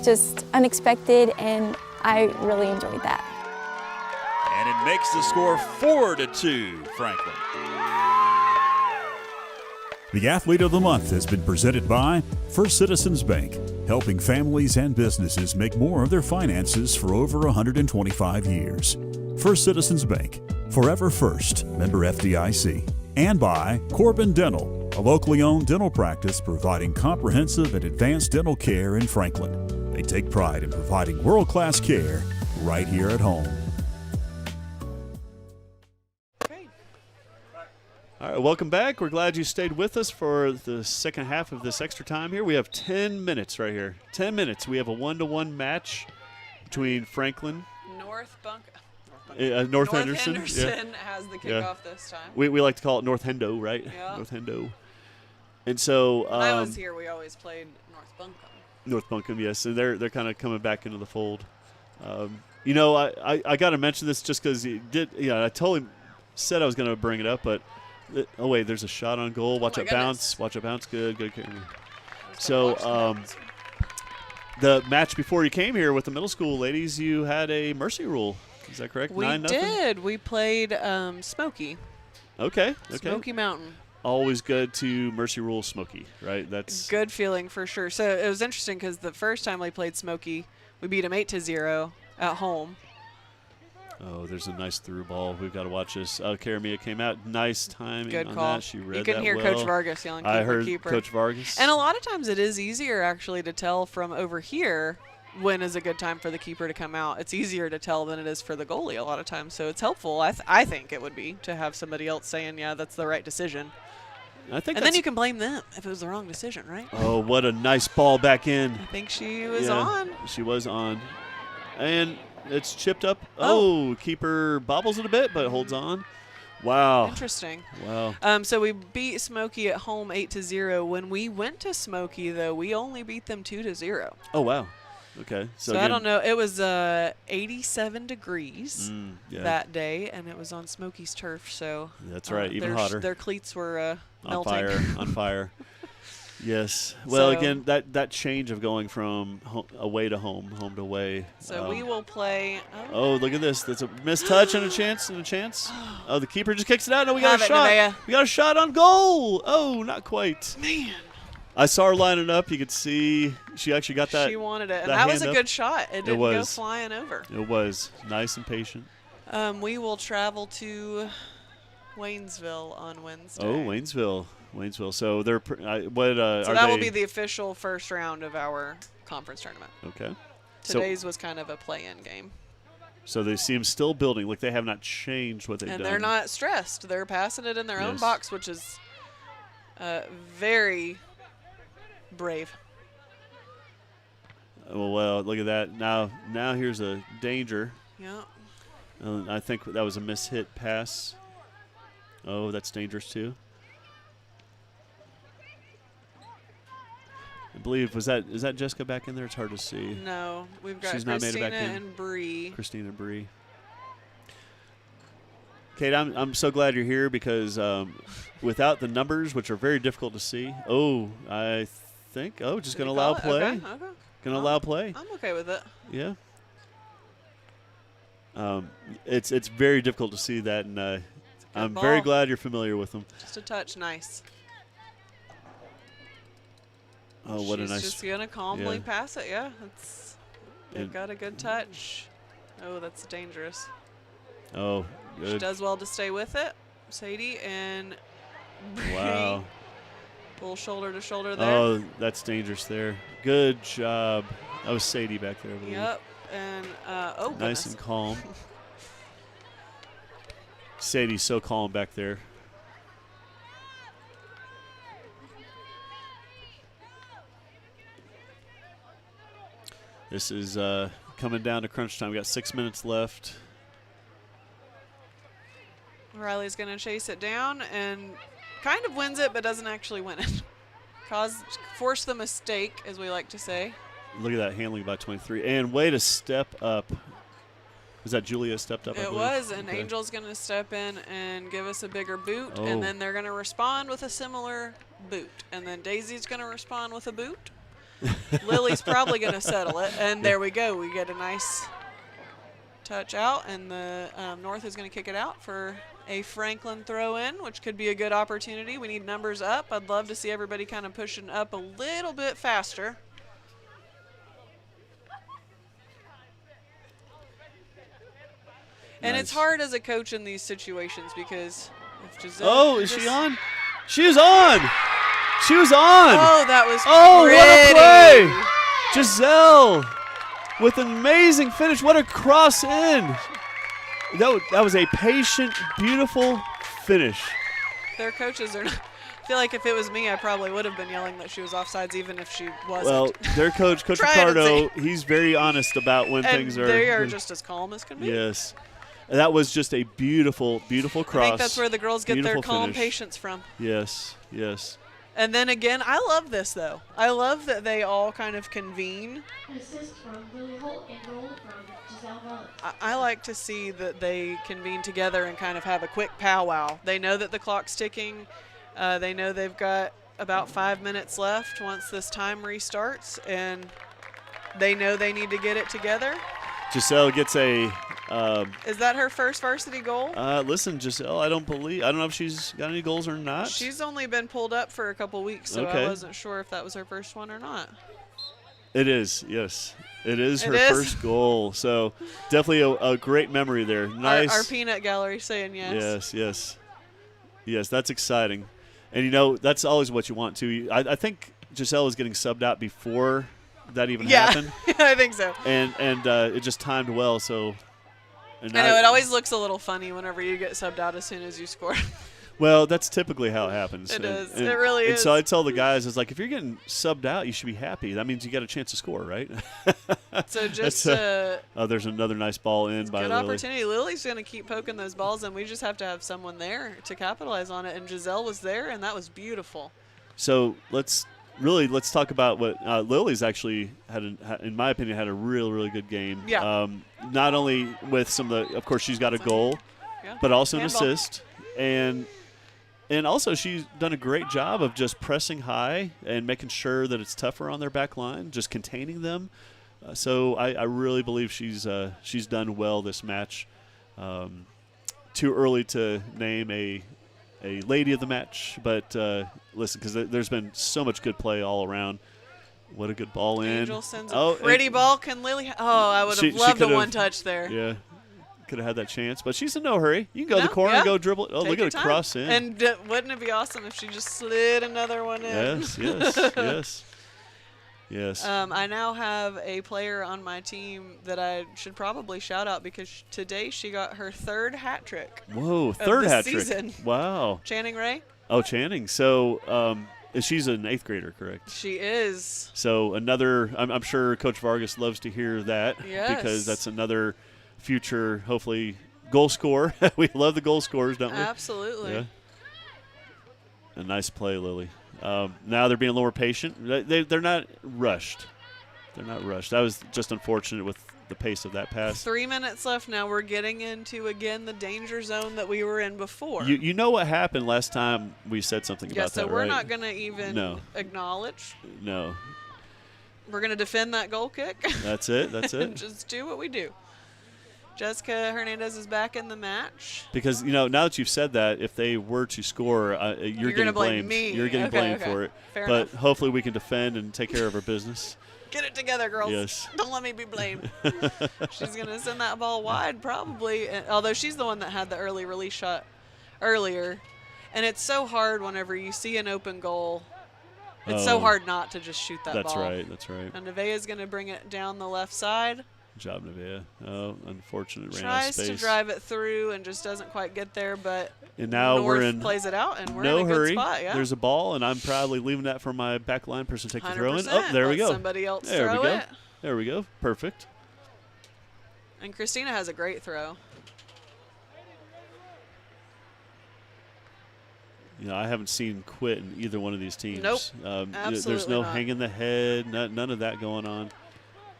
just unexpected, and I really enjoyed that. And it makes the score 4-2, Franklin. The Athlete of the Month has been presented by First Citizens Bank, helping families and businesses make more of their finances for over 125 years. First Citizens Bank, forever first, member FDIC. And by Corbin Dental, a locally owned dental practice providing comprehensive and advanced dental care in Franklin. They take pride in providing world-class care right here at home. All right, welcome back. We're glad you stayed with us for the second half of this extra time here. We have 10 minutes right here. 10 minutes. We have a 1-to-1 match between Franklin. North Henderson. Henderson has the kickoff this time. We like to call it North Hendo, right? Yeah. North Hendo. And so when I was here, we always played North Buncombe. North Buncombe, yes. And they're kind of coming back into the fold. You know, I got to mention this just because I totally said I was going to bring it up, but oh wait, there's a shot on goal. Watch it bounce. Watch it bounce. Good. So the match before you came here with the middle school ladies, you had a mercy rule. Is that correct? We 9-0? did. We played Smoky. Okay. Smoky Mountain. Always good to mercy rule Smoky, right? That's good feeling for sure. So it was interesting because the first time we played Smoky, we beat them 8-0 at home. Oh, there's a nice through ball. We've got to watch this. Karamia came out. Nice timing Good on call. that. She read that You can hear well. Coach Vargas yelling, keeper, I heard keeper. Coach Vargas. And a lot of times it is easier actually to tell from over here when is a good time for the keeper to come out. It's easier to tell than it is for the goalie a lot of times. So it's helpful, I think it would be, to have somebody else saying, yeah, that's the right decision. I think and then you can blame them if it was the wrong decision, right? Oh, what a nice ball back in. I think she was on. She was on. And it's chipped up. Oh, keeper bobbles it a bit, but holds on. Wow. Interesting. Wow. So we beat Smoky at home 8-0. When we went to Smoky, though, we only beat them 2-0. Oh, wow. Okay. So I don't know. It was 87 degrees that day, and it was on Smoky's turf. So that's right. Even hotter. Their cleats were melting. On fire. Yes. Well, again, that change of going from away to home to away. So we will play. Oh, look at this. That's a missed touch and a chance. Oh, the keeper just kicks it out. No, we got a shot. Nevaeh. We got a shot on goal. Oh, not quite. Man. I saw her lining up. You could see she actually got that. She wanted it. And that was a good shot. It didn't go flying over. It was. Nice and patient. We will travel to Waynesville on Wednesday. Oh, Waynesville. So they're so that will be the official first round of our conference tournament. Okay. Today's was kind of a play-in game. So they seem still building, like they have not changed what they've done. And they're not stressed. They're passing it in their own box, which is very brave. Well, look at that. Now here's a danger. Yeah. I think that was a mishit pass. Oh, that's dangerous too. I believe is that Jessica back in there? It's hard to see. No, we've got She's not made it Christina back in. and Bree. Christina and Bree. Kate, I'm so glad you're here because without the numbers, which are very difficult to see. Oh, I think just going to allow play. Okay. Going to allow play. I'm okay with it. Yeah. It's very difficult to see that, and I'm very glad you're familiar with them. Just a touch, nice. Oh, what She's a nice. just going to calmly yeah. pass it. Yeah, they've And- got a good touch. Oh, that's dangerous. Oh, She good. does well to stay with it, Sadie, and Wow. full shoulder to shoulder there. Oh, that's dangerous there. Good job. That was Sadie back there. I believe. Yep, and oh, Nice goodness. and calm. Sadie's so calm back there. This is coming down to crunch time. We got 6 minutes left. Riley's going to chase it down and kind of wins it, but doesn't actually win it. Force the mistake, as we like to say. Look at that handling by 23. And way to step up. Was that Julia stepped up? I It believe? was, and Okay. Angel's going to step in and give us a bigger boot, Oh. and then they're going to respond with a similar boot. And then Daisy's going to respond with a boot. Lily's probably going to settle it, and there we go. We get a nice touch out, and the North is going to kick it out for a Franklin throw-in, which could be a good opportunity. We need numbers up. I'd love to see everybody kind of pushing up a little bit faster. And it's Nice. hard as a coach in these situations because if Giselle Oh, is she just- on? She was on. She was on. Oh, that was Oh, what a pretty. play! Giselle with an amazing finish. What a cross in. That was a patient, beautiful finish. Their coaches are not. I feel like if it was me, I probably would have been yelling that she was offsides, even if she wasn't. Well, their coach, Coach Try it and Ricardo, he's very honest about when and things are. they are just as calm as can be. Yes. That was just a beautiful, beautiful cross. I think that's where the girls get their Beautiful calm finish. patience from. Yes, yes. And then again, I love this though. I love that they all kind of convene. An assist from Lily Holt and goal from Giselle Mullins. I like to see that they convene together and kind of have a quick powwow. They know that the clock's ticking. They know they've got about 5 minutes left once this time restarts, and they know they need to get it together. Giselle gets a. Is that her first varsity goal? Listen, Giselle, I don't know if she's got any goals or not. She's only been pulled up for a couple weeks, so Okay. I wasn't sure if that was her first one or not. It is, yes. It is It her is? first goal. So definitely a great memory there. Nice. Our peanut gallery saying yes. Yes, yes. Yes, that's exciting. And, you know, that's always what you want to. I think Giselle was getting subbed out before that even Yeah, happened. I think so. And it just timed well. So. And I know, it always looks a little funny whenever you get subbed out as soon as you score. Well, that's typically how it happens. It And- is. and- It really and so is. I tell the guys, it's like, if you're getting subbed out, you should be happy. That means you got a chance to score, right? So just That's, there's another nice ball in by good Lily. opportunity. Lily's going to keep poking those balls, and we just have to have someone there to capitalize on it. And Giselle was there, and that was beautiful. So let's talk about what Lily's actually in my opinion, had a really good game. Yeah. Not only with some of course, she's got a goal, Yeah. but also an Handball. assist. And also she's done a great job of just pressing high and making sure that it's tougher on their back line, just containing them. So I really believe she's done well this match. Too early to name a lady of the match, but listen, because there's been so much good play all around. What a good ball in. Angel sends a Oh, pretty and- ball. Can Lily? I would She- have she loved a could've- one touch there. Yeah, could have had that chance, but she's in no hurry. You can go to No, the corner yeah. and go dribble it. Oh, Take look your at a time. cross in. And wouldn't it be awesome if she just slid another one in? Yes. I now have a player on my team that I should probably shout out because today she got her third hat trick. Whoa, third the hat trick. season. Wow. Channing Ray? Oh, Channing. So she's an 8th grader, correct? She is. So another, I'm sure Coach Vargas loves to hear that Yes. because that's another future, hopefully, goal scorer. We love the goal scorers, don't we? Absolutely. Yeah. A nice play, Lily. Now they're being a little more patient. They're not rushed. They're not rushed. That was just unfortunate with the pace of that pass. 3 minutes left now. We're getting into, again, the danger zone that we were in before. You know what happened last time we said something yeah, about so that, we're right? not going to even No. acknowledge. No. We're going to defend that goal kick. That's it. That's and it. just do what we do. Jessica Hernandez is back in the match. Because, now that you've said that, if they were to score, you're getting gonna blame blamed. me. You're getting Okay, blamed okay. for it. Fair but enough. hopefully we can defend and take care of our business. Get it together, girls. Yes. Don't let me be blamed. She's going to send that ball wide probably, although she's the one that had the early release shot earlier. And it's so hard whenever you see an open goal. It's so hard not to just shoot that That's ball. right. That's right. And Nevaeh's going to bring it down the left side. Good job, Nevaeh. Oh, unfortunate. Ran out of Tries space. to drive it through and just doesn't quite get there, but And now North we're in plays it out, and we're no in a hurry. good spot. Yeah. There's a ball, and I'm proudly leaving that for my back line person to take the throw in. 100%. Oh, there we Let go. Somebody else There throw we go. it. There we go. Perfect. And Christina has a great throw. I haven't seen quit in either one of these teams. Nope. There's Absolutely no not. hanging the head, none of that going on.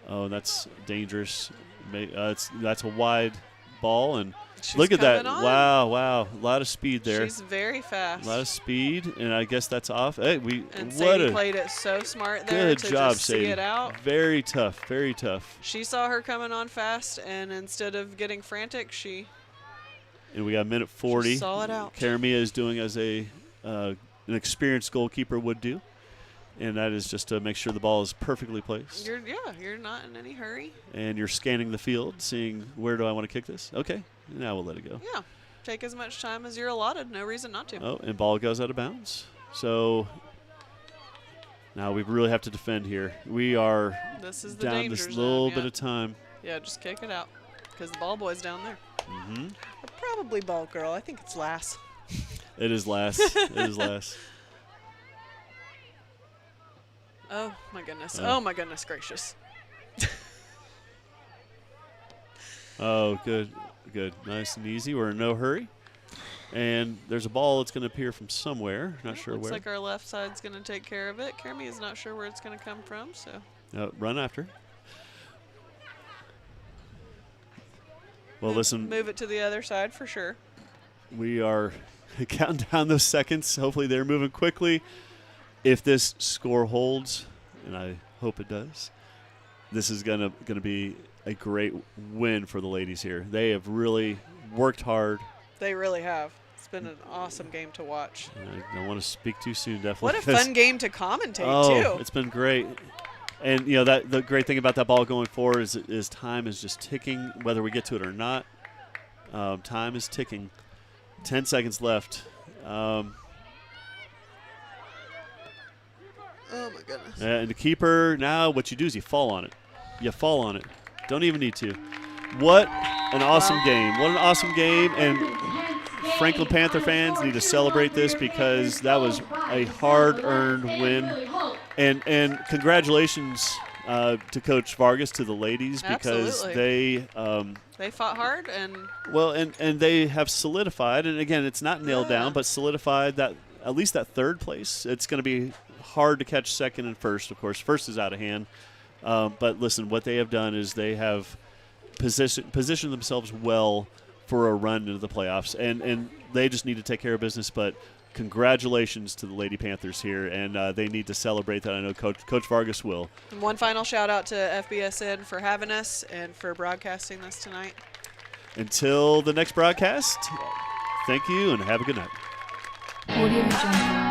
Oh, that's dangerous. That's a wide ball, and She's look at that. coming on. Wow. A lot of speed there. She's very fast. A lot of speed, and I guess that's off. Hey, And what Sadie a played it so smart there good to job, just Sadie. see it out. Very tough, very tough. She saw her coming on fast, and instead of getting frantic, she And we got a minute 40. just saw it out. Karamia is doing as an experienced goalkeeper would do, and that is just to make sure the ball is perfectly placed. You're not in any hurry. And you're scanning the field, seeing where do I want to kick this? Okay, now we'll let it go. Yeah. Take as much time as you're allotted. No reason not to. Oh, and ball goes out of bounds. So now we really have to defend here. We are This is the down danger this zone, little yeah. bit of time. Yeah, just kick it out because the ball boy's down there. Mm-hmm. Or probably ball girl. I think it's Lass. It is last. It is last. Oh, my goodness. Oh. Oh, my goodness gracious. Oh, good. Nice and easy. We're in no hurry. And there's a ball that's going to appear from somewhere. Not sure Looks where. like our left side's going to take care of it. Kermie is not sure where it's going to come from, so. Run after. Well, listen, Move it to the other side for sure. we are counting down those seconds. Hopefully they're moving quickly. If this score holds, and I hope it does, this is gonna be a great win for the ladies here. They have really worked hard. They really have. It's been an awesome game to watch. I don't want to speak too soon, definitely. What a fun game to commentate, too. It's been great. And that the great thing about that ball going forward is time is just ticking, whether we get to it or not. Time is ticking. 10 seconds left. Oh, my goodness. And the keeper, now what you do is you fall on it. You fall on it. Don't even need to. What an awesome game. What an awesome game. And Franklin Panther fans need to celebrate this because that was a hard-earned win. And congratulations to Coach Vargas, to the ladies, because Absolutely. they fought hard and and they have solidified, and again, it's not nailed down, but solidified that at least that third place. It's going to be hard to catch second and first, of course. First is out of hand. But listen, what they have done is they have positioned themselves well for a run into the playoffs, and they just need to take care of business. But congratulations to the Lady Panthers here, and they need to celebrate that. I know Coach Vargas will. And one final shout out to FPSN for having us and for broadcasting this tonight. Until the next broadcast, thank you and have a good night. Audio Jungle.